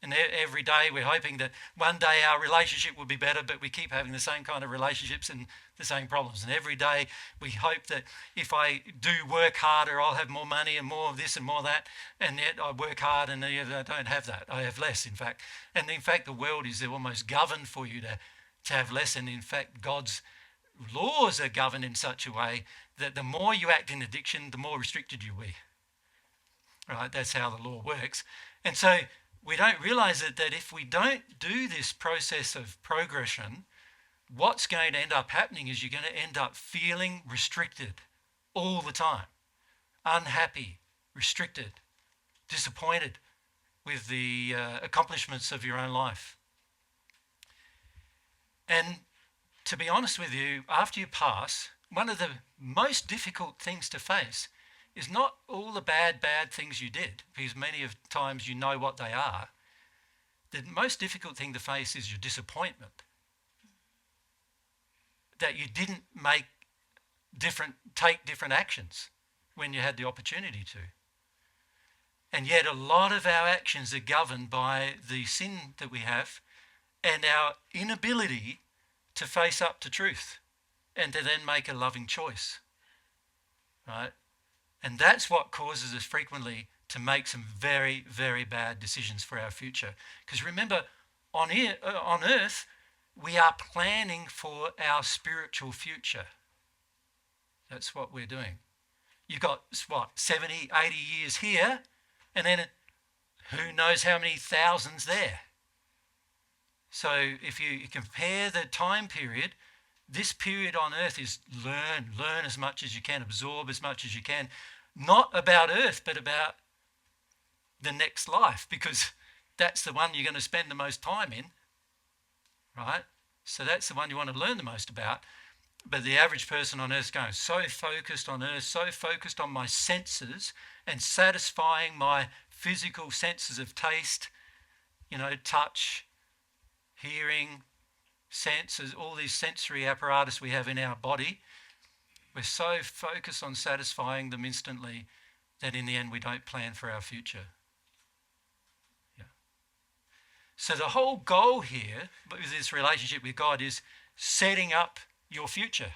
Speaker 1: And every day we're hoping that one day our relationship will be better, but we keep having the same kind of relationships and the same problems. And every day we hope that if I do work harder, I'll have more money and more of this and more of that. And yet I work hard and I don't have that. I have less, in fact. And in fact, the world is almost governed for you to have less. And in fact, God's laws are governed in such a way that the more you act in addiction, the more restricted you will be. Right? That's how the law works. And so we don't realize that if we don't do this process of progression, what's going to end up happening is you're going to end up feeling restricted all the time, unhappy, restricted, disappointed with the accomplishments of your own life. And to be honest with you, after you pass, one of the most difficult things to face is not all the bad things you did, because many of times you know what they are. The most difficult thing to face is your disappointment. That you didn't take different actions when you had the opportunity to. And yet a lot of our actions are governed by the sin that we have and our inability to face up to truth and to then make a loving choice. Right? And that's what causes us frequently to make some very, very bad decisions for our future. Because remember, on earth, we are planning for our spiritual future. That's what we're doing. You've got, 70, 80 years here, and then who knows how many thousands there. So if you compare the time period, this period on earth is learn as much as you can, absorb as much as you can, not about earth, but about the next life, because that's the one you're going to spend the most time in, right? So that's the one you want to learn the most about. But the average person on earth is going so focused on earth, so focused on my senses and satisfying my physical senses of taste, touch, hearing, senses, all these sensory apparatus we have in our body. We're so focused on satisfying them instantly that in the end we don't plan for our future. Yeah. So the whole goal here with this relationship with God is setting up your future.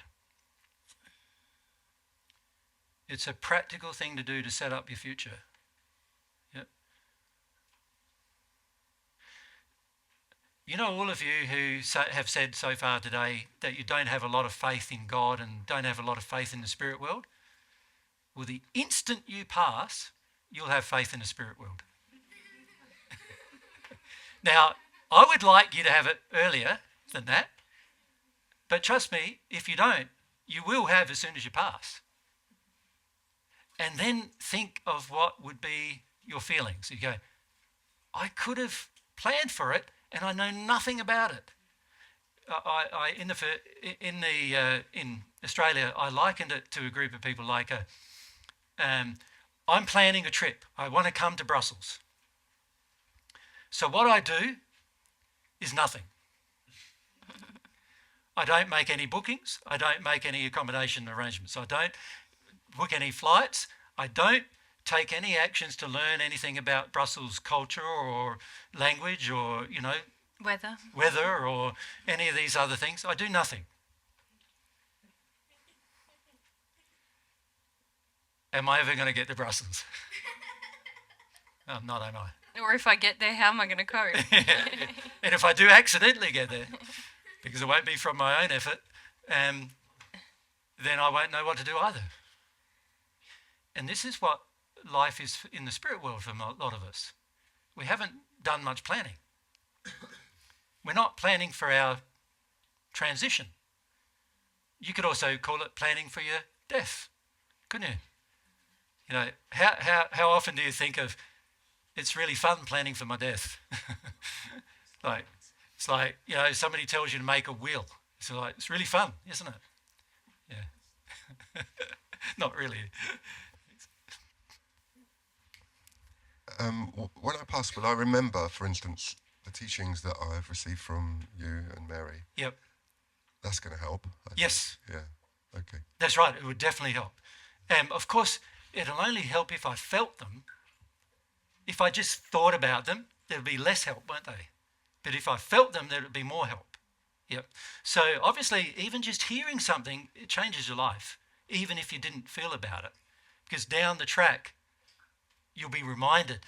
Speaker 1: It's a practical thing to do to set up your future. Yep. You know, all of you who have said so far today that you don't have a lot of faith in God and don't have a lot of faith in the spirit world, well, the instant you pass, you'll have faith in the spirit world. Now, I would like you to have it earlier than that, but trust me, if you don't, you will have as soon as you pass. And then think of what would be your feelings. You go, I could have planned for it, and I know nothing about it. In Australia, I likened it to a group of people like I'm planning a trip. I want to come to Brussels. So what I do is nothing. I don't make any bookings. I don't make any accommodation arrangements. I don't book any flights. I don't take any actions to learn anything about Brussels culture or language or, weather or any of these other things. I do nothing. Am I ever going to get to Brussels? No, I'm not, am I?
Speaker 6: Or if I get there, how am I going to cope?
Speaker 1: And if I do accidentally get there, because it won't be from my own effort, then I won't know what to do either. And this is what life is in the spirit world for a lot of us. We haven't done much planning. We're not planning for our transition. You could also call it planning for your death, couldn't you? How often do you think of, it's really fun planning for my death? It's like, somebody tells you to make a will. So like, it's really fun, isn't it? Yeah. Not really.
Speaker 3: When I pass, will I remember, for instance, the teachings that I've received from you and Mary?
Speaker 1: Yep.
Speaker 3: That's going to help.
Speaker 1: Yes.
Speaker 3: Yeah. Okay.
Speaker 1: That's right. It would definitely help. Of course, it'll only help if I felt them. If I just thought about them, there'd be less help, won't they? But if I felt them, there'd be more help. Yep. So obviously, even just hearing something, it changes your life, even if you didn't feel about it. Because down the track, you'll be reminded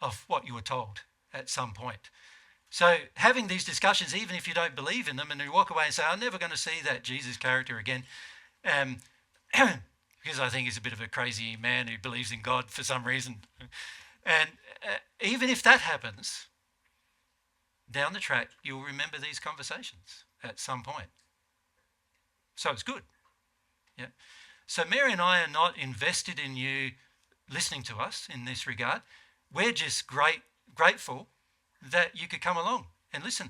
Speaker 1: of what you were told at some point. So having these discussions, even if you don't believe in them, and you walk away and say, I'm never going to see that Jesus character again, because I think he's a bit of a crazy man who believes in God for some reason. And even if that happens, down the track, you'll remember these conversations at some point. So it's good. Yeah. So Mary and I are not invested in you listening to us in this regard. We're just grateful that you could come along and listen.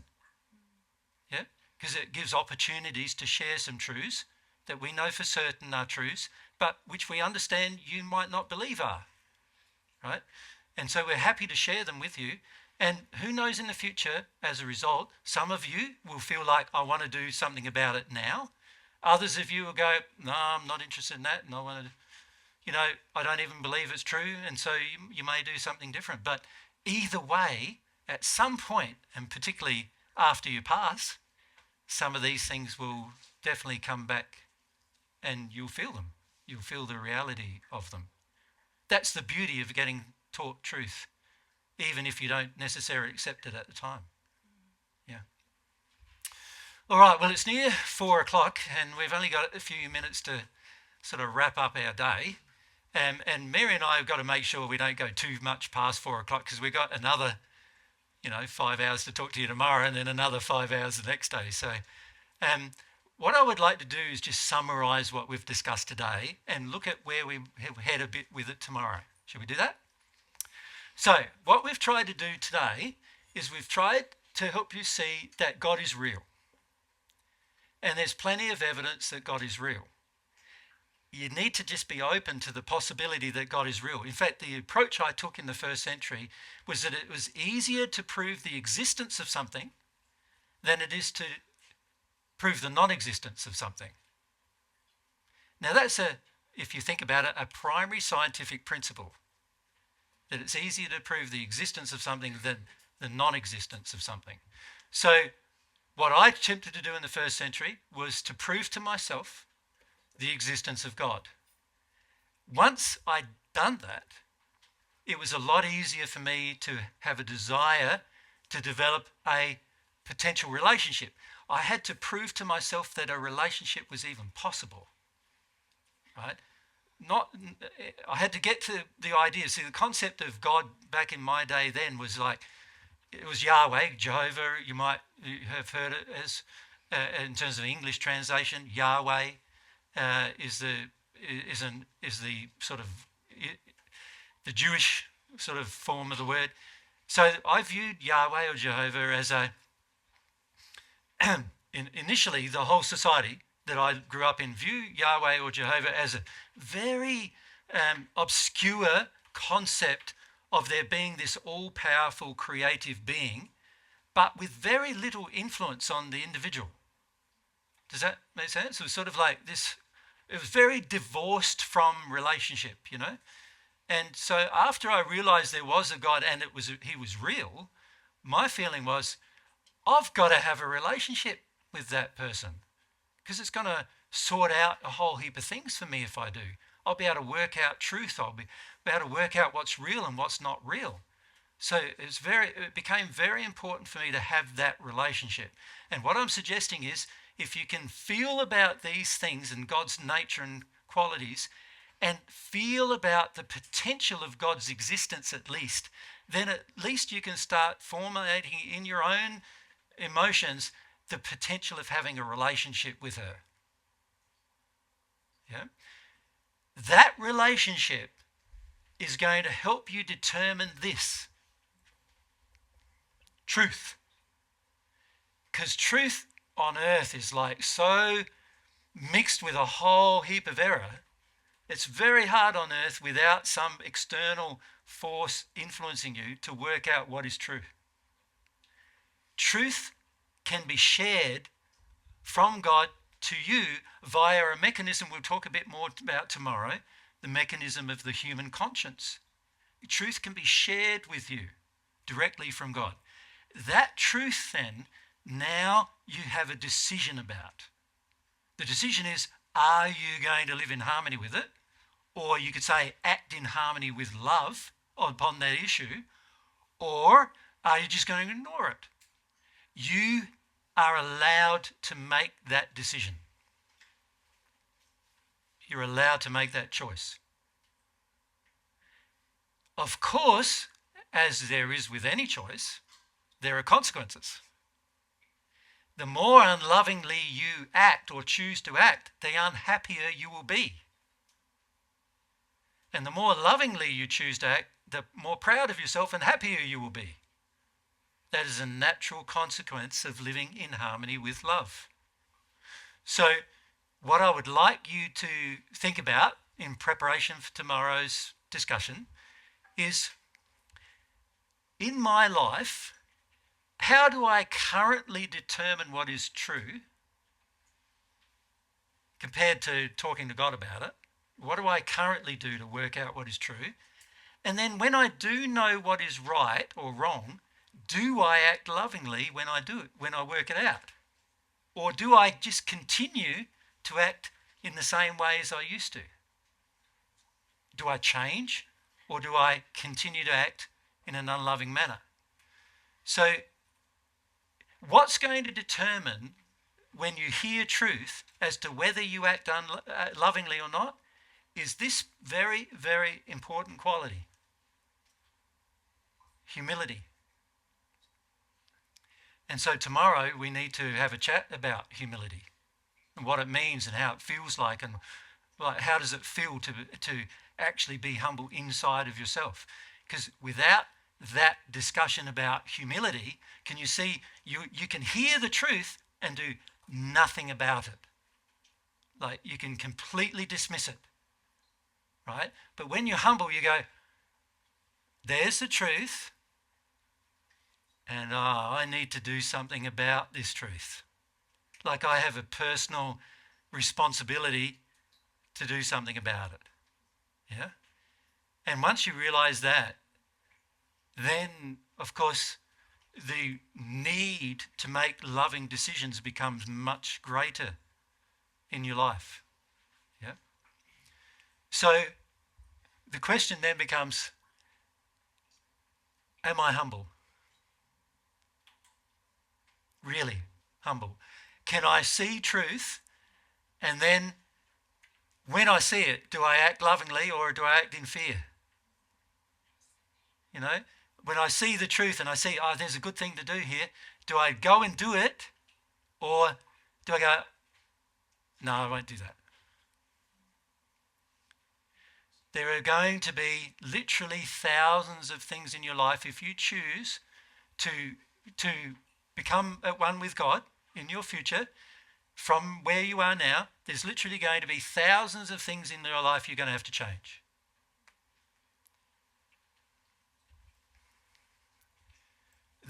Speaker 1: Yeah, because it gives opportunities to share some truths that we know for certain are truths, but which we understand you might not believe are. Right? And so we're happy to share them with you. And who knows in the future, as a result, some of you will feel like, I want to do something about it now. Others of you will go, no, I'm not interested in that, and I want to, I don't even believe it's true, and so you may do something different. But either way, at some point, and particularly after you pass, some of these things will definitely come back and you'll feel them. You'll feel the reality of them. That's the beauty of getting taught truth, even if you don't necessarily accept it at the time. Yeah. All right, well, it's near 4 o'clock and we've only got a few minutes to sort of wrap up our day. And Mary and I have got to make sure we don't go too much past 4 o'clock because we've got another, 5 hours to talk to you tomorrow and then another 5 hours the next day. So what I would like to do is just summarise what we've discussed today and look at where we head a bit with it tomorrow. Should we do that? So what we've tried to do today is we've tried to help you see that God is real. And there's plenty of evidence that God is real. You need to just be open to the possibility that God is real. In fact, the approach I took in the first century was that it was easier to prove the existence of something than it is to prove the non-existence of something. Now that's if you think about it, a primary scientific principle. That it's easier to prove the existence of something than the non-existence of something. So what I attempted to do in the first century was to prove to myself the existence of God. Once I'd done that, it was a lot easier for me to have a desire to develop a potential relationship. I had to prove to myself that a relationship was even possible. Right? I had to get to the idea. See, the concept of God back in my day then was like, it was Yahweh, Jehovah. You might have heard it as, in terms of English translation, Yahweh is the sort of the Jewish sort of form of the word. So I viewed Yahweh or Jehovah as initially the whole society that I grew up in view Yahweh or Jehovah as a very obscure concept of there being this all-powerful creative being, but with very little influence on the individual. Does that make sense? It was sort of like this, it was very divorced from relationship, And so after I realized there was a God and he was real, my feeling was, I've got to have a relationship with that person because it's going to sort out a whole heap of things for me if I do. I'll be able to work out truth. I'll be able to work out what's real and what's not real. So it became very important for me to have that relationship. And what I'm suggesting is, if you can feel about these things and God's nature and qualities, and feel about the potential of God's existence at least, then at least you can start formulating in your own emotions the potential of having a relationship with her. Yeah? That relationship is going to help you determine this. Truth. Because truth on earth is like so mixed with a whole heap of error. It's very hard on earth without some external force influencing you to work out what is true. Truth can be shared from God to you via a mechanism we'll talk a bit more about tomorrow, the mechanism of the human conscience. Truth can be shared with you directly from God. That truth then, now you have a decision about. The decision is, are you going to live in harmony with it? Or you could say, act in harmony with love upon that issue. Or are you just going to ignore it? You are allowed to make that decision. You're allowed to make that choice. Of course, as there is with any choice, there are consequences. The more unlovingly you act or choose to act, the unhappier you will be. And the more lovingly you choose to act, the more proud of yourself and happier you will be. That is a natural consequence of living in harmony with love. So, what I would like you to think about in preparation for tomorrow's discussion is, in my life, how do I currently determine what is true compared to talking to God about it? What do I currently do to work out what is true? And then when I do know what is right or wrong, do I act lovingly when I do it, when I work it out? Or do I just continue to act in the same way as I used to? Do I change, or do I continue to act in an unloving manner? So, what's going to determine when you hear truth as to whether you act lovingly or not is this very, very important quality: humility. And so tomorrow we need to have a chat about humility and what it means and how it feels like, and how does it feel to actually be humble inside of yourself. Because without that discussion about humility, can you see, you can hear the truth and do nothing about it. Like, you can completely dismiss it, right? But when you're humble, you go, there's the truth, and I need to do something about this truth. Like, I have a personal responsibility to do something about it. Yeah? And once you realize that, then, of course, the need to make loving decisions becomes much greater in your life. Yeah? So the question then becomes, am I humble? Really humble? Can I see truth, and then when I see it, do I act lovingly or do I act in fear? You know, when I see the truth and I see, there's a good thing to do here, do I go and do it, or do I go, no, I won't do that? There are going to be literally thousands of things in your life, if you choose to become at one with God in your future, from where you are now, there's literally going to be thousands of things in your life you're going to have to change.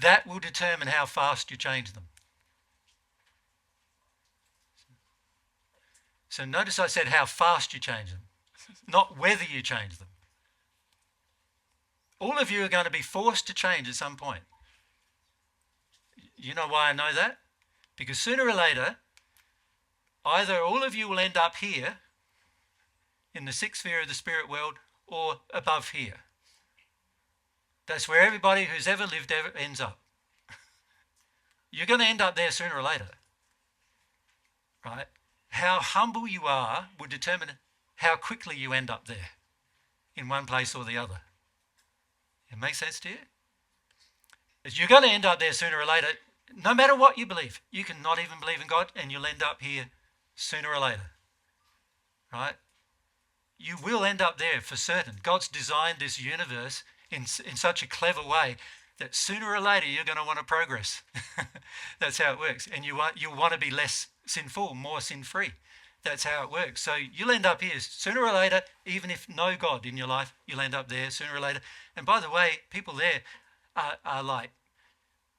Speaker 1: That will determine how fast you change them. So notice I said how fast you change them, not whether you change them. All of you are going to be forced to change at some point. You know why I know that? Because sooner or later, either all of you will end up here in the sixth sphere of the spirit world, or above here. That's where everybody who's ever lived ends up. You're going to end up there sooner or later, right? How humble you are will determine how quickly you end up there, in one place or the other. It makes sense to you? You're going to end up there sooner or later, no matter what you believe. You can not even believe in God and you'll end up here sooner or later, right? You will end up there for certain. God's designed this universe in such a clever way that sooner or later you're going to want to progress. That's how it works. And you want to be less sinful, more sin-free. That's how it works. So you'll end up here sooner or later, even if no God in your life, you'll end up there sooner or later. And by the way, people there are like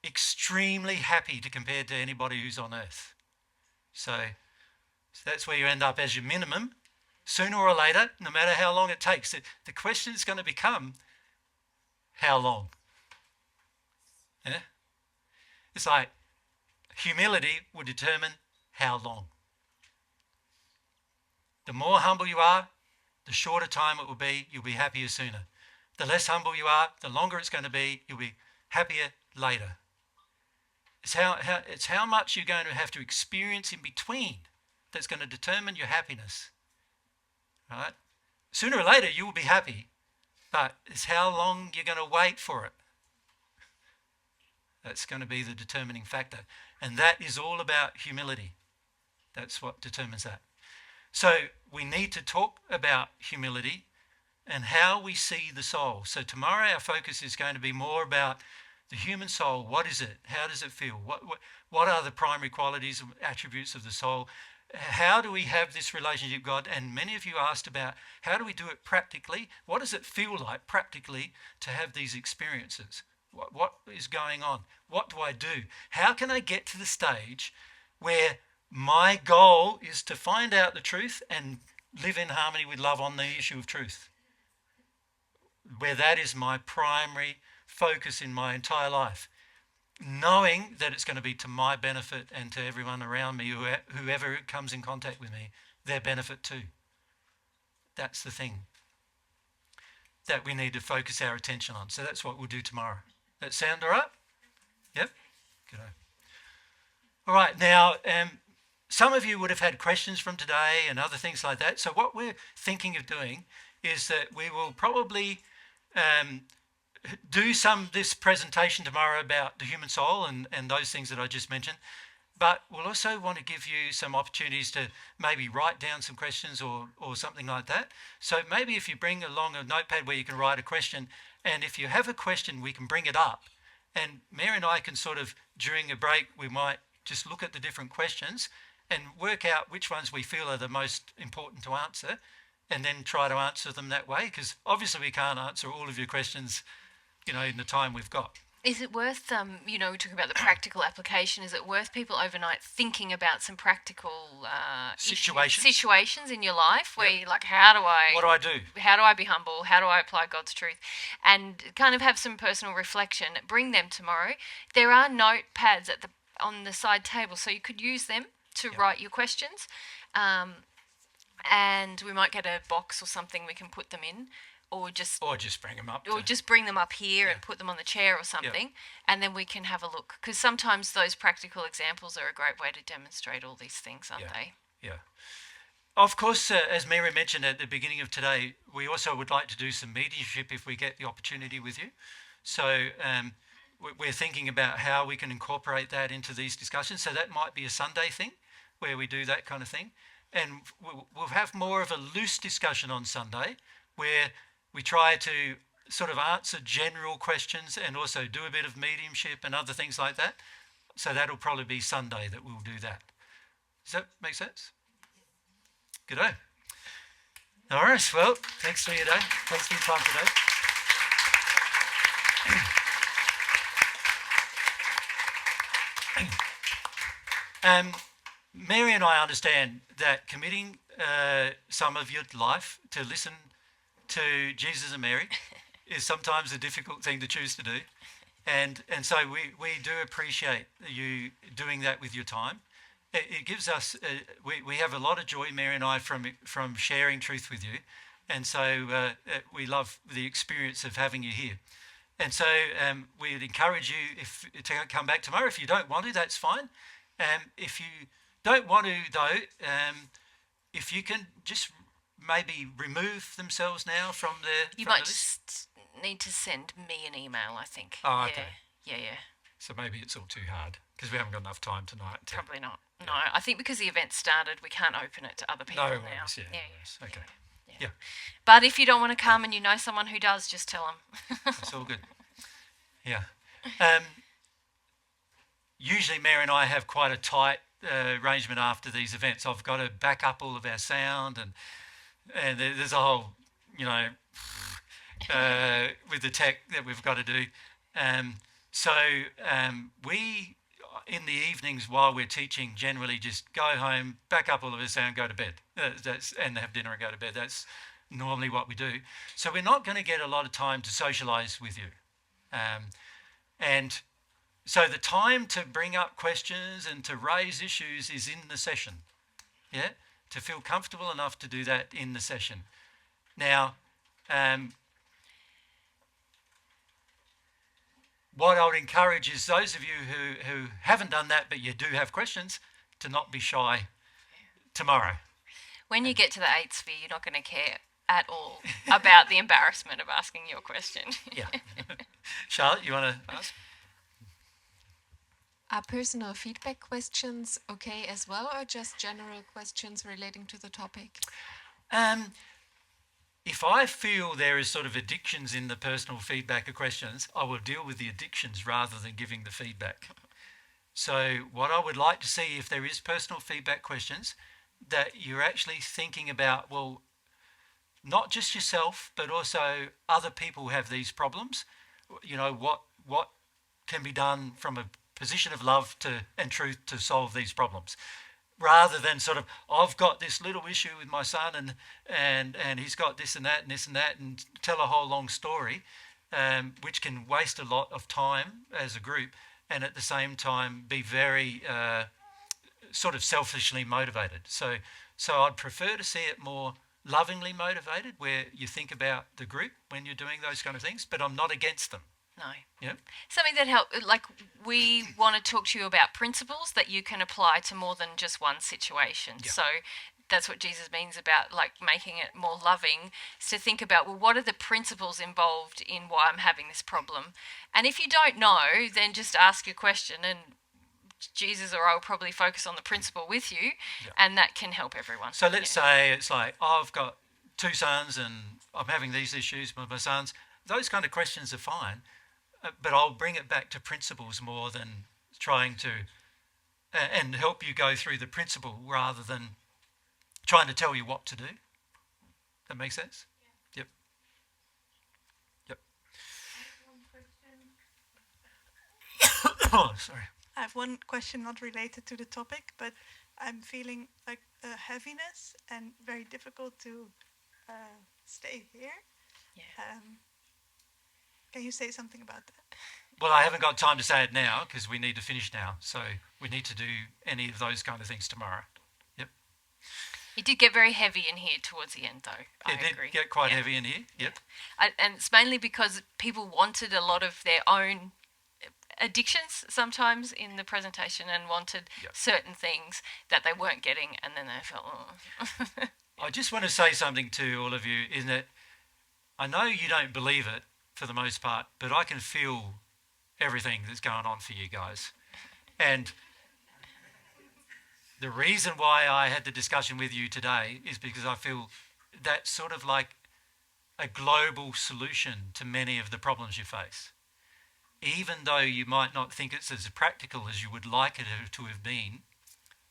Speaker 1: extremely happy to compare to anybody who's on earth. So that's where you end up as your minimum. Sooner or later, no matter how long it takes, the question is going to become, how long? Yeah? It's like humility will determine how long. The more humble you are, the shorter time it will be, you'll be happier sooner. The less humble you are, the longer it's going to be, you'll be happier later. It's how much you're going to have to experience in between that's going to determine your happiness. Right? Sooner or later you will be happy, but it's how long you're going to wait for it. That's going to be the determining factor. And that is all about humility. That's what determines that. So we need to talk about humility and how we see the soul. So tomorrow our focus is going to be more about the human soul. What is it? How does it feel? What are the primary qualities and attributes of the soul? How do we have this relationship with God? And many of you asked about how do we do it practically? What does it feel like practically to have these experiences? What is going on? What do I do? How can I get to the stage where my goal is to find out the truth and live in harmony with love on the issue of truth? Where that is my primary focus in my entire life. Knowing that it's going to be to my benefit and to everyone around me, whoever comes in contact with me, their benefit too. That's the thing that we need to focus our attention on. So that's what we'll do tomorrow. That sound all right? Yep? Good. All right, now, some of you would have had questions from today and other things like that. So what we're thinking of doing is that we will probably do this presentation tomorrow about the human soul and those things that I just mentioned. But we'll also want to give you some opportunities to maybe write down some questions or something like that. So maybe if you bring along a notepad where you can write a question, and if you have a question, we can bring it up. And Mary and I can sort of, during a break, we might just look at the different questions and work out which ones we feel are the most important to answer, and then try to answer them that way, because obviously we can't answer all of your questions, in the time we've got.
Speaker 6: Is it worth, we're talking about the practical application, is it worth people overnight thinking about some practical situations in your life where you're like, what do I do? How do I be humble? How do I apply God's truth? And kind of have some personal reflection. Bring them tomorrow. There are notepads on the side table, so you could use them to write your questions. And we might get a box or something we can put them in. Or just bring them up. Or just bring them up here and put them on the chair or something, and then we can have a look. Because sometimes those practical examples are a great way to demonstrate all these things, aren't they? Yeah. Of course, as Mary mentioned at the beginning of today, we also would like to do some mediumship if we get the opportunity with you. So we're thinking about how we can incorporate that into these discussions. So that might be a Sunday thing where we do that kind of thing. And we'll have more of a loose discussion on Sunday where we try to sort of answer general questions and also do a bit of mediumship and other things like that. So that'll probably be Sunday that we'll do that. Does that make sense? Good-o. All right, well, thanks for your day. Thanks for your time today. Mary and I understand that committing some of your life to listen to Jesus and Mary is sometimes a difficult thing to choose to do, and so we do appreciate you doing that with your time. It gives us we have a lot of joy, Mary and I, from sharing truth with you, and so we love the experience of having you here. And so we'd encourage you to come back tomorrow. If you don't want to, that's fine. If you don't want to, though, if you can just maybe remove themselves now from the... You might just need to send me an email, I think. Oh, okay. Yeah. So maybe it's all too hard because we haven't got enough time tonight. Probably not. Yeah. No, I think because the event started, we can't open it to other people now. Yeah. Okay. Yeah. But if you don't want to come and you know someone who does, just tell them. It's all good. Yeah.
Speaker 1: Usually Mary and I have quite a tight arrangement after these events. I've got to back up all of our sound, and there's a whole, you know, with the tech that we've got to do. So we, in the evenings while we're teaching, generally just go home, back up all of our sound, go to bed, and have dinner and go to bed. That's normally what we do. So we're not going to get a lot of time to socialise with you. And so the time to bring up questions and to raise issues is in the session, yeah? To feel comfortable enough to do that in the session. Now, what I would encourage is those of you who haven't done that but you do have questions, to not be shy tomorrow.
Speaker 6: When you get to the 8th sphere, you're not going to care at all about the embarrassment of asking your question.
Speaker 1: Yeah. Charlotte, you want to ask?
Speaker 15: Are personal feedback questions okay as well, or just general questions relating to the topic?
Speaker 1: If I feel there is sort of addictions in the personal feedback of questions, I will deal with the addictions rather than giving the feedback. So what I would like to see, if there is personal feedback questions, that you're actually thinking about, well, not just yourself, but also other people have these problems. You know, what can be done from a position of love and truth to solve these problems, rather than sort of, I've got this little issue with my son and he's got this and that and this and that, and tell a whole long story, which can waste a lot of time as a group, and at the same time be very sort of selfishly motivated. So I'd prefer to see it more lovingly motivated, where you think about the group when you're doing those kind of things, but I'm not against them.
Speaker 6: No.
Speaker 1: Yeah.
Speaker 6: Something that helps, like we want to talk to you about principles that you can apply to more than just one situation. Yeah. So that's what Jesus means about like making it more loving, is to think about, well, what are the principles involved in why I'm having this problem? And if you don't know, then just ask your question, and Jesus or I will probably focus on the principle with you, and that can help everyone.
Speaker 1: So let's say it's like, I've got 2 sons and I'm having these issues with my sons. Those kind of questions are fine. But I'll bring it back to principles more than trying to, and help you go through the principle rather than trying to tell you what to do. That makes sense? Yeah. Yep. Oh, sorry.
Speaker 9: I have one question not related to the topic, but I'm feeling like a heaviness and very difficult to stay here. Yeah. Can you say something about that?
Speaker 1: Well, I haven't got time to say it now because we need to finish now. So we need to do any of those kind of things tomorrow. Yep.
Speaker 6: It did get very heavy in here towards the end, though. I agree.
Speaker 1: It did get quite heavy in here. Yep.
Speaker 6: And it's mainly because people wanted a lot of their own addictions sometimes in the presentation, and wanted certain things that they weren't getting, and then they felt, oh.
Speaker 1: I just want to say something to all of you, in that I know you don't believe it for the most part, but I can feel everything that's going on for you guys. And the reason why I had the discussion with you today is because I feel that's sort of like a global solution to many of the problems you face. Even though you might not think it's as practical as you would like it to have been,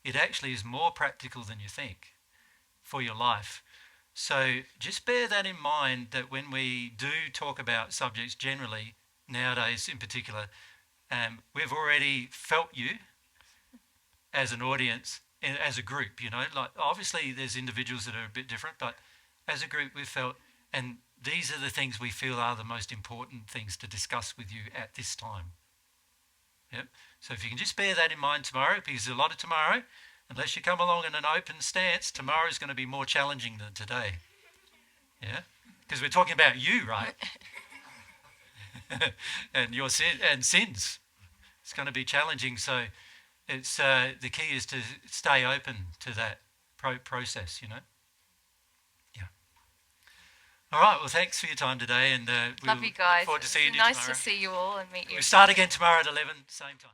Speaker 1: it actually is more practical than you think for your life. So just bear that in mind, that when we do talk about subjects generally, nowadays in particular, we've already felt you as an audience, as a group, you know. Like, obviously there's individuals that are a bit different, but as a group we've felt, and these are the things we feel are the most important things to discuss with you at this time. Yep. So if you can just bear that in mind tomorrow, because there's a lot of tomorrow. Unless you come along in an open stance, tomorrow is going to be more challenging than today. Yeah? Because we're talking about you, right? And your sins. It's going to be challenging. So it's the key is to stay open to that process, you know? Yeah. All right. Well, thanks for your time today. And
Speaker 6: love you guys.
Speaker 1: Look forward to seeing you
Speaker 6: nice
Speaker 1: tomorrow.
Speaker 6: Nice to see you all and meet you.
Speaker 1: We'll start again tomorrow at 11, same time.